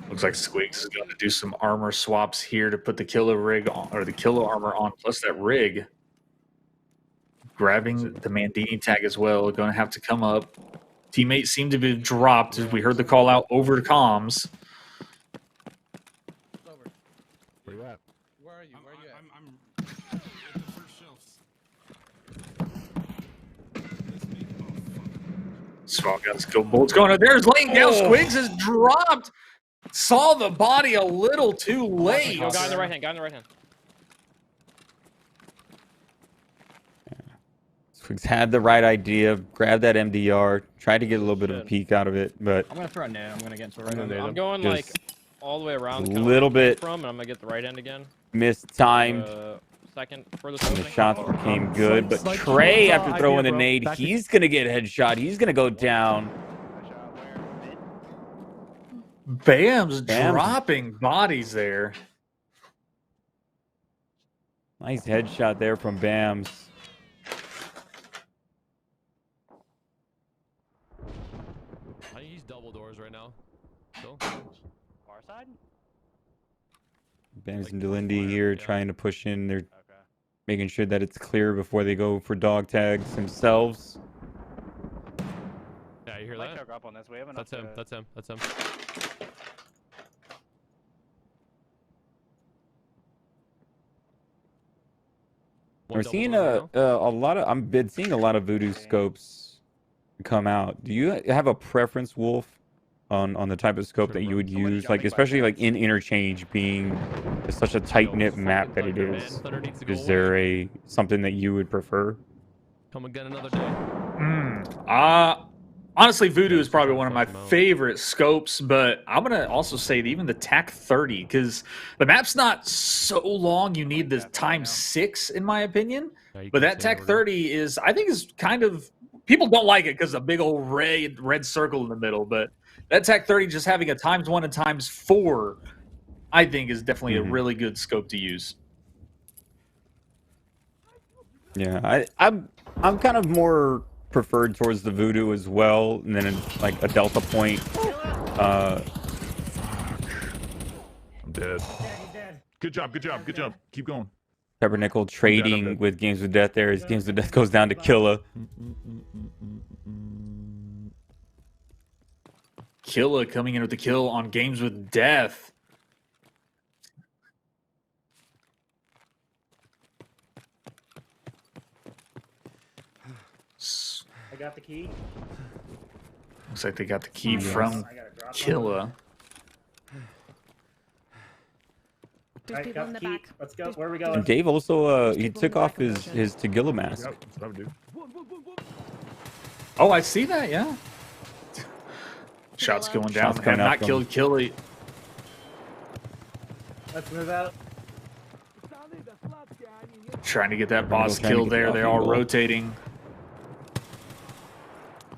Looks like Squigs is going to do some armor swaps here to put the killer rig on, or the killer armor on, plus that rig. Grabbing the Mandini tag as well. Going to have to come up. Teammates seem to be dropped as we heard the call out over the comms. Where you at? Where are you? Where are you at? I'm at the first shelves. Swag got go bullets going on. There's laying down. Squigs is dropped. Saw the body a little too late. Oh, guy in the right hand. had the right idea, grabbed that MDR, tried to get a little bit of a peek out of it, but I'm gonna throw a nade. I'm gonna get into it right I'm now. going like all the way around. a kinda little where I came bit from, and I'm gonna get the right end again. mistimed. Second furthest And the opening. shots came good, but Trey, after throwing the nade, he's gonna get headshot. He's gonna go down. Bam's dropping bodies there. Nice headshot there from Bams. I use double doors right now. Still. Far side? Bams and Delindy here trying to push in. They're making sure that it's clear before they go for dog tags themselves. Yeah, you hear that? Choke up on this. We have enough That's him. That's him. That's him. We're seeing a lot of. I've been seeing a lot of voodoo scopes come out. Do you have a preference, Wolf, on the type of scope that you would use, like especially like in interchange, being such a tight knit map that it is? Is there something that you would prefer? Come again another day. Honestly, Voodoo is probably one of my favorite scopes, but I'm gonna also say that even the TAC 30, because the map's not so long. You need the ×6, in my opinion. But that TAC 30 is, I think, is kind of, people don't like it because a big old red circle in the middle. But that TAC 30 just having a ×1 and ×4, I think, is definitely a really good scope to use. Yeah, I'm kind of more preferred towards the Voodoo as well, and then like a Delta Point. I'm dead. Good job, good job, good job. Keep going. Peppernickel trading with Games with Death there as Games with Death goes down to Killa. Killa coming in with the kill on Games with Death. I got the key. Looks like they got the key from Killa. There's people in the back. Let's go. Where are we And going? Dave also he took off his Tagilla mask. Yep, that's what I would do. Oh, I see that. Yeah. Shots going down. Shots coming Have out not from- killed Killa. Let's move out. Trying to get that boss trying to kill get the there. They're off all goal. rotating.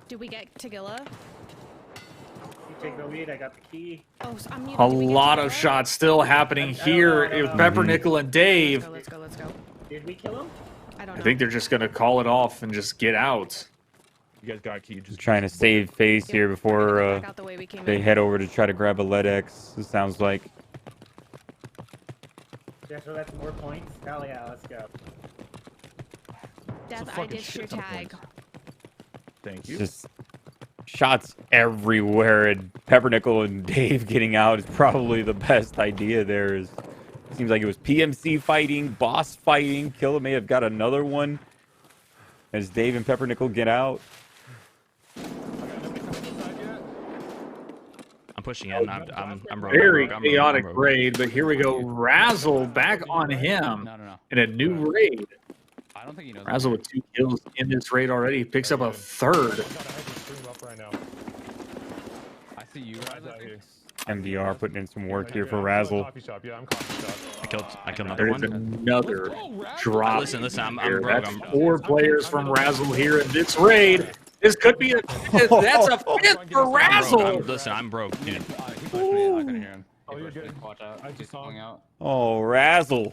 Did we get Tagilla? You take the lead. I got the key. Oh, so I'm muted. A Did we get lot of Tagilla? shots still happening here with Peppernickel and Dave. Let's go. Let's go. Did we kill him? I don't I know. think they're just going to call it off and just get out. You guys got a key. Just Trying to save face here before Back out the way we came they in. head over to try to grab a LEDX. It sounds like. Yeah, so that's more points. Hell yeah, let's go. Death, I fucking did your shit ton of tag. Thank you. Just shots everywhere, and Peppernickel and Dave getting out is probably the best idea there. Seems like it was PMC fighting, boss fighting. Killa may have got another one as Dave and Peppernickel get out. I'm pushing in. I'm broke. Very I'm chaotic broke. raid, but here we go. Razzle back on him in a new raid. I don't think he knows. Razzle with 2 kills in this raid already. He picks up a third. I see you. MDR putting in some work here for Razzle. Coffee shop. Yeah, I'm coffee shop. I killed another There's one. another drop. Listen, I'm here. broke. That's 4 players from Razzle here in this raid. This could be that's a 5th for Razzle. Listen, I'm broke, dude. He pushed me. I couldn't hear him. Oh, you're good. Watch out. I just saw him. Out. Oh, Razzle.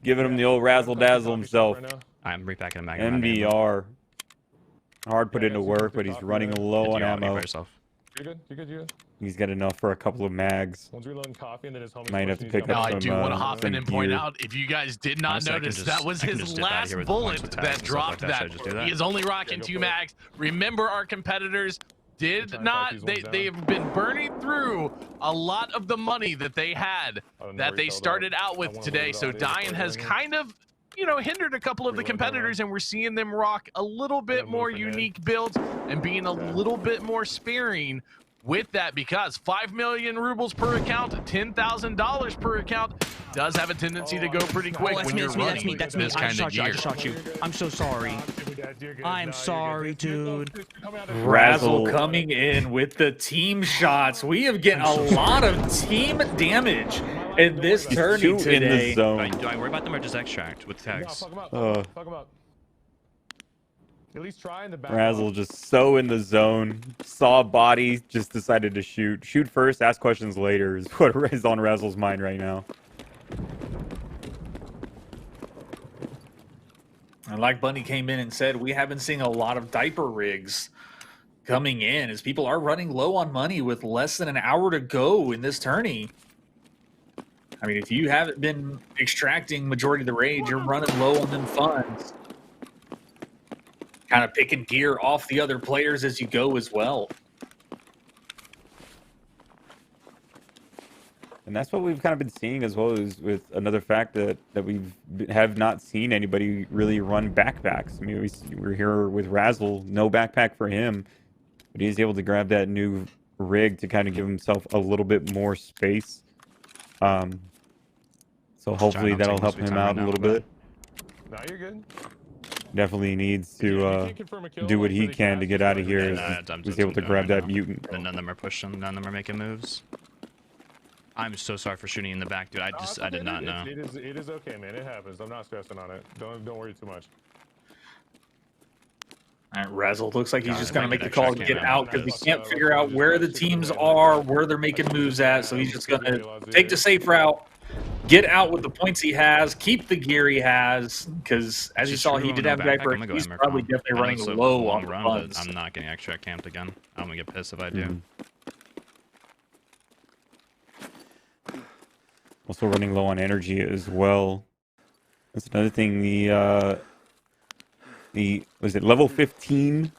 Giving him the old Razzle Dazzle himself. I'm repacking a mag. MDR. Hard put into work, but he's running low on ammo. You're good. You're good. You're good. He's got enough for a couple of mags. One's reloading coffee, and then his homie. Might have to pick Now, up I some. do want to hop in some and point gear. out, if you guys did not Honestly, I can notice, just- that was I can his just dip out of last here with bullet points with tags that and stuff dropped like that. Should I that. just do that? He is only rocking go 2 for it. mags. Remember, our competitors did trying to not, fight these ones they've been burning through a lot of the money that they had, that they started out with today. So Diane has kind of, hindered a couple of the competitors, and we're seeing them rock a little bit more unique builds and being a little bit more sparing with that, because 5 million rubles per account, $10,000 per account does have a tendency to go pretty quick when you're running this kind of gear. I just shot you. I'm so sorry. I'm sorry, dude. Razzle coming in with the team shots. We have getting a lot of team damage in this tourney today. In the zone. Do I worry about them or just extract with tags? Fuck him up. At least try in the back. Razzle just so in the zone. Saw a body, just decided to shoot. Shoot first, ask questions later is what is on Razzle's mind right now. And like Bunny came in and said, we have been seeing a lot of diaper rigs coming in as people are running low on money with less than an hour to go in this tourney. I mean, if you haven't been extracting majority of the raids, you're running low on them funds. Kind of picking gear off the other players as you go as well. And that's what we've kind of been seeing as well, as with another fact that we have not seen anybody really run backpacks. I mean, we're here with Razzle, no backpack for him, but he's able to grab that new rig to kind of give himself a little bit more space. So hopefully that'll help him out a little bit. No, you're good. Definitely needs to do what he can to get out of here. He's able to grab that mutant. None of them are pushing. None of them are making moves. I'm so sorry for shooting in the back, dude. I did not know. It is okay, man. It happens. I'm not stressing on it. Don't worry too much. All right, Razzle looks like he's just going to make the call to get out because we can't figure out where the teams are, where they're making moves at. So he's just going to take the safe route, get out with the points he has, keep the gear he has, because as you saw, he did have diaper. He's probably definitely running low on the funds. I'm not getting extra camped again. I'm going to get pissed if I do. Also running low on energy as well. That's another thing. The was it level 15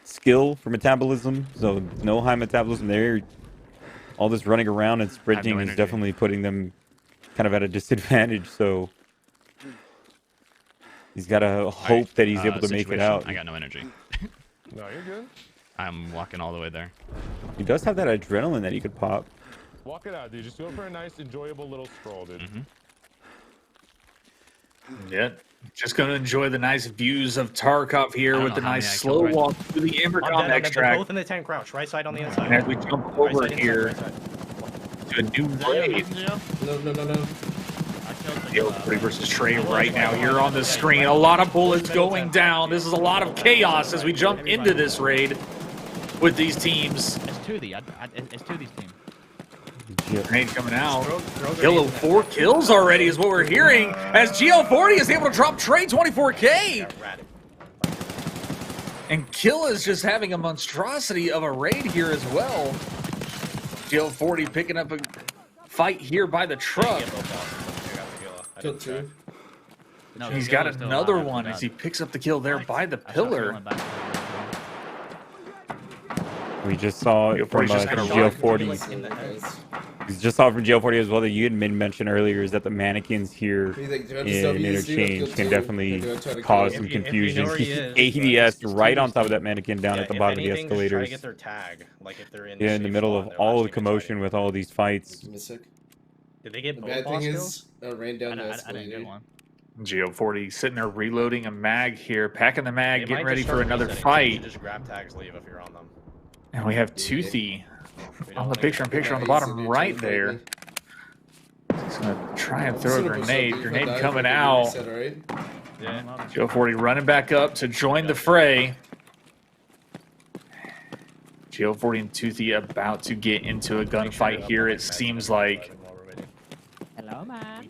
skill for metabolism? So no high metabolism there. All this running around and sprinting is definitely putting them kind of at a disadvantage. So he's got to hope that he's able to make it out. I got no energy. No, you're good. I'm walking all the way there. He does have that adrenaline that he could pop. Walk it out, dude. Just go for a nice, enjoyable little stroll, dude. Yeah, just going to enjoy the nice views of Tarkov here with the nice slow walk through the Ambercom extract. Both in the 10 crouch, right side on the inside. And as we jump over here to a new raid. No. TRIOS versus Trey right now here on the screen. A lot of bullets going down. This is a lot of chaos as we jump into this raid with these teams. It's 2D. It's 2D's team. Grenade coming out. Gillo 4 kills already is what we're hearing as GL40 is able to drop Trey 24K. And Kill is just having a monstrosity of a raid here as well. GL40 picking up a fight here by the truck. Kill 2. He's got another one as he picks up the kill there by the pillar. We just saw it from GL40. We just saw from GL40 as well that you had mentioned earlier is that the mannequins here in Interchange can definitely cause some confusion. ADS right on top of that mannequin down at the bottom of the escalators. Yeah, in the middle of all the commotion with all these fights. Did they get The both bad boss thing kills? is, ran down the I didn't get escalator. one. GL40 sitting there reloading a mag here, packing the mag, They getting might ready just for start another resetting, so fight. you just grab tags, leave if you're on them. And we have Toothy on the picture-in-picture on the bottom right there. He's going to try and throw a grenade. Grenade coming out. GL40 running back up to join the fray. GL40 and Toothy about to get into a gunfight here, it seems like. Hello, man.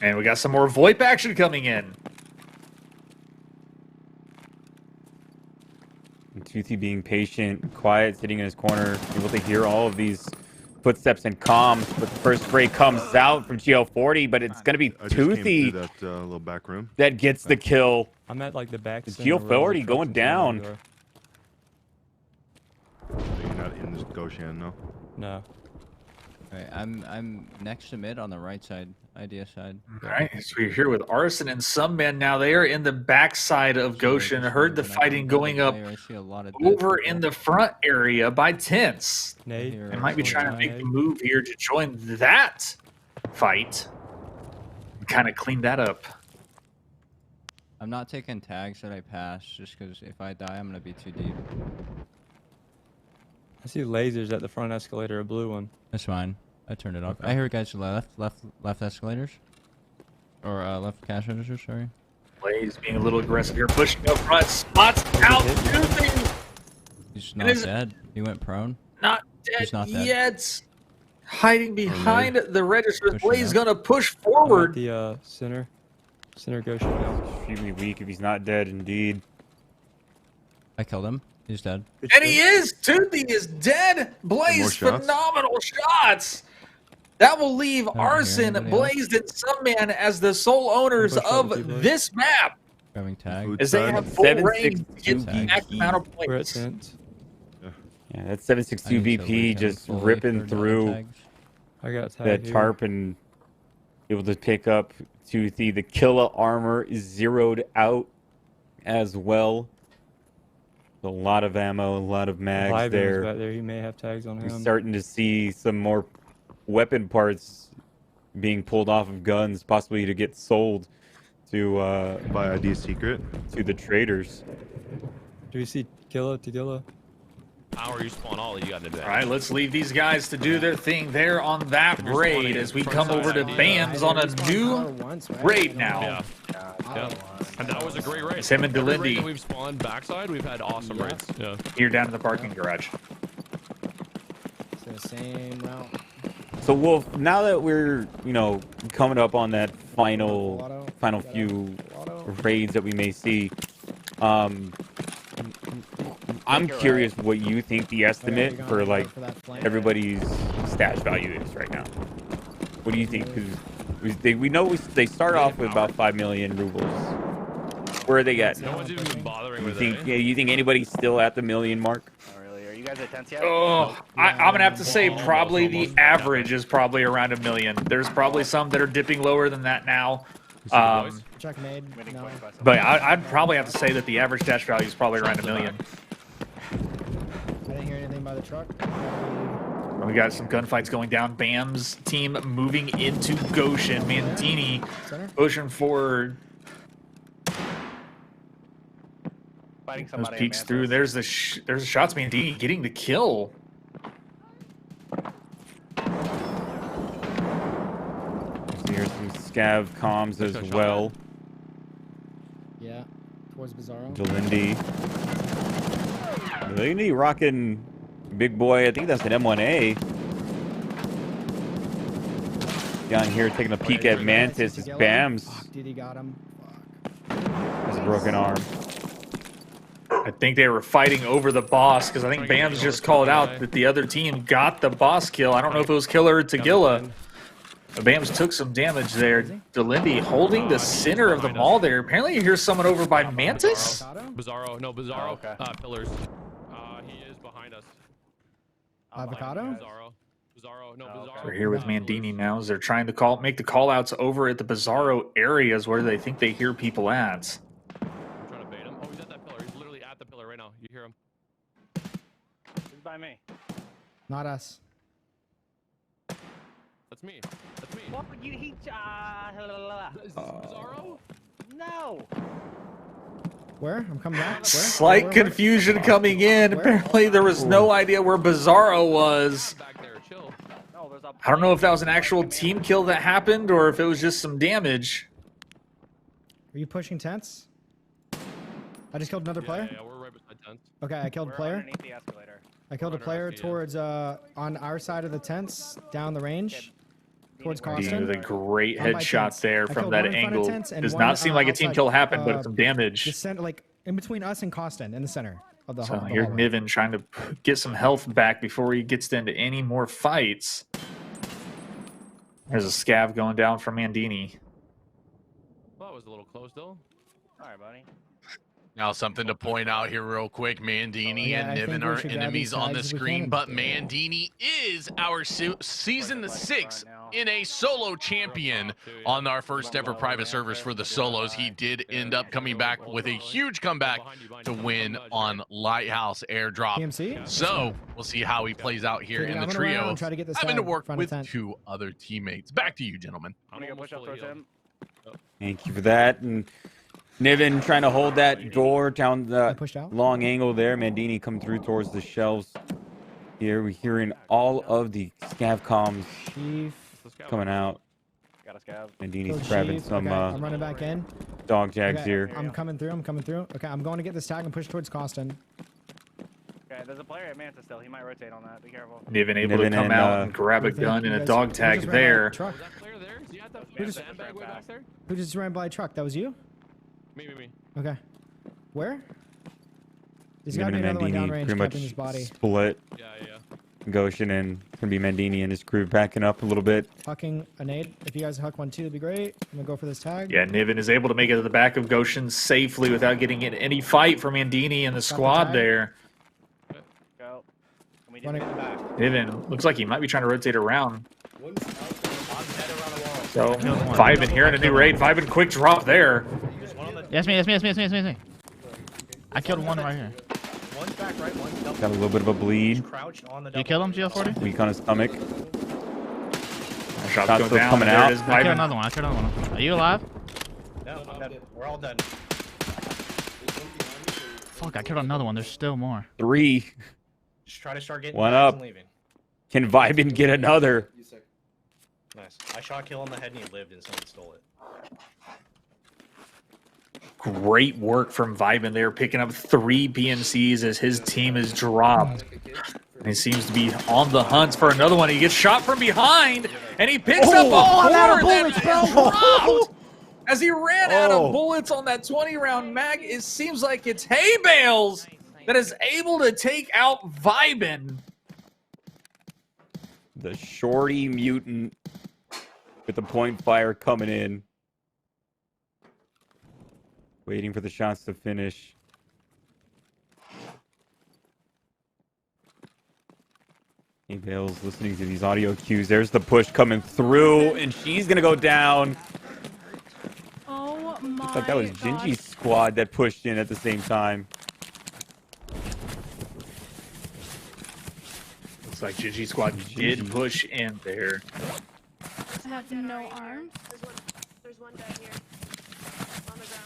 And we got some more VoIP action coming in. Toothy being patient, quiet, sitting in his corner, able to hear all of these footsteps and comms. But the first spray comes out from GL40, but it's going to be Toothy that little back room that gets the kill. I'm at like the back. GL40 going down. You're not in this Goshan, no? No. Right, I'm next to mid on the right side, idea side. All right, so we're here with Arson and some men now. They are in the backside of Goshen. Heard the fighting going up I see a lot of over in the front area by tents. They might be trying to make the move here to join that fight and kind of clean that up. I'm not taking tags that I pass just because if I die, I'm gonna be too deep. I see lasers at the front escalator, a blue one. That's fine. I turned it off. Okay. I heard guys left escalators. Or left cash register, sorry. Blaze being a little aggressive here, pushing up front, spots out, shooting. He's not dead. He went prone. Not dead He's not dead. yet. Hiding behind the register. Blaze gonna push I'm forward. at the center Goshen now. Extremely weak if he's not dead, indeed. I killed him. He's dead. And he is. Toothy is dead. Blaze, phenomenal shots. That will leave Arson, Blazed, and Sunman as the sole owners of this map. Grabbing tag. As they have full range to get the max amount of points. Yeah, that 762 BP just ripping through I got that tarp and able to pick up Toothy. The Killa armor is zeroed out as well. A lot of ammo, a lot of mags Back there. there. He may have tags on him. We're starting to see some more weapon parts being pulled off of guns, possibly to get sold to buy ID secret to the traders. Do you see Tequila? How are you spawn all? You got to do that. All right, let's leave these guys to do their thing there on that raid as we come over to Bams on a new raid now. Yeah. And that was a great raid. It's him and Every raid Delindy. that we've spawned backside, we've had awesome raids. Yeah. Here down in the parking garage. So same route. So Wolf, now that we're coming up on that final few raids that we may see, I'm curious what you think the estimate for like everybody's stash value is right now. What do you think? Because we know they start off with about 5 million rubles. Where are they at? No one's even been bothering with think, it. yeah, you think anybody's still at the million mark? Not really. Are you guys at tents yet? Oh, I'm gonna have to say probably the average is probably around 1 million. There's probably some that are dipping lower than that now. Check made. No. But I'd probably have to say that the average stash value is probably around 1 million. I didn't hear anything by the truck. We got some gunfights going down. Bam's team moving into Goshen. Mandini pushing forward. Fighting Those somebody. peeks through. There's the shots. Mandini getting the kill. Here's some scav comms as well. Yeah, towards Bizarro. Delindy. Delindy rocking big boy. I think that's an M1A. Down here taking a peek at Mantis. It's Bams. Did he got him? Has a broken arm. I think they were fighting over the boss because I think Bams just called out that the other team got the boss kill. I don't know if it was Killer or Tagilla. Bams took some damage there. Delindy holding the center of the mall there. Apparently you hear someone over by Mantis. Bizarro. No, Bizarro. Pillars. He is behind us. Avocado? Bizarro. No, Bizarro. We're here with Mandini now as they're trying to make the call outs over at the Bizarro areas where they think they hear people at. I'm trying to bait him. Oh, he's at that pillar. He's literally at the pillar right now. You hear him. He's by me. Not us. That's me. That's me. What would you he? Is this Bizarro? No. Where? I'm coming back. Where? Slight confusion coming in. Apparently there was no idea where Bizarro was. I don't know if that was an actual team kill that happened or if it was just some damage. Are you pushing tents? I just killed another player. Yeah, we're right beside tents. Okay, I killed a player. Underneath the escalator. I killed a player towards on our side of the tents, down the range, towards Costin. With a great On my headshot tents. there I from killed that one in front of angle. tents and Does one, not seem like a team outside, kill happened, but some damage. The center, like in between us and Costin, in the center of the So hall. here's Niven trying to get some health back before he gets into any more fights. There's a scav going down from Mandini. Well, that was a little close, though. All right, buddy. Now, something to point out here real quick, Mandini Yeah, and I think Niven we are should grab enemies these on the tags if we screen, can. but Mandini is our Season 6 NA solo champion on our first ever private servers for the solos. He did end up coming back with a huge comeback to win on Lighthouse Airdrop. PMC? So, we'll see how he plays out here Okay, in the I'm gonna run around trio, and try to get this having to tag work front of with tent. 2 other teammates. Back to you, gentlemen. I'm gonna go push up towards him. Thank you for that. And Niven trying to hold that door down the long angle there. Mandini come through towards the shelves. Here we're hearing all of the scav comms coming out. Got a scav. Mandini's grabbing Chief. some Okay, I'm running back in. dog jags Okay, here. I'm coming through. Okay, I'm going to get this tag and push towards Costin. Okay, there's a player at Manta still. He might rotate on that. Be careful. Niven able to come out and grab a gun and a dog tag there. Who just ran by a truck? That was you? Me. Okay. Where? There's gotta Niven be and another one Mandini downrange pretty capping his much body. split. Yeah. Goshen and gonna be Mandini and his crew backing up a little bit. Hucking a nade. If you guys huck one too, that'd be great. I'm gonna go for this tag. Yeah, Niven is able to make it to the back of Goshen safely without getting in any fight for Mandini and the squad tag. there. Go. Can we get in the back? Niven looks like he might be trying to rotate around. So, Vibin here in a new raid. Vibin quick drop there. Yes, me. I killed one right here. One's back right, one's double. Got a little bit of a bleed. Crouched on the You kill him, GL40? Weak on his stomach. Shots Shots going still down. coming There out. it is, I killed Vibin. another one. Are you alive? No, I'm dead. We're all dead. Fuck, I killed another one. There's still more. 3. Just try to start getting One bags up. and leaving. Can Vibin get another? Nice. I shot kill in the head and he lived and someone stole it. Great work from Vibin there, picking up 3 PMCs as his team is dropped. And he seems to be on the hunt for another one. He gets shot from behind, and he picks up a I'm out of board bullets, that bro. is dropped. As he ran out of bullets on that 20-round mag, it seems like it's Hay Bales that is able to take out Vibin. The shorty mutant with the point fire coming in. Waiting for the shots to finish. Hay Bales listening to these audio cues. There's the push coming through, and she's gonna go down. Oh my I thought that was Gingy's squad that pushed in at the same time. Looks like Gigi squad did push in there. I have no arms. There's one guy here. On the ground.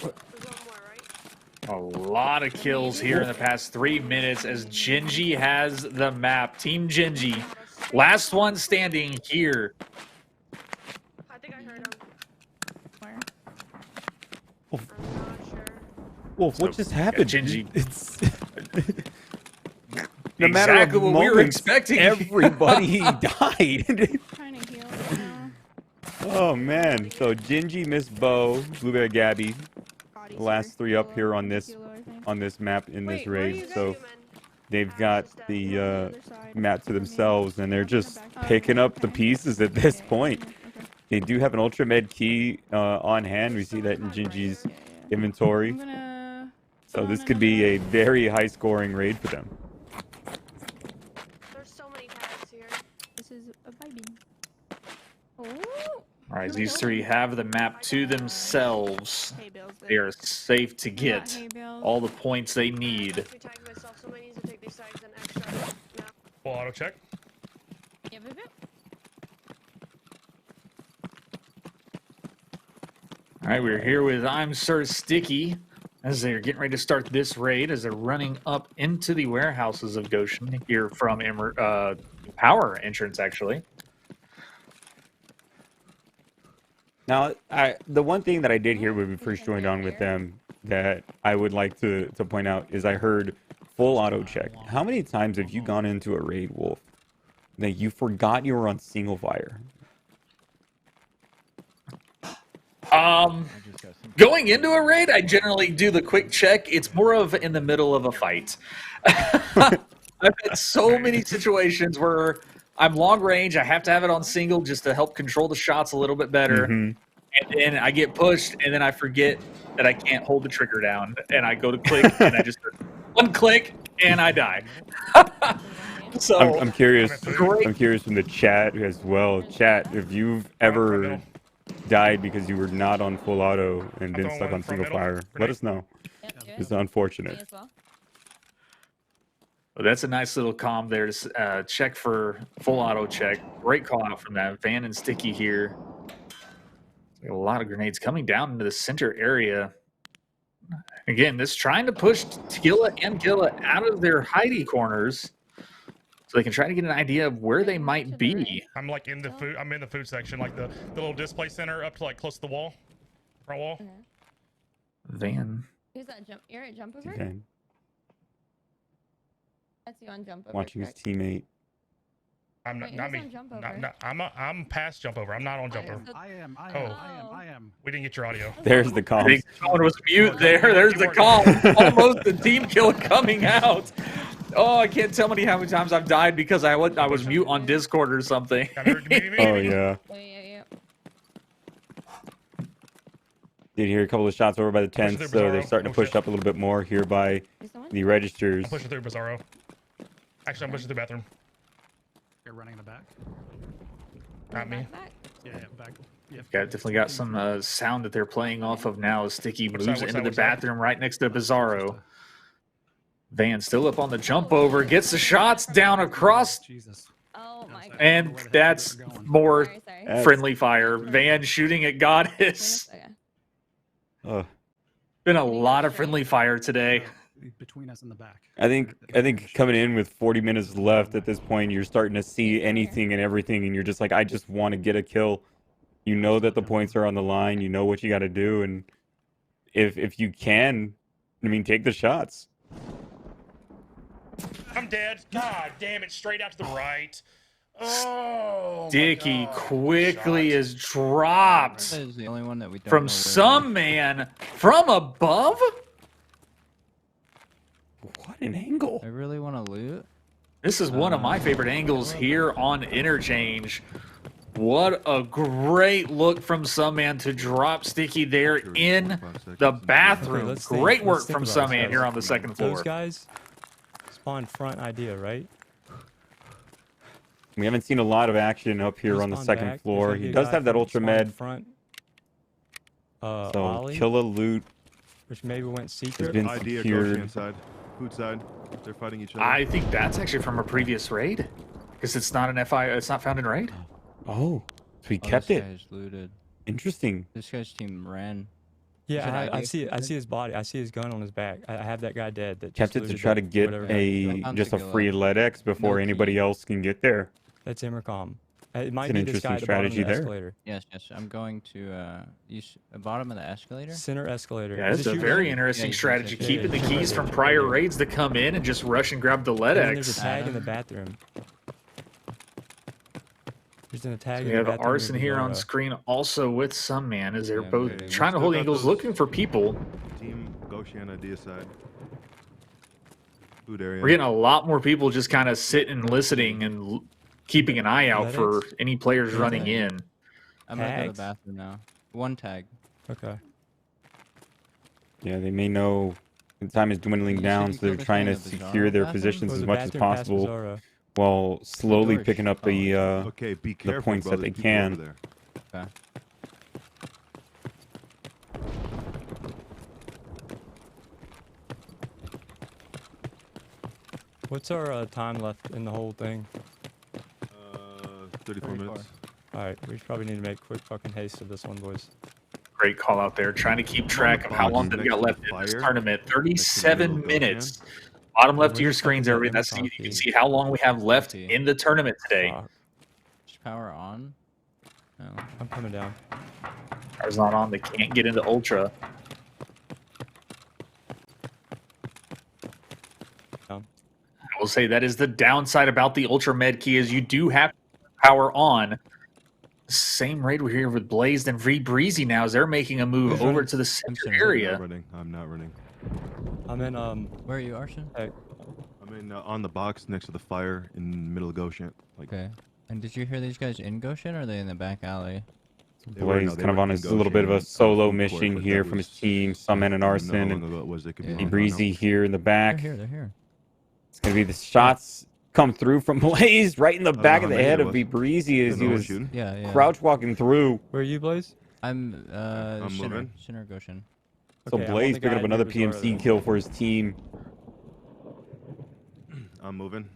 There's one more, right? A lot of kills here in the past 3 minutes as Gingy has the map. Team Gingy, last one standing here. I think I heard him. Where? Wolf, I'm not sure. Wolf, what just happened? Gingy. It's no matter Exactly of what we were moments, expecting. Everybody died. Trying to heal now. Oh man! So Gingy, Miss Bo, Blueberry Gabby, the last 3 up here on this map in this raid. So they've got the map to themselves, and they're just picking up the pieces at this point. They do have an ultra med key on hand. We see that in Gingy's inventory. So this could be a very high scoring raid for them. There's so many tags here. This is a vibing. Oh. All right, these 3 have the map to themselves. They are safe to get all the points they need. Full auto check. All right, we're here with I'm Sir Sticky as they're getting ready to start this raid as they're running up into the warehouses of Goshen here from Power entrance, actually. Now, the one thing that I did hear when we first joined on with them that I would like to point out is I heard full auto check. How many times have you gone into a raid, Wolf, that you forgot you were on single fire? Going into a raid, I generally do the quick check. It's more of in the middle of a fight. I've had so many situations where I'm long range. I have to have it on single just to help control the shots a little bit better. and then I get pushed, and then I forget that I can't hold the trigger down, and I go to click, and I just one click, and I die. So I'm curious. great. I'm curious from the chat as well. Chat, if you've ever died because you were not on full auto and been stuck on single fire, let us know. It's unfortunate. Well, that's a nice little comm there to check for full auto check. Great call out from that. Van and Sticky here. A lot of grenades coming down into the center area. Again, this trying to push Gilla and Gilla out of their hidey corners so they can try to get an idea of where they might be. I'm like in the food. I'm in the food section, like the little display center up to like close to the wall, front wall. Van. Who's that jump? You're at jump over? Okay. That's you on jump over. Watching his teammate. I'm not. Wait, Not who's me. on jump Not, over? I'm past jump over. I'm not on jump over. I am. We didn't get your audio. There's the I call. think someone was mute there. There's the call. Almost the team kill coming out. Oh, I can't tell how many times I've died because I was mute on Discord or something. Oh yeah. Did hear a couple of shots over by the tents, through so they're Bizarro. starting to push up a little bit more here by the registers. I'm pushing through Bizarro. Actually, I'm pushing through bathroom. You're running in the back. Not me. Yeah, back. Yeah. Definitely got some sound that they're playing off of now as Sticky moves What's into that? the bathroom right next to Bizarro. Van still up on the jump over, gets the shots down across. Jesus. Oh my god. And that's more friendly fire. Van shooting at Goddess. Been a lot of friendly fire today. Between us in the back. I think coming in with 40 minutes left at this point, you're starting to see anything and everything, and you're just like, I just want to get a kill. You know that the points are on the line. You know what you got to do, and if you can, I mean, take the shots. I'm dead. God damn it! Straight out to the right. Oh. Sticky quickly is dropped Is the only one that we don't from know some man from above. What an angle! I really want to loot. This is one of my favorite angles here on Interchange. What a great look from some man to drop Sticky there in the bathroom. let's Great think- work let's think from about some this, man guys. here on the second floor. Those guys spawn front idea, right? We haven't seen a lot of action up here He on the spawned second back. floor. There's He gonna be a does guy have that from ultra spawn med. front. So Ollie, kill a loot. which maybe went Has secret. been ID or secured. Goshen side, food side. They're fighting each other. I think that's actually from a previous raid, because it's not an FI. It's not found in raid. Oh, so he Oh, kept this it. guy's looted. Interesting. This guy's team ran. Yeah, I see it. I see his body. I see his gun on his back. I have that guy dead. That Kept just it to looted try to that- get whatever a guy- just a free LEDX before anybody else can get there. That's Intercom. It might It's an be this guy interesting at the bottom of strategy the there. escalator. Yes, yes. I'm going to the bottom of the escalator. Center escalator. Yeah, it's a very interesting strategy. Keeping the keys from prior raids to come in and just rush and grab the And then there's a LEDX. tag in the bathroom. There's a tag. We in the have bathroom Arson with here on Bizarro. screen also with some man as they're Yeah, both maybe. trying to Still hold got angles, those- looking for people. Team Goshen idea side. Food area. We're getting a lot more people just kind of sitting and listening and keeping an eye out for any players running in. I'm gonna go to Tags? the bathroom now. One tag. Okay. Yeah, they may know the time is dwindling down, so they're trying to secure their positions as much as possible, while slowly picking up the Okay, be the careful, points that brother. they People over can. there. Okay. What's our time left in the whole thing? 34 minutes. Alright, we probably need to make quick fucking haste of this one, boys. Great call out there. Trying to keep track of how long they've got left in this tournament. 37 minutes. Bottom left of your screens, everybody. That's you can see how long we have left in the tournament today. Just power on. No. I'm coming down. Power's not on. They can't get into Ultra. I will say that is the downside about the Ultra Med key is you do have power on. Same raid we're here with Blazed and Free Breezy now as they're making a move over to the center area. I'm not running. I'm in Where are you, Arson? I'm in on the box next to the fire in the middle of Goshen. Like, Okay. And did you hear these guys in Goshen or are they in the back alley? Blaze kind of on his little bit of a solo mission here from his team. Sunman and Arson and Breezy here in the back. They're here. It's gonna be the shots come through from Blaze right in the back of the head of Breezy as he was crouch walking through. Where are you, Blaze? I'm moving. Shinner Goshen. So Okay, Blaze picking up another PMC kill for his team. I'm moving.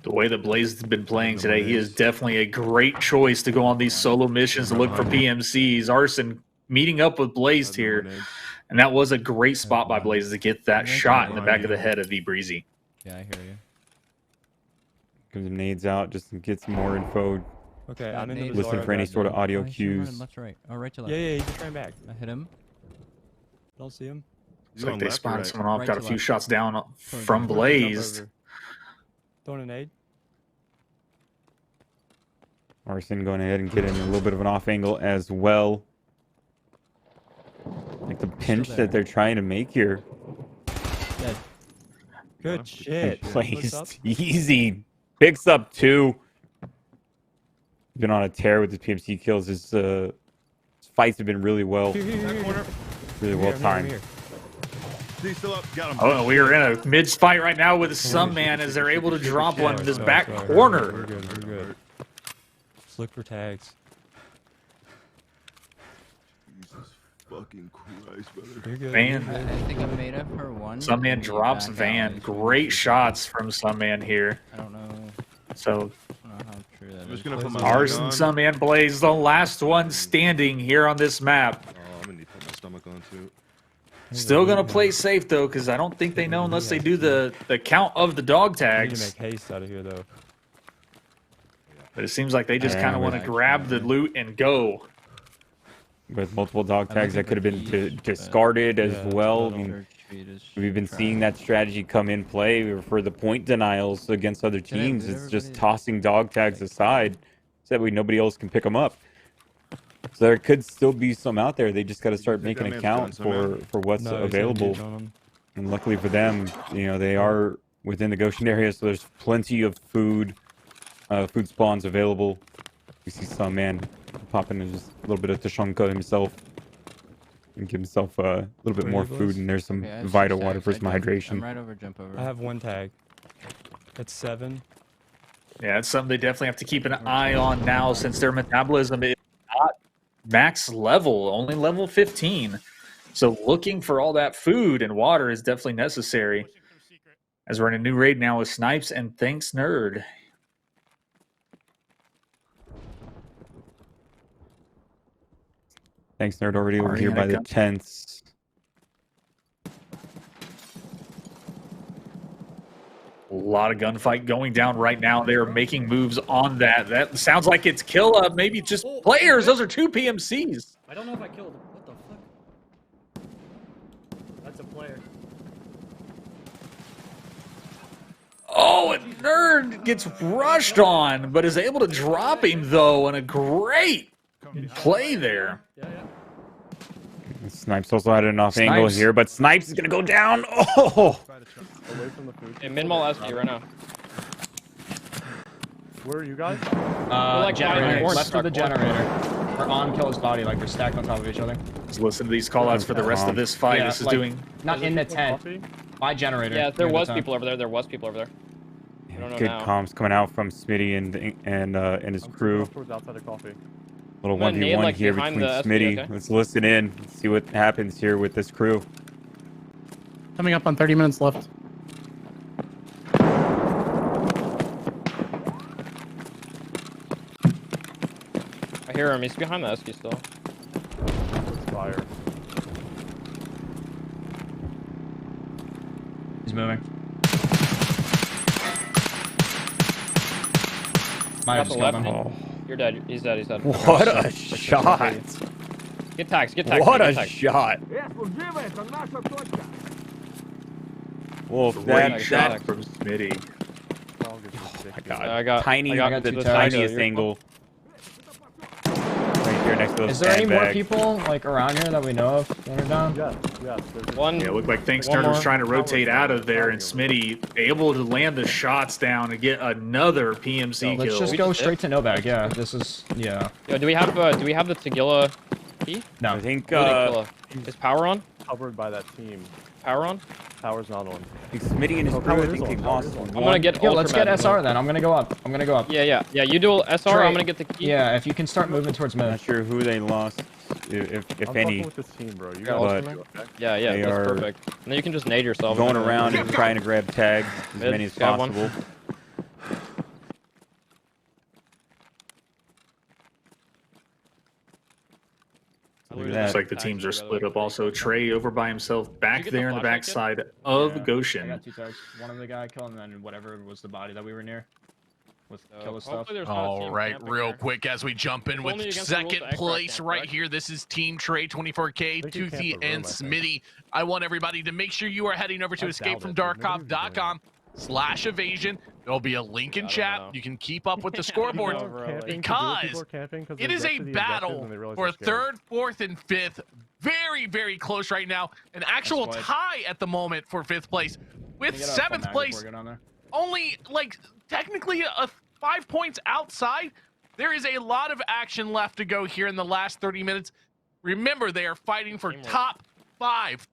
The way that Blaze has been playing today, he is definitely a great choice to go on these solo missions to look for PMCs. Arson meeting up with Blaze here, and that was a great spot by Blaze to get that shot in the back of the head of Breezy. Yeah, I hear you. Gives him nades out just to get some more info. Okay, I'm in the Listen for any sort of audio cues. Left to right. Oh, right to left. Yeah, he just ran back. I hit him. Don't see him. Looks like they spawned someone off, Right got a to few left. shots down from Blaze. Throwing a nade. Arson going ahead and getting a little bit of an off angle as well. Like the pinch that they're trying to make here. Dead. Good shit. Placed easy. Picks up 2. Been on a tear with his PMC kills. His fights have been really well timed. He's still up. Got him. Oh, we are in a mid-fight right now with Sunman as they're able to drop one in this back corner. We're good. Just look for tags. Jesus fucking Christ, brother. You're good. Van. I think I made up for one. Sunman drops Van. Great shots from Sunman here. I don't know. So I don't know how true that I'm is. just gonna put my Arson, leg on. Sunman, Blaze, the last one standing here on this map. Oh, I'm gonna need to put my stomach on too. Still gonna play safe though, because I don't think they know unless they do the count of the dog I need tags. to make haste out of here though. But it seems like they just kind of want to grab the loot and go. With multiple dog tags that could have been discarded as well. I mean, we've been seeing that strategy come in play for the point denials against other teams. It's just tossing dog tags aside so that way nobody else can pick them up. So there could still be some out there. They just got to start making a count for what's available. And luckily for them, you know, they are within the Goshen area, so there's plenty of food spawns available. You see some man popping in just a little bit of Tashonka himself and give himself a little bit more food, and there's some vital water for some hydration. I'm right over, jump over. I have one tag. That's 7. Yeah, it's something they definitely have to keep an eye on now since their metabolism is not max level, only level 15. So looking for all that food and water is definitely necessary. As we're in a new raid now with Snipes and Thanks Nerd. Thanks, Nerd, already over here by the tents. A lot of gunfight going down right now. They are making moves on that. That sounds like it's kill up, maybe just players. Those are 2 PMCs. I don't know if I killed him. What the fuck? That's a player. Oh, and Nerd gets rushed on, but is able to drop him, though, and a great play there. Snipes also had an off angle here, but Snipes is going to go down. Oh! Hey, minimal SP right now. Where are you guys? like Generator. behind Left of the generator. We're on Killer's body, like we're stacked on top of each other. Let's listen to these callouts for the rest of this fight. Yeah, This is like, doing... Not in the tent. By generator. Yeah, there near the was tent. people over there. There was people over there. I don't know Good now. comms coming out from Smitty and his crew. Outside of coffee. Little I'm gonna nade, 1v1 like, here behind between the SP, Smitty. okay? Let's listen in, see what happens here with this crew. Coming up on 30 minutes left. I hear him. He's behind the SP still. Fire. He's moving. Might have Got just the killed left. him. You're dead. He's dead. He's dead. What a shot! Get tags. Get tags. What get a tags. shot! Wolf, Great shot from Smitty. Oh my god. I got Tiny, I got the to the tiniest side. angle. Right there. right next to those Is there any more sandbags. people like around here that we know of that are down? Yeah. Yeah, it looked like Thanks Nerd was trying to rotate out of there, and Smitty able to land the shots down and get another PMC Let's kill. just go straight to no bag. Yeah, this is Yo, do we have the Tagilla key? No. I think is power on? Covered by that team. Power on? Power's not on. Smitty and his crew, I think they lost one. I'm gonna get. Let's get SR then. I'm gonna go up. Yeah. You do SR. Trey, I'm gonna get the key. Yeah, if you can start moving towards mid. Not sure who they lost, if I'm any. fucking with this team, bro. You But Yeah, they that's are perfect. And then you can just nade yourself. going around and trying to grab tags as Mid, many as grab one. possible. Look at that. Looks like the teams are split up also. Trey over by himself back there in the backside of I Goshen. got 2 tags. One of the guy killed, and then whatever was the body that we were near. With killer stuff. All right, real quick as we jump in with second place right here. This is Team Trey 24K, Toothy, and Smitty. I want everybody to make sure you are heading over to escapefromtarkov.com/evasion. There'll be a link in chat. You can keep up with the scoreboard because it is a battle for third, fourth, and fifth. Very, very close right now. An actual tie at the moment for fifth place with seventh place. Only like technically 5 points outside. There is a lot of action left to go here in the last 30 minutes. Remember, they are fighting for top five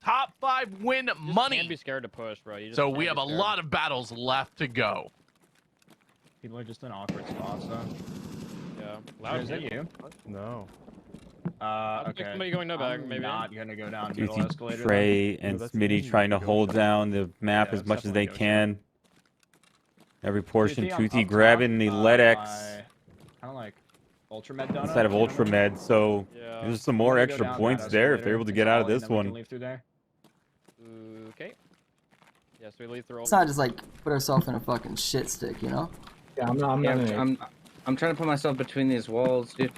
win money. Can't be scared to push, bro. So we have a lot of battles left to go. People are just in awkward spots, though. Yeah. Loud, is that you? No. Okay. Somebody going no bag, maybe. Not gonna go down middle escalator. Trey and Smitty trying to hold down the map as much as they can. Every portion. Toothy grabbing the LEDX Kind of like Ultramed donut. inside of Ultramed, so there's some more extra points there if they're able to get out of this one. Okay. Yes, we leave through. Let's not just like put ourselves in a fucking shit stick, you know? Yeah, I'm trying to put myself between these walls, dude.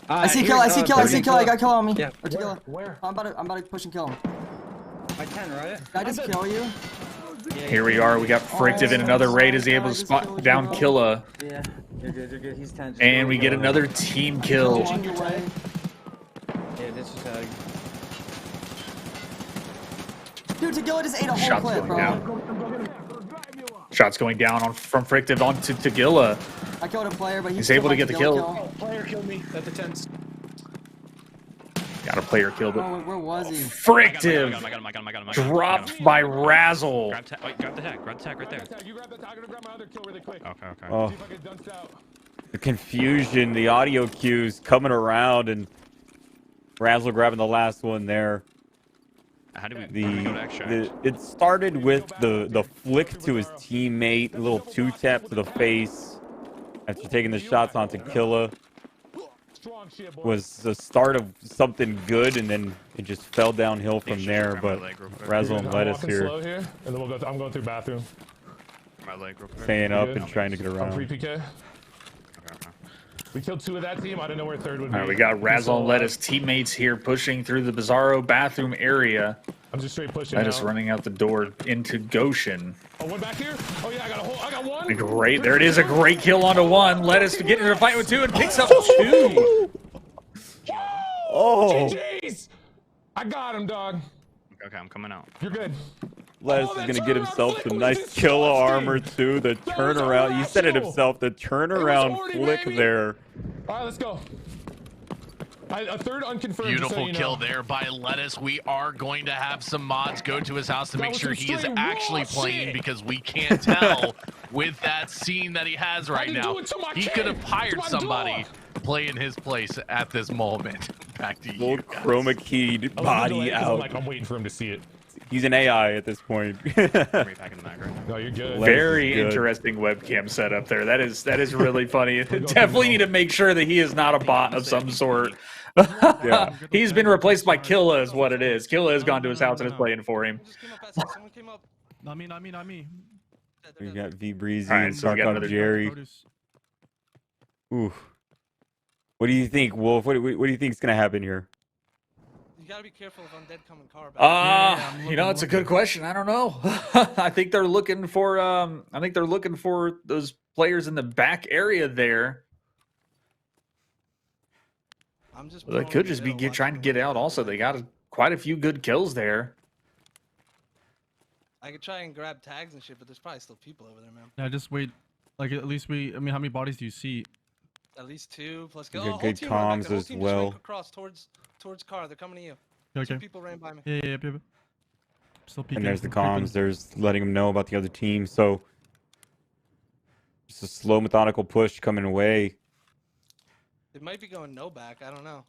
I see kill, I see kill, I see kill, I got kill on me. Yeah. Or to kill. Where? I'm about to push and kill him. I can, right? Did I just kill you? Here we are. We got Frictive in another raid. Is he able to spot down Killa? Yeah, you're good, you're good. He's 10. And we get another team kill. Yeah, this is Dude, Tagilla just ate a whole Shots clip, going bro. down. Shots going down on from Frictive onto Tagilla. I killed a player, but he's able to get the kill. Player killed me at the tents. Got a player killed. Oh, where was he? Frictive dropped by Razzle. Grab the tag. Grab the tag right there. You grab the tag. I'm gonna grab my other kill really quick. Okay. Oh. See if I get dunked out. The confusion, the audio cues coming around, and Razzle grabbing the last one there. How do we go to extract? It started with the flick to his teammate, a little 2-tap to the face after taking the shots onto Killa. Was the start of something good, and then it just fell downhill from there. But Razzle and Lettuce here And then I'm going through bathroom. My leg real quick. staying up and trying to get around. 3 PK. We killed 2 of that team. I don't know where 3rd would be. All right, we got Razzle and Lettuce teammates here pushing through the Bizarro bathroom area. I'm just straight pushing. Lettuce running out the door into Goshen. Oh, one back here. Oh yeah, I got one. Great, there it is, a great kill onto 1. Lettuce to get into a fight with 2 and picks up 2. Oh. GG's. I got him, dog. Okay, I'm coming out. You're good. Lettuce is going to get himself some nice Killa armor too. The turnaround, he said it himself, the turnaround flick there. All right, let's go. A 3rd unconfirmed. Beautiful kill there by Lettuce. We are going to have some mods go to his house to make sure he is actually playing because we can't tell with that scene that he has right now. He could have hired somebody to play in his place at this moment. Back to you. Little chroma keyed body out. I'm waiting for him to see it. He's an AI at this point. No, you're good. Very interesting webcam setup there. That is really funny. Definitely need to make sure that he is not a bot of some sort. Yeah. He's been replaced by Killa is what it is. Killa has gone to his house and is playing for him. Not me. We got V Breezy All right, and so we got Tarkov another Jerry. Ooh. What do you think, Wolf? What do you think is going to happen here? You gotta be careful of undead coming car back. You know, it's a good question. I don't know. I think they're looking for those players in the back area there. I'm just. Well, they could just be trying to get out. Also, they got quite a few good kills there. I could try and grab tags and shit, but there's probably still people over there, man. Yeah, just wait. Like at least I mean, how many bodies do you see? At least 2 plus. You Oh, got whole good team right back comms there. Whole as team well. just ran across towards car. They're coming to you. Okay. 2 people ran by me. Yeah. Still peeking. And there's the I'm creeping. comms. There's letting them know about the other team. So just a slow, methodical push coming away. They might be going no back. I don't know.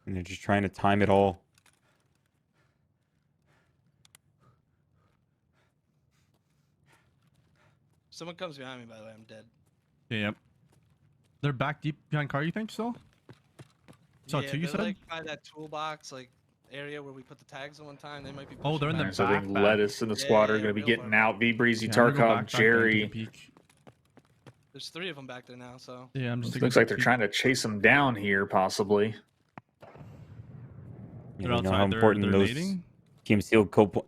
And they're just trying to time it all. Someone comes behind me, by the way. I'm dead. Yeah. They're back deep behind car. You think still? So yeah, 2 you they're said? like by that toolbox like area where we put the tags in one time. They might be. Oh, they're in the So I think Lettuce and the squad are going to be getting out. V Breezy, Tarkov, Jerry. There's 3 of them back there now. So yeah, I'm just. Looks like they're trying to chase them down here, possibly. You know how important those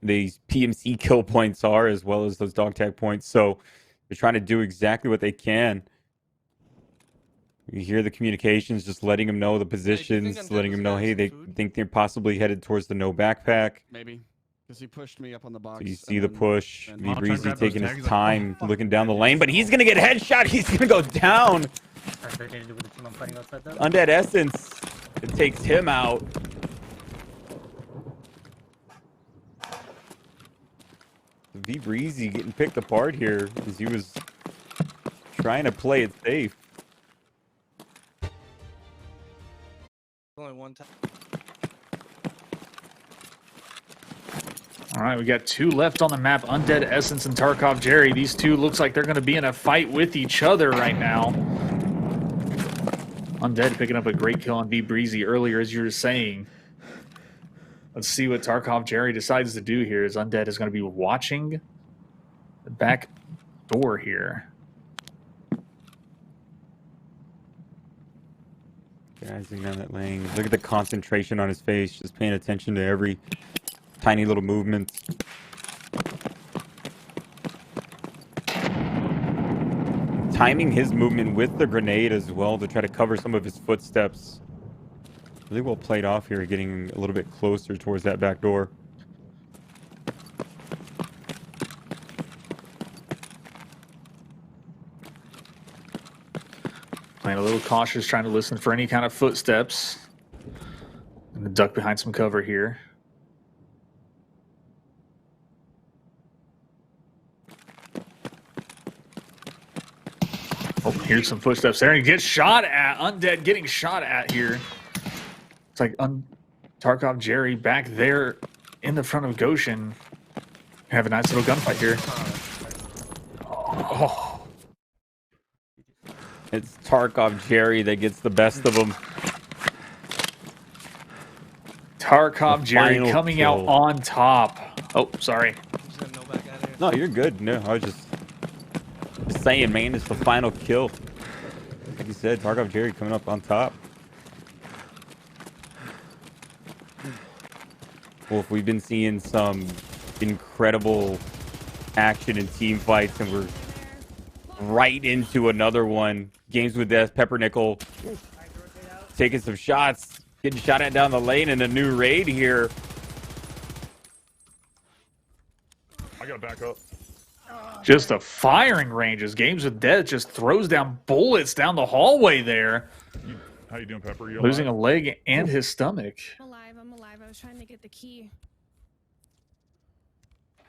these PMC kill points are, as well as those dog tag points. So they're trying to do exactly what they can. You hear the communications, just letting them know the positions, letting them know, hey, they think they're possibly headed towards the no backpack. Maybe. Because he pushed me up on the box. So you see the push. V Breezy taking his time, looking down the lane, but he's going to get headshot. He's going to go down. Undead Essence. It takes him out. V Breezy getting picked apart here as he was trying to play it safe. only one time. All right, we got 2 left on the map. Undead Essence and Tarkov Jerry. These 2 looks like they're going to be in a fight with each other right now. Undead picking up a great kill on V Breezy earlier, as you were saying. Let's see what Tarkov Jerry decides to do here. As Undead is going to be watching the back door here. Guys, down that lane. Look at the concentration on his face, just paying attention to every tiny little movement. Timing his movement with the grenade as well to try to cover some of his footsteps. Really well played off here, getting a little bit closer towards that back door. Playing a little cautious, trying to listen for any kind of footsteps. And duck behind some cover here. Oh, here's some footsteps there. And he gets shot at. Undead getting shot at here. It's like Tarkov Jerry back there in the front of Goshen. Have a nice little gunfight here. Oh. It's Tarkov Jerry that gets the best of them. Tarkov Jerry coming out on top. Oh, sorry. No, you're good. No, I was just saying, man, it's the final kill. Like you said, Tarkov Jerry coming up on top. Well, we've been seeing some incredible action and team fights, and we're right into another one. Games with Death, Peppernickel taking some shots, getting shot at down the lane in a new raid here. I gotta back up. Just the firing ranges. Games with Death just throws down bullets down the hallway there. How you doing, Pepper? You Losing a leg and his stomach. I'm alive. I was trying to get the key.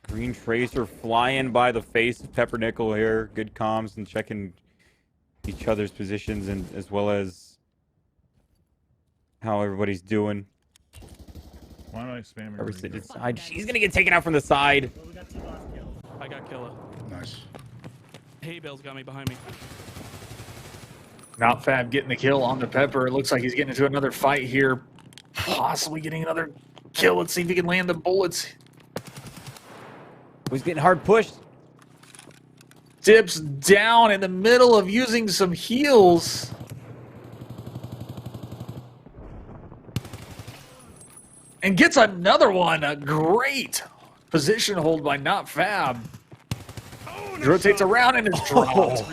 Green Tracer flying by the face of Peppernickel here. Good comms and checking each other's positions, and as well as how everybody's doing. Why am I spamming? Whoever sit inside, she's gonna get taken out from the side. I got killer. Nice. Hay bale's got me behind me. Not Fab getting the kill on the Pepper. It looks like he's getting into another fight here. Possibly getting another kill. Let's see if he can land the bullets. He's getting hard pushed. Dips down in the middle of using some heals. And gets another one. A great position hold by Not Fab. Oh, no, rotates around and is dropped.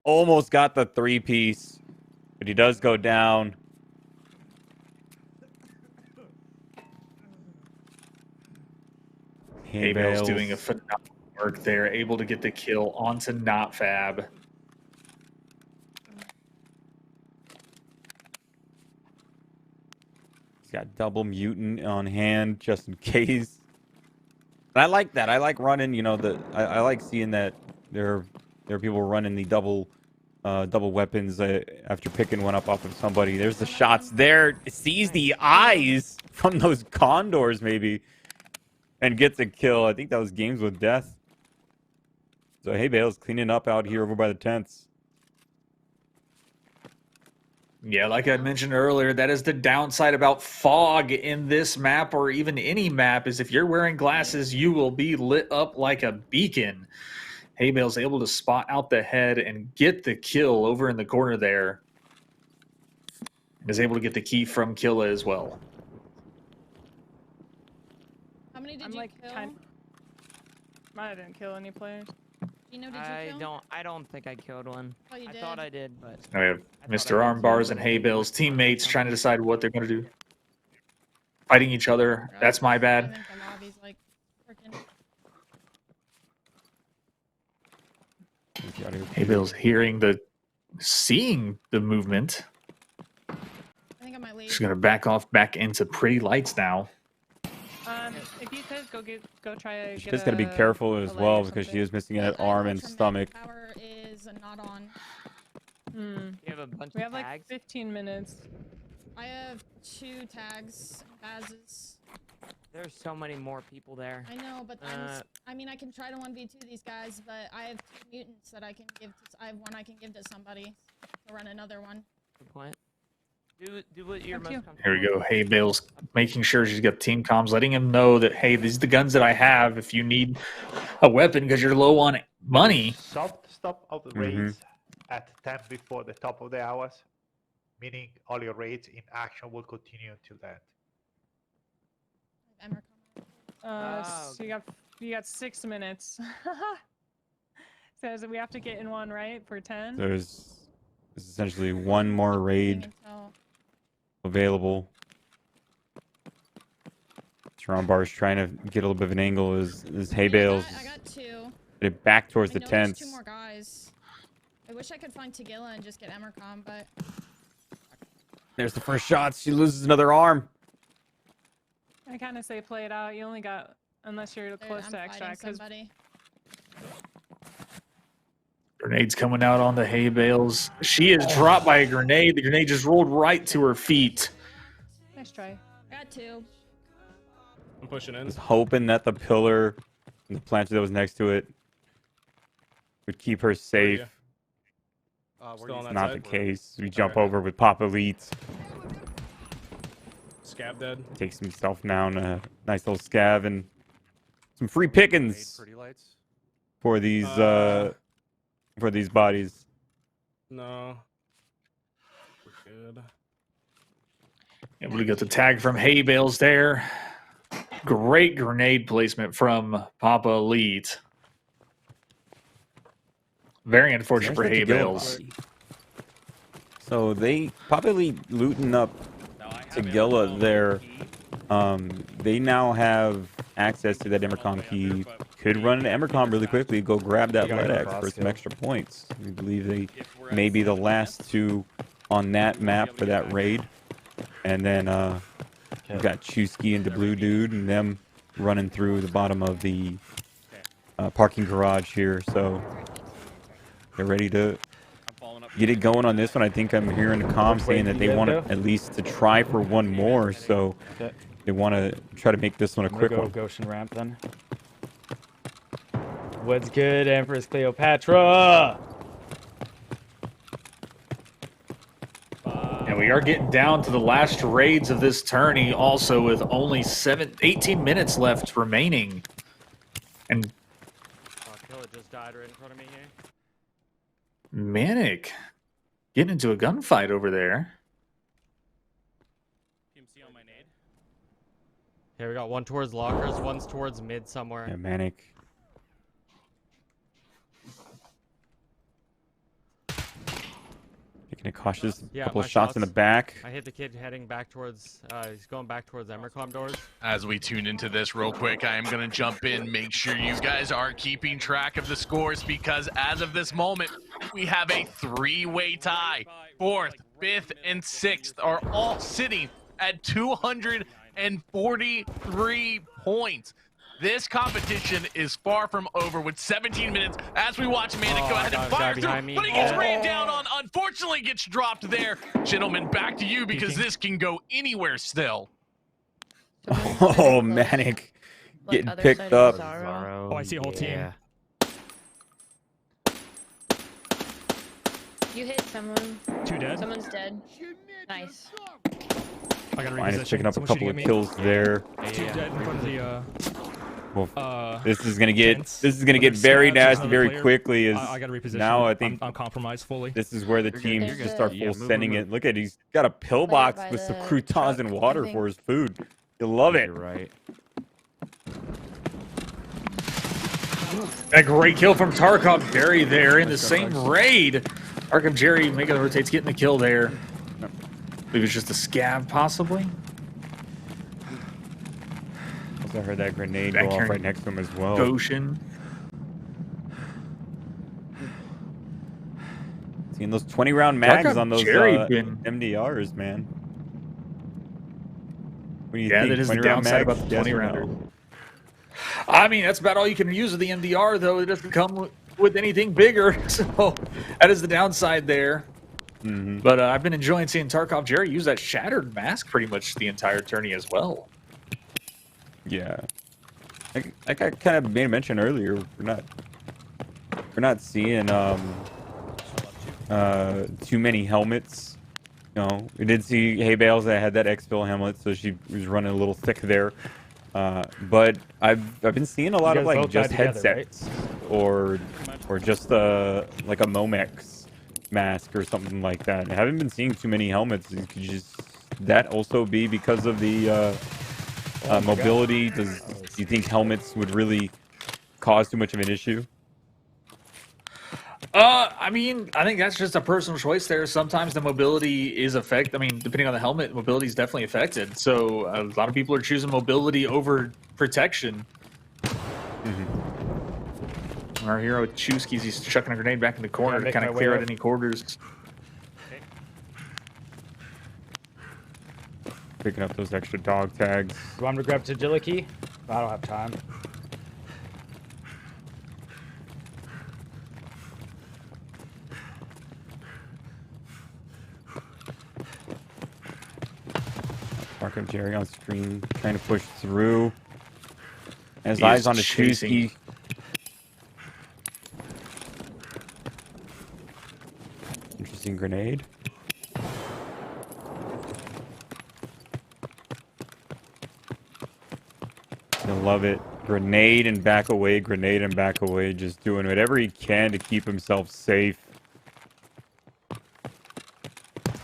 Almost got the 3-piece, but he does go down. Hay Bales doing a phenomenal work there, able to get the kill onto Not Fab. He's got double mutant on hand just in case. And I like that. I like running. You know, I like seeing that there are people running the double weapons after picking one up off of somebody. There's the shots there. It sees the eyes from those condors maybe, and gets a kill. I think that was games with death. So Hay Bale's cleaning up out here over by the tents. Yeah, like I mentioned earlier, that is the downside about fog in this map or even any map, is if you're wearing glasses, you will be lit up like a beacon. Hay Bale's able to spot out the head and get the kill over in the corner there. And is able to get the key from Killa as well. How many did you kill? I didn't kill any players. Did you kill? I don't think I killed one. Oh, you I did? thought I did, but Now we have Mr. Armbars and Hay Bale's teammates trying to decide what they're going to do. Fighting each other. That's my I bad. think the lobby's like freaking. Hay Bale's seeing the movement. I think I might leave. She's going to back off back into Pretty Lights now. If you could go try to She's just got to be careful as well because she is missing that arm and stomach. Power is not on. you have a bunch We of have like tags. 15 minutes. I have 2 tags and bazes. There's so many more people there. I know, but I mean, I can try to 1v2 these guys, but I have 2 mutants that I can give to. I have 1 I can give to somebody to run another one. Good point. Do what you're most comfortable. Here we go. Hay Bale's making sure she's got team comms, letting him know that, hey, these are the guns that I have. If you need a weapon because you're low on money. Soft stop of the raids at 10 before the top of the hours, meaning all your raids in action will continue until then. So you got 6 minutes. Says that we have to get in one, right? For 10. There's essentially one more raid available. Armbar's trying to get a little bit of an angle as Hay Bale's I got 2. it back towards the I know there's tents. 2 more guys. I wish I could find Tagilla and just get Emercom, but There's the first shot. She loses another arm. I kind of say play it out. You only got, unless you're close to extract. Grenade's coming out on the Hay Bales. She is dropped by a grenade. The grenade just rolled right to her feet. Nice try. I got 2. I'm pushing in. Was hoping that the pillar and the planter that was next to it would keep her safe. Still on that Not side? the case. We jump over with Pop Elite. Scab dead. Takes himself down a nice little scav and some free pickings for these bodies. No. We're good. And we got the tag from Hay Bales there. Great grenade placement from Papa Elite. Very unfortunate for Hay Bales. So they probably looting up Tagilla there. They now have access to that Emercom key. Could run an Emercom really quickly, go grab that LEDX for some extra points. We believe they may be the last 2 on that map for that raid. And then we've got Chusky and the Blue Dude and them running through the bottom of the parking garage here. So they're ready to get it going on this one. I think I'm hearing the comm saying that they want at least to try for one more. So they want to try to make this one a quick one. Goshen ramp then. What's good, Empress Cleopatra? And we are getting down to the last raids of this tourney, also with only 18 minutes left remaining. And Killer just died right in front of me here. Manic getting into a gunfight over there. PMC on my nade. Here we got one towards lockers, one's towards mid somewhere. Yeah, Manic. Taking a cautious Yeah, couple my of shots in the shots. back. I hit the kid heading back towards. He's going back towards Emercom doors. As we tune into this real quick, I am going to jump in. Make sure you guys are keeping track of the scores because as of this moment, we have a three-way tie. 4th, 5th, and 6th are all sitting at 243 points. This competition is far from over with 17 minutes as we watch Amanda go ahead and fire through, but he gets rained down on, unfortunately gets dropped there. Gentlemen, back to you because this can go anywhere still. Oh, Manic getting picked up. Oh, I see a whole team. You hit someone. 2 dead. Someone's dead. Nice. I gotta Mine is reposition. picking up a Someone's couple shooting of at me. kills there. 2 dead in front of the Well, this is gonna get When very there's nasty another very player, quickly. As I gotta reposition. now I think I'm compromised fully. this is where the teams just start Yeah, full move, sending move, it. Look at he's got a pillbox with some croutons and water for his food. You love it. Right. A great kill from TARKOV Jerry there in the same raid. TARKOV Jerry making the rotates, getting the kill there. It was just a scab, possibly. Also heard that grenade Back go here off right next to him as well. Goshen. Seeing those 20-round mags TARKOV on those Jerry been- MDRs, man. What do you Yeah, think? that is the 20-round downside mags? about the Yes or 20-rounder. no? I mean, that's about all you can use with the MDR, though. It doesn't come with anything bigger, so that is the downside there. But I've been enjoying seeing TARKOV Jerry use that shattered mask pretty much the entire tourney as well. Yeah, like I kind of made a mention earlier. We're not seeing too many helmets. You know, we did see Hay Bales that had that X-Bill helmet, so she was running a little thick there. But I've been seeing a lot You of guys like both just died together, headsets or just like a Momex mask or something like that. I haven't been seeing too many helmets. Could that also be because of the mobility? Do you think helmets would really cause too much of an issue? I mean, I think that's just a personal choice there. Sometimes the mobility is affected. I mean, depending on the helmet, mobility is definitely affected. So a lot of people are choosing mobility over protection. Our hero Chusky's, he's chucking a grenade back in the corner to kind of clear out any quarters. Picking up those extra dog tags. You want me to grab Tajiliki? I don't have time. TARKOV Jerry on screen, trying to push through. And his He eyes is on the chasing. Chusky. Interesting grenade. I love it. Grenade and back away, grenade and back away. Just doing whatever he can to keep himself safe.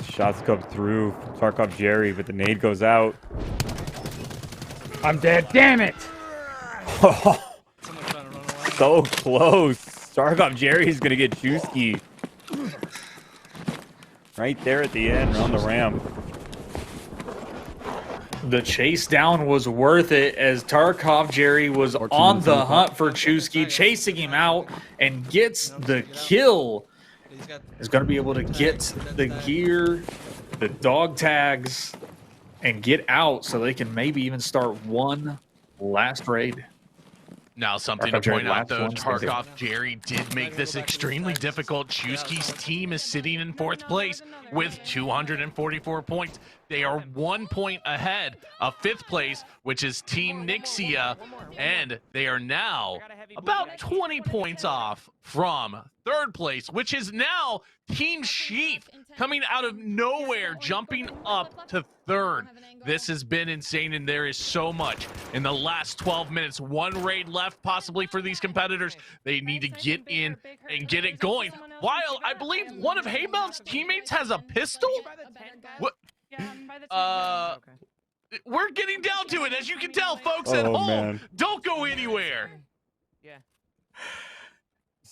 Shots come through. TARKOV Jerry, but the nade goes out. I'm dead. Damn it! So close. TARKOV Jerry's gonna get Chusky. Right there at the end, on the ramp. The chase down was worth it as TARKOV Jerry was on the hunt for Chusky, chasing him out and gets the kill. Is going to be able to get the gear, the dog tags, and get out so they can maybe even start one last raid. Now, something to point out, though, TARKOV Jerry did make this extremely difficult. Chusky's team is sitting in 4th place with 244 points. They are 1 point ahead of 5th place, which is Team Nixia, and they are now about 20 points off from 3rd place, which is now Team Sheep coming out of nowhere, jumping up to 3rd. This has been insane, and there is so much in the last 12 minutes. One raid left, possibly, for these competitors. They need to get in and get it going. While I believe one of Haybell's teammates has a pistol? What? We're getting down to it, as you can tell, folks at home. Man. Don't go anywhere.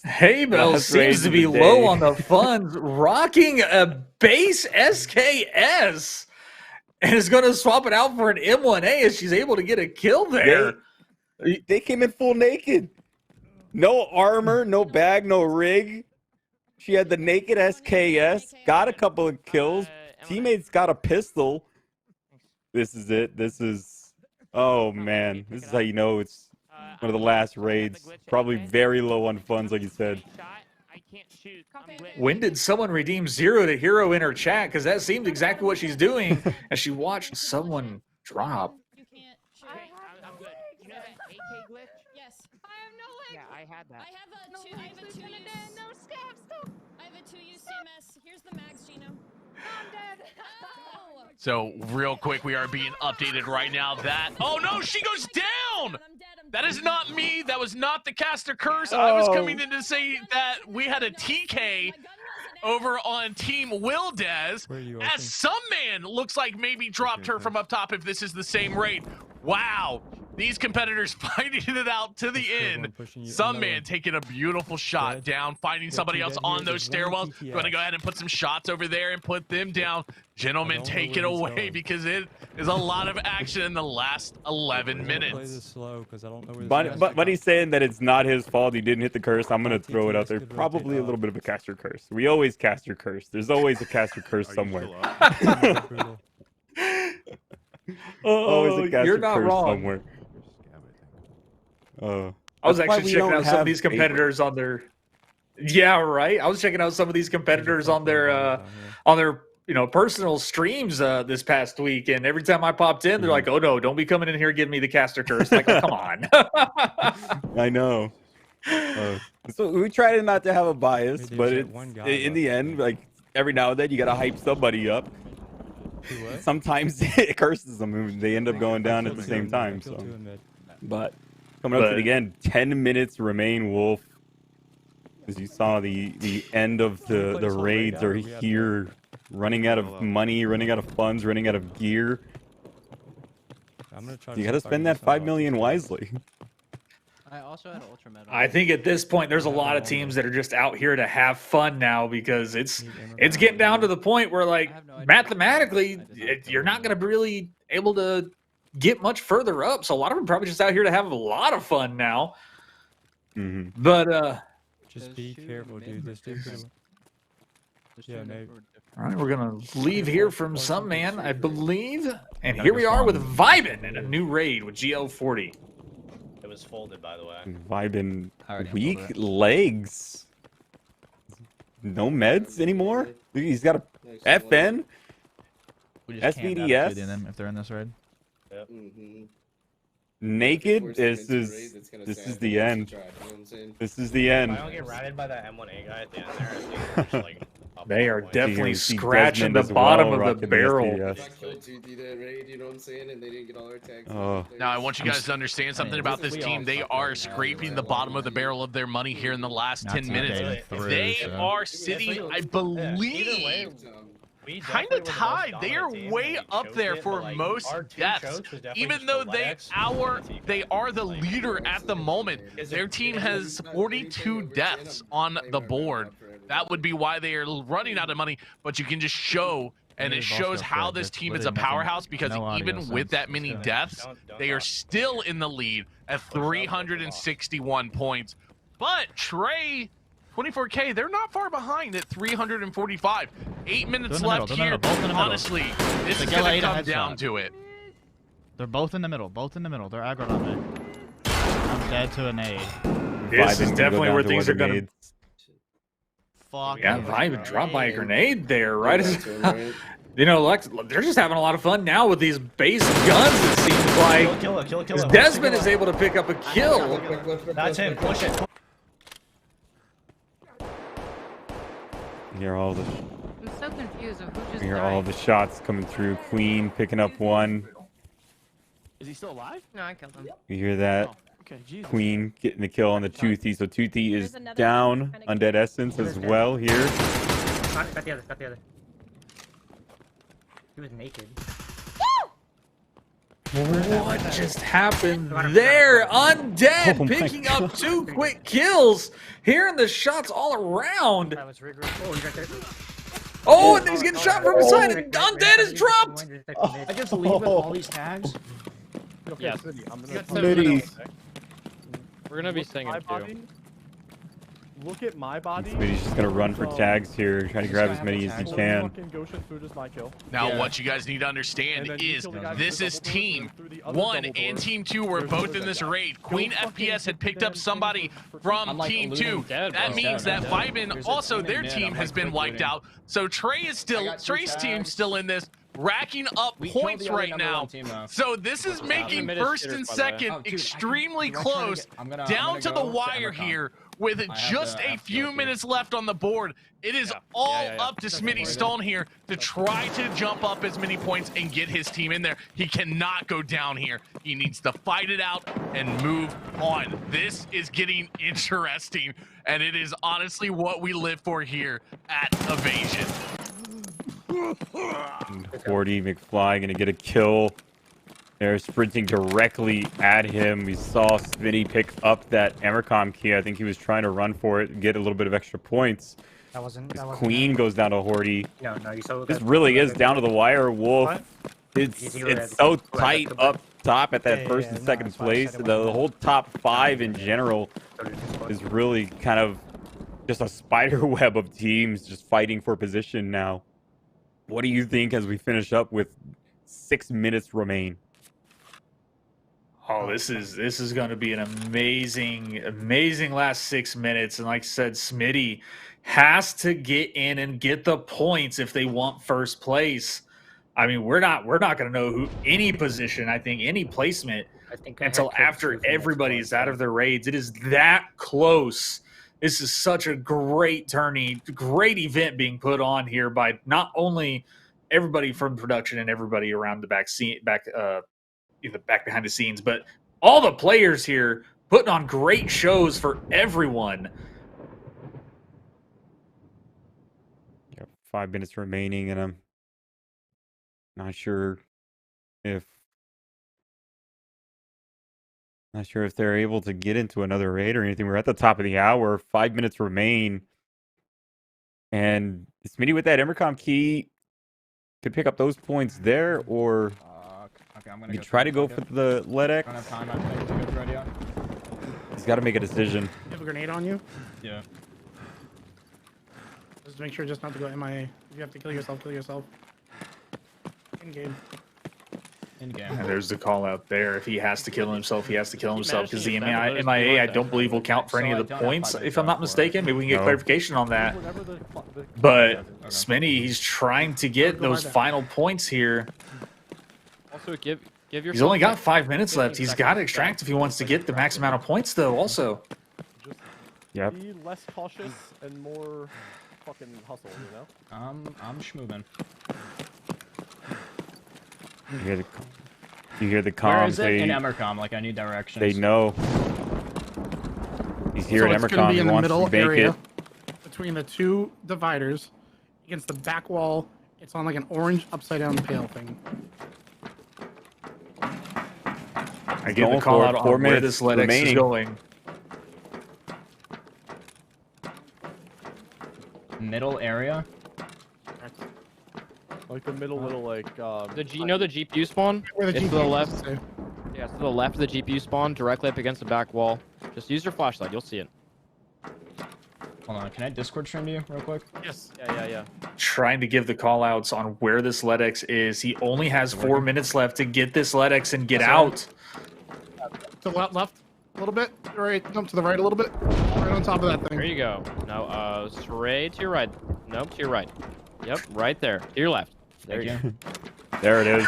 Haybell Last seems raid to of be the low day. on the funds, rocking a base SKS, and is going to swap it out for an M1A as she's able to get a kill there. They came in full naked. No armor, no bag, no rig. She had the naked SKS, got a couple of kills. Teammates got a pistol. This is it. This is... Oh, man. This is how you know it's one of the last raids. Probably very low on funds, like you said. When did someone redeem 0 to hero in her chat? Because that seemed exactly what she's doing as she watched someone drop. You can't shoot. I'm good. You know that AK glitch? Yes. I have no legs. Yeah, I had that. I have a 2-use. No stabs. I have a 2-use CMS. Here's the mags, Gino. I'm dead. Oh. So real quick, we are being updated right now that... Oh no, she goes down! That is not me. That was not the caster curse. I was coming in to say that we had a TK over on Team Wildez, as some man looks like maybe dropped her from up top if this is the same raid. Wow. These competitors fighting it out to the end. Some man taking a beautiful shot down, finding somebody else on those stairwells. Going to go ahead and put some shots over there and put them down. Gentlemen, take it away because it is a lot of action in the last 11 minutes. But he's saying that it's not his fault. He didn't hit the curse. I'm going to throw it out there. Probably a little bit of a caster curse. We always caster curse. There's always a caster curse somewhere. Always a caster you're not curse wrong. somewhere. I was actually checking out some of these competitors on their... Yeah, right. I was checking out some of these competitors on their personal streams this past week, and every time I popped in, they're like, "Oh no, don't be coming in here giving me the caster curse." Like, oh, come on. I know. So we try not to have a bias, but in the end, like every now and then, you gotta hype somebody up. Sometimes it curses them, and they end up going down at the same time. So, but coming up to the end, 10 minutes remain, Wolf. As you saw, the end of the raids are here. Running out of money, running out of funds, running out of gear. You gotta spend that 5 million wisely. I also had ultra metal. I think at this point, there's a lot of teams that are just out here to have fun now because it's getting down to the point where, like, mathematically, you're not going to be really able to get much further up. So a lot of them are probably just out here to have a lot of fun now. But just be careful, dude. This dude. Yeah, maybe. All right, we're gonna leave here from some man, I believe, and here we are with Vibin in a new raid with GL40. It was folded, by the way. Vibin, weak legs. No meds anymore. He's got a FN. SVDS. Them if they're in this raid. Yep. Naked. This is the end. This is the end. If I don't get routed by that M1A guy at the end there, I think we're like, they are definitely scratching the bottom of the barrel. Now, I want you guys to understand something about this team. They are scraping the bottom of the barrel of their money here in the last 10 minutes. They are sitting, I believe, kind of tied. They are way up there for most deaths. Even though they are the leader at the moment, their team has 42 deaths on the board. That would be why they are running out of money, but you can just show, and it shows how this team is a powerhouse because even with that many deaths, they are still in the lead at 361 points. But Trey, 24K, they're not far behind at 345. 8 minutes left here. Honestly, this is going to come down to it. They're both in the middle. Both in the middle. They're aggroed on me. I'm dead to an aid. This is definitely where things are going to... Fuck. Yeah, Vibin dropped by a grenade there, right? You know, Lex, they're just having a lot of fun now with these base guns, it seems like. Kill. Desmond is able to pick up a kill. That's him. Push it. You hear all the... I'm so confused of who just You hear died. all the shots coming through. Queen picking up one. Is he still alive? No, I killed him. You hear that? Okay, Jesus. Queen getting the kill on the Toothy. So Toothy is down. Undead Essence as well here. Got the other. He was naked. What just happened there? Undead Oh my picking up God. 2 quick kills. Hearing the shots all around. Oh, and he's getting shot from beside, and Undead is dropped. I just leave with all these tags. Yes. I'm You gonna got 7 minutes. We're gonna be staying in too. Look at my body. Smitty's just gonna run for tags here, trying to grab as many as he can. Fucking Goshen food is my kill. Now, what you guys need to understand is this is Team 1 and Team 2 were both in this raid. Queen FPS had picked up somebody from Team 2. That means that Vibin, also their team has been wiped out. So Trey's team still in this, racking up points right now. So this is making first and second extremely close, down to the wire here. With just a few minutes left on the board, it is all up to Smitty Stone here to try to jump up as many points and get his team in there. He cannot go down here. He needs to fight it out and move on. This is getting interesting, and it is honestly what we live for here at Evasion. Horty McFly gonna get a kill. They're sprinting directly at him. We saw Smitty pick up that Emercom key. I think he was trying to run for it and get a little bit of extra points. That wasn't Queen goes down to Horty. No, you saw This really is down to the wire, Wolf. What? It's so tight up top at that first and second place. The whole top 5 in general is really kind of just a spider web of teams just fighting for position now. What do you think as we finish up with 6 minutes remain? Oh, this is going to be an amazing last 6 minutes. And like I said, Smitty has to get in and get the points if they want first place. I mean, we're not going to know who any position, I think, any placement until after everybody's out of their raids. It is that close. This is such a great great event being put on here by not only everybody from production and everybody around the back behind the scenes, but all the players here putting on great shows for everyone. Yep, 5 minutes remaining, and I'm not sure if they're able to get into another raid or anything. We're at the top of the hour. 5 minutes remain, and Smitty with that Emercom key could pick up those points there, or Okay, I'm gonna you try to go for the LEDX. I don't have time. I have to go ready out. He's got to make a decision. You have a grenade on you? Yeah. Just make sure just not to go MIA. If you have to kill yourself, kill yourself. In game. In game. And there's the call out there. If he has to kill himself, he has to kill himself, because the MIA, I don't believe will count for any of the points, if I'm not mistaken. Maybe we can get clarification on that. But Smitty, he's trying to get those final points here. Also, give your. He's only got 5 minutes left. He's got to extract if he wants to get the max amount of points, though. Also, yep. Be less cautious and more fucking hustle, you know. I'm schmoovin'. You hear the comms. Where is it in Emercom? Like, I need directions. They know. He's here So at it's gonna Emercom. be He in the wants to middle make area it. between the 2 dividers against the back wall. It's on like an orange upside down pale thing. I get the call out on where this LEDX is going. Middle area. Like the middle little like. You know the GPU spawn? Where the it's GPU to the left. is. Yeah, it's to the left of the GPU spawn, directly up against the back wall. Just use your flashlight, you'll see it. Hold on, can I Discord stream to you real quick? Yes. Yeah. Trying to give the call outs on where this LEDX is. He only has 4 minutes left to get this LEDX and get out. To the left a little bit. Right, jump to the right a little bit. Right on top of that thing. There you go. No, straight to your right. Nope, to your right. Yep, right there. To your left. There you go. There it is.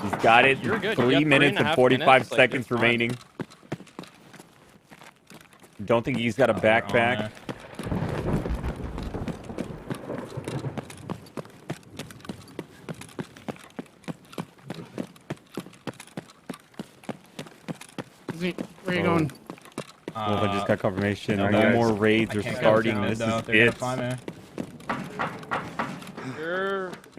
He's got it. You're good. 3 minutes and 45 minutes, like, seconds you're fine. remaining. Don't think he's got a backpack. Where are you going? Well, I just got confirmation. no, No guys. more raids I are can't starting. go This down, is though. They're it. gonna find me.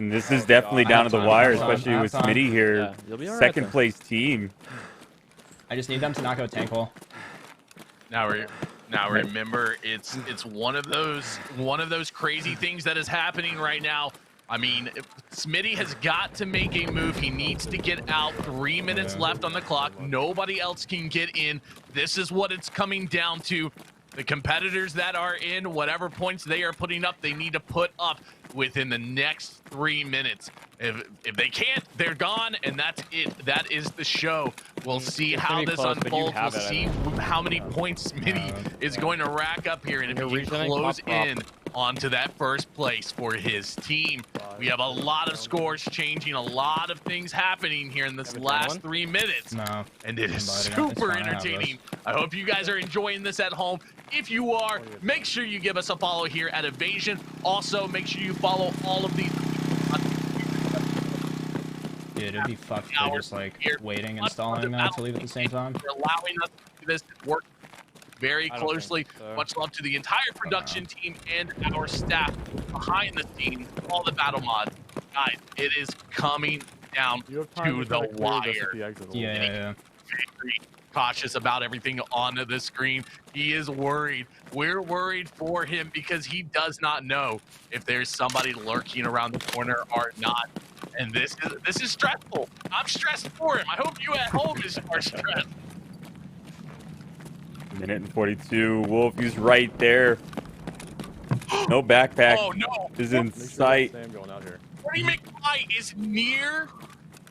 And this is definitely down to the wire, especially with Smitty here. Yeah, you'll be all right Second there. place team. I just need them to knock out tank wall. Now remember, it's one of those crazy things that is happening right now. I mean, Smitty has got to make a move. He needs to get out. 3 minutes left on the clock. Nobody else can get in. This is what it's coming down to. The competitors that are in, whatever points they are putting up, they need to put up within the next 3 minutes. If they can't, they're gone, and that's it. That is the show. We'll see how this unfolds. We'll see how many points Smitty is going to rack up here, and if he can close in onto that first place for his team. We have a lot of scores changing, a lot of things happening here in this last 3 minutes. No. And it is super entertaining. I hope you guys are enjoying this at home. If you are, make sure you give us a follow here at Evasion. Also, make sure you follow all of these. Dude, it'd be fucked if they just like waiting and stalling that to leave at the same time. For allowing us to do this and work very closely. Much love to the entire production team and our staff behind the scenes, all the battle mods. Guys, it is coming down to the wire. Yeah. Very cautious about everything on the screen. He is worried. We're worried for him because he does not know if there's somebody lurking around the corner or not. And this is stressful. I'm stressed for him. I hope you at home are stressed. Minute and 42. Wolf, he's right there. No backpack. Oh no! Is in sight. Freddie McFly is near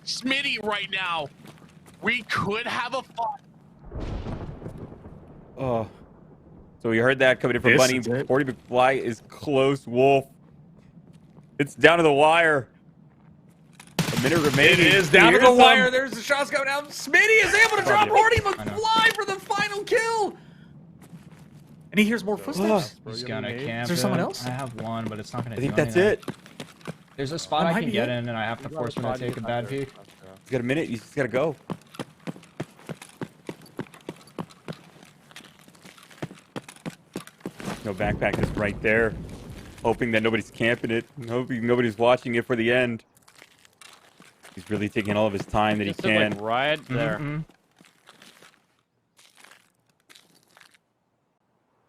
Smitty right now. We could have a fight. Oh. So we heard that coming in from Bunny. 40 McFly is close. Wolf. It's down to the wire. A minute remaining. It is down to the wire. There's the shots going down. Smitty is able to drop Horty McFly for the final kill. And he hears more footsteps. He's gonna camp. Is there someone else? I have one, but it's not gonna. I think that's it. There's a spot I can get in, and I have to force him to take a bad peek. He's got a minute. He's just gotta go. No backpack is right there. Hoping that nobody's camping it. Hoping nobody's watching it for the end. He's really taking all of his time that he can. Like right there.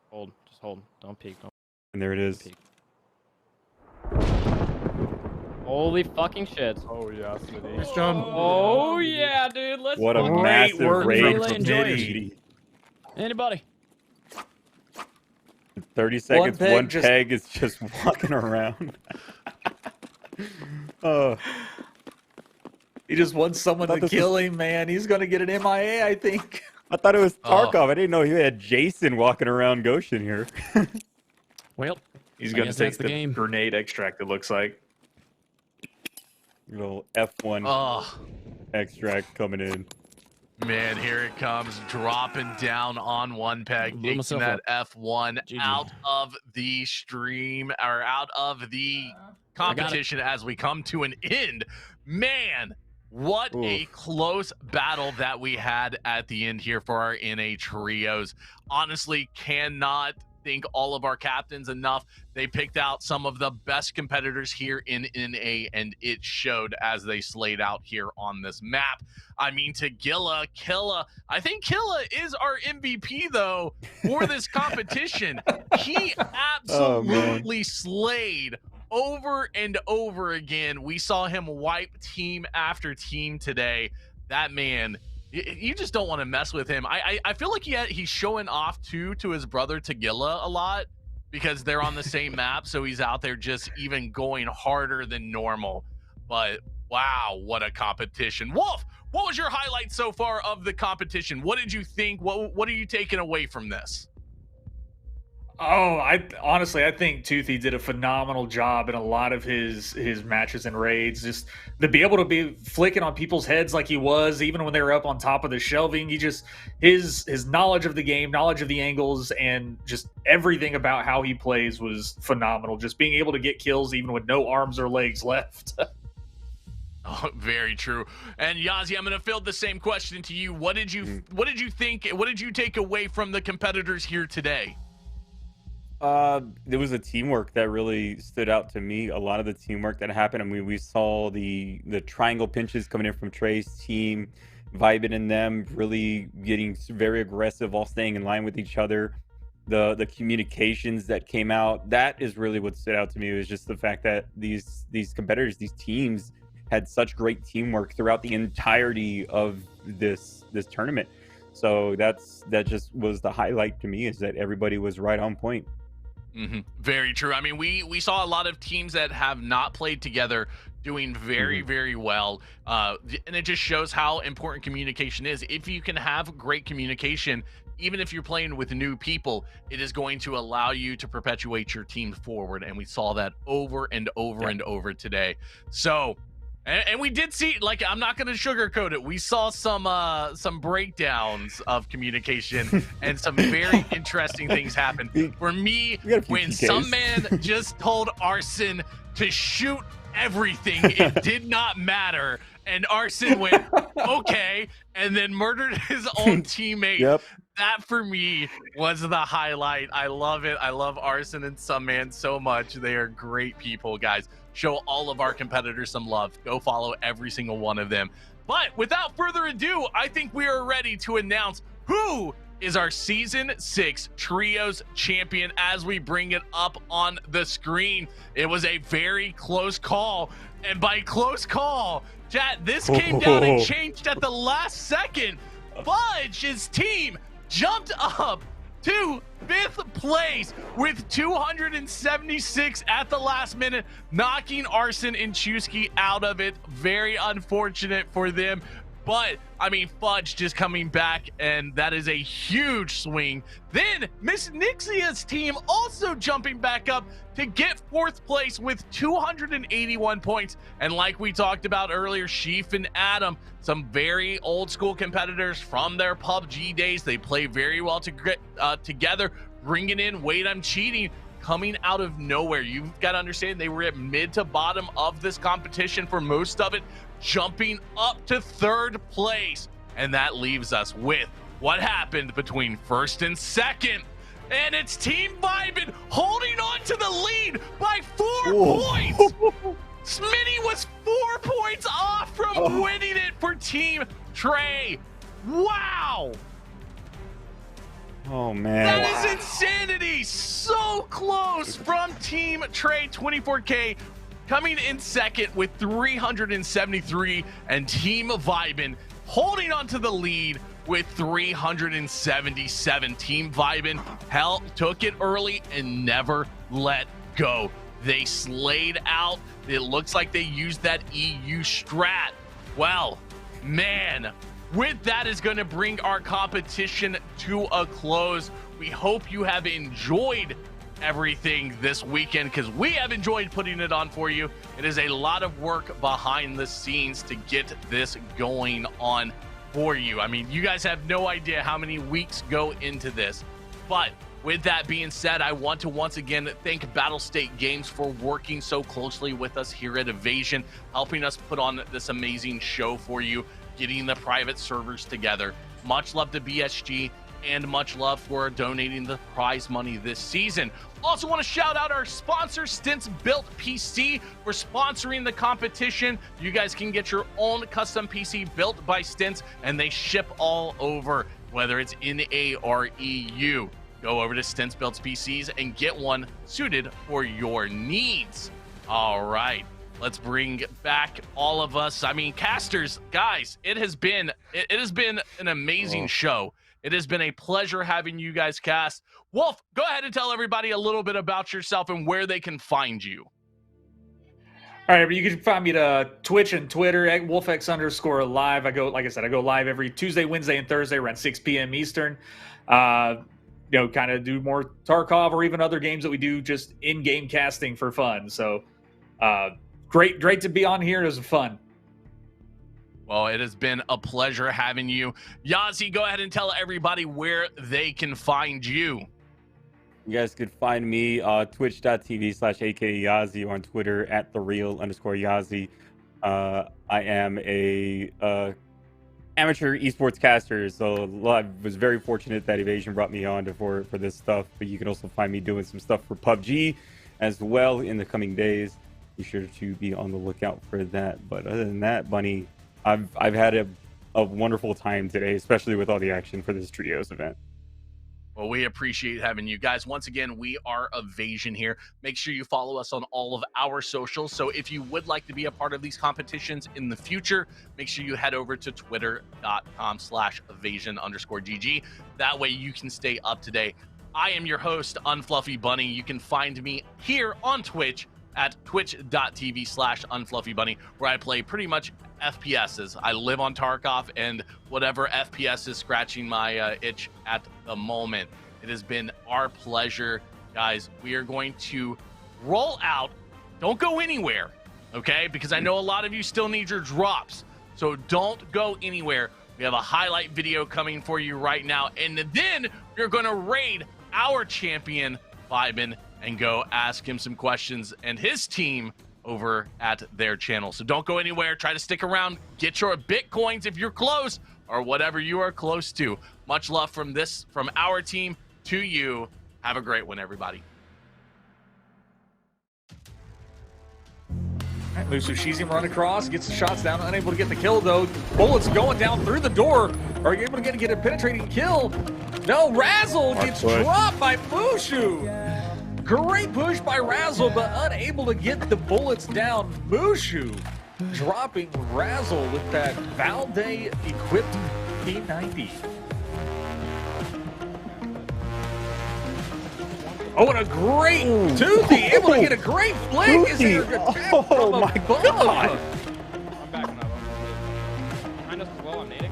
Hold. Just hold. Don't peek. Don't And there it is. peek. Holy fucking shit. Oh yeah, Smitty. Nice job. Oh yeah, dude. Let's What a fucking massive raid from enjoyers. Smitty. Anybody? 30 seconds, one peg, peg is just walking around. Oh. He just wants someone to kill him, man. He's going to get an MIA, I think. I thought it was Tarkov. I didn't know he had Jason walking around Goshen here. Well, he's I going to guess take that's the the game. grenade extract, it looks like. Little F1 extract coming in. Man, here it comes, dropping down on one peg, Blew taking myself that up. F1 GG. out of the stream, or out of the competition as we come to an end. Man, what a close battle that we had at the end here for our NA trios. Honestly, cannot thank all of our captains enough. They picked out some of the best competitors here in NA, and it showed as they slayed out here on this map. I mean, to Killa, I think Killa is our MVP, though, for this competition. He absolutely slayed over and over again. We saw him wipe team after team today. That man, you just don't want to mess with him. I feel like he's showing off too to his brother Tagilla a lot because they're on the same map, so he's out there just even going harder than normal. But wow, what a competition. Wolf, what was your highlight so far of the competition? What did you think? What are you taking away from this? Oh, honestly, I think Toothy did a phenomenal job in a lot of his matches and raids. Just to be able to be flicking on people's heads like he was, even when they were up on top of the shelving. He just his knowledge of the game, knowledge of the angles, and just everything about how he plays was phenomenal. Just being able to get kills even with no arms or legs left. Oh, very true. And Yazi, I'm going to field the same question to you. What did you think? What did you take away from the competitors here today? There was a teamwork that really stood out to me. A lot of the teamwork that happened. I mean, we saw the triangle pinches coming in from Trey's team, vibing in them, really getting very aggressive, all staying in line with each other. The communications that came out, that is really what stood out to me. Was just the fact that these competitors, these teams, had such great teamwork throughout the entirety of this tournament. So that just was the highlight to me, is that everybody was right on point. Very true. I mean, we saw a lot of teams that have not played together doing very well, and it just shows how important communication is. If you can have great communication, even if you're playing with new people, it is going to allow you to perpetuate your team forward, and we saw that over and over and over today. So and we did see, like, I'm not going to sugarcoat it, we saw some breakdowns of communication and some very interesting things happen. For me, when some man just told Arson to shoot everything, it did not matter, and Arson went okay, and then murdered his own teammate. That for me was the highlight. I love it. I love Arson and Some Man so much. They are great people, guys. Show all of our competitors some love. Go follow every single one of them. But without further ado, I think we are ready to announce who is our Season 6 Trios champion as we bring it up on the screen. It was a very close call. And by close call, chat, this came down and changed at the last second. Fudge's team jumped up to 5th place with 276 at the last minute, knocking Arson and Chusky out of it. Very unfortunate for them. But, I mean, Fudge just coming back, and that is a huge swing. Then, Miss Nixia's team also jumping back up to get 4th place with 281 points. And like we talked about earlier, Sheaf and Adam, some very old school competitors from their PUBG days. They play very well together, bringing in Wait, I'm Cheating, coming out of nowhere. You've got to understand, they were at mid to bottom of this competition for most of it, jumping up to 3rd place. And that leaves us with what happened between 1st and 2nd. And it's Team Vibin holding on to the lead by 4 points. Smitty was 4 points off from winning it for Team Trey. Wow. Oh, man. That is insanity. So close from Team Trey. 24K coming in 2nd with 373, and Team Vibin holding on to the lead with 377. Team Vibin took it early and never let go. They slayed out. It looks like they used that EU strat. Well, man, with that is going to bring our competition to a close. We hope you have enjoyed everything this weekend, because we have enjoyed putting it on for you. It is a lot of work behind the scenes to get this going on for you. I mean, you guys have no idea how many weeks go into this. But with that being said, I want to once again thank Battle State Games for working so closely with us here at Evasion, helping us put on this amazing show for you, getting the private servers together. Much love to BSG, and much love for donating the prize money this season. Also want to shout out our sponsor, Stints Built PC, for sponsoring the competition. You guys can get your own custom PC built by Stints, and they ship all over, whether it's NA or EU. Go over to Stints Built PCs and get one suited for your needs. All right, let's bring back all of us. I mean, casters, guys, it has been an amazing show. It has been a pleasure having you guys cast. Wolf, go ahead and tell everybody a little bit about yourself and where they can find you. All right, you can find me to Twitch and Twitter at wolfx_live. I go, like I said, I go live every Tuesday, Wednesday, and Thursday around 6 p.m. Eastern. Kind of do more Tarkov or even other games that we do just in-game casting for fun. So great to be on here. It was fun. Well, it has been a pleasure having you. Yazi, go ahead and tell everybody where they can find you. You guys could find me twitch.tv/AKYazi, or on Twitter at @thereal_Yazi. I am a amateur esports caster. So I was very fortunate that Evasion brought me on for this stuff. But you can also find me doing some stuff for PUBG as well in the coming days. Be sure to be on the lookout for that. But other than that, Bunny, I've had a wonderful time today, especially with all the action for this Trios event. Well, we appreciate having you guys. Once again, we are Evasion here. Make sure you follow us on all of our socials. So if you would like to be a part of these competitions in the future, make sure you head over to twitter.com/evasion_GG. That way you can stay up to date. I am your host, Unfluffy Bunny. You can find me here on Twitch at twitch.tv/unfluffybunny, where I play pretty much FPSs. I live on Tarkov, and whatever FPS is scratching my itch at the moment. It has been our pleasure, guys. We are going to roll out. Don't go anywhere, okay? Because I know a lot of you still need your drops, so don't go anywhere. We have a highlight video coming for you right now, and then we're going to raid our champion, Vibin, and go ask him some questions and his team over at their channel. So don't go anywhere. Try to stick around. Get your Bitcoins if you're close, or whatever you are close to. Much love from our team to you. Have a great one, everybody. Lusu sees him run across, gets the shots down, unable to get the kill though. Bullets going down through the door. Are you able to get a penetrating kill? No, Razzle gets dropped by Mushu. Great push by Razzle, but unable to get the bullets down. Mushu dropping Razzle with that Valde equipped P90. Oh, and a great Toothy, able to get a great flick. Is there a attack from my above? God. I'm backing up. Behind us as well, I'm nading.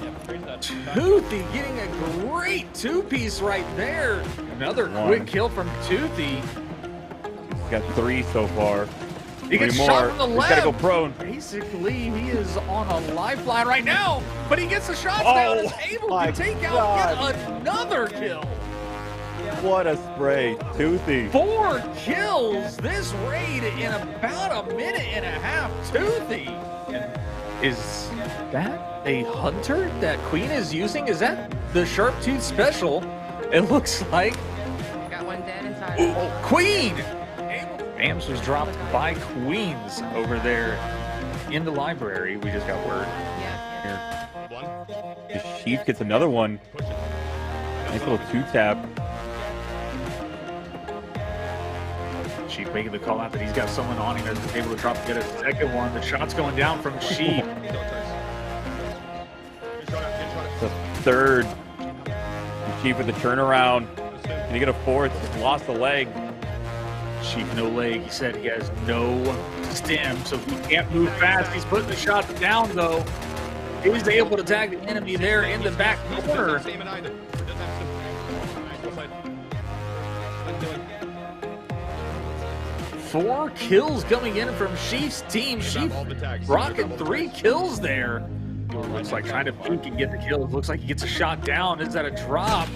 Yeah, freeze that. Toothy getting a great two-piece right there. Another quick kill from Toothy. He's got 3 so far. He gets 3 shot more. from the He's left. gotta go prone. Basically, he is on a lifeline right now, but he gets the shots down and is able to take out yet another kill. What a spray. Toothy. 4 kills this raid in about a minute and a half. Toothy. Is that a hunter that Queen is using? Is that the Sharp Tooth special? It looks like. Got one dead inside. Oh, Queen! Bams was dropped by Queens over there in the library. We just got word. Yeah. The Chief gets another one. Nice little 2-tap. Chief making the call out that he's got someone on him that's able to drop and get a second one. The shot's going down from Chief. The third. The Chief with the turnaround. Can he get a 4th? Just lost a leg. Chief no leg. He said he has no stem, so he can't move fast. He's putting the shot down though. He was able to tag the enemy there in the back corner. 4 kills coming in from Chief's team. Chief rocking 3 kills there. Looks like trying to peek and get the kills. Looks like he gets a shot down. Is that a drop?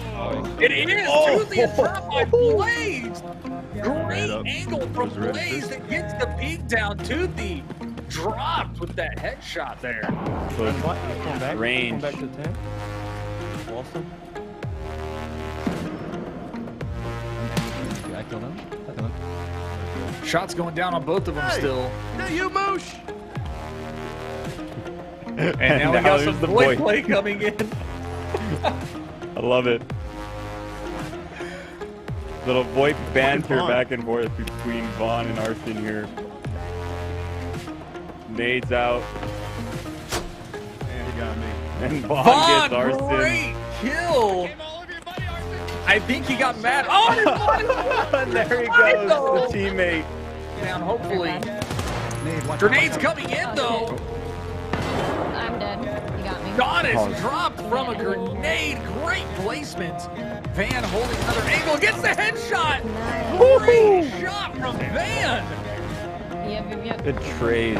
It is! Toothy is dropped by Blaze! Great angle from Blaze that gets the peek down. Toothy dropped with that headshot there. Range. Back to 10. Awesome. I killed him. Shots going down on both of them still. No, you moosh! And now we got some the boy boy play coming in. I love it. Little VoIP banter Vaughn. back and forth between Vaughn and Arston here. Nades out. And he got me. And Vaughn gets Arston. Great kill. I think he got mad. Oh, And there he goes, the teammate. Down, hopefully. Grenades coming in though. I'm dead. You got me. Goddess dropped from a grenade. Great placement. Van holding another angle. Gets the headshot. Great shot from Van. Yep. Good trade.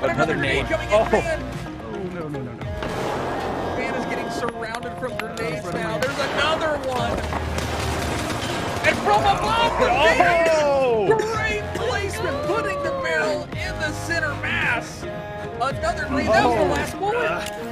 Another grenade coming in. Van. Oh, no. Van is getting surrounded from grenades now. There's another one. And from above the Van. Great placement. Putting the barrel in the center mass. Another grenade. That was the last bullet.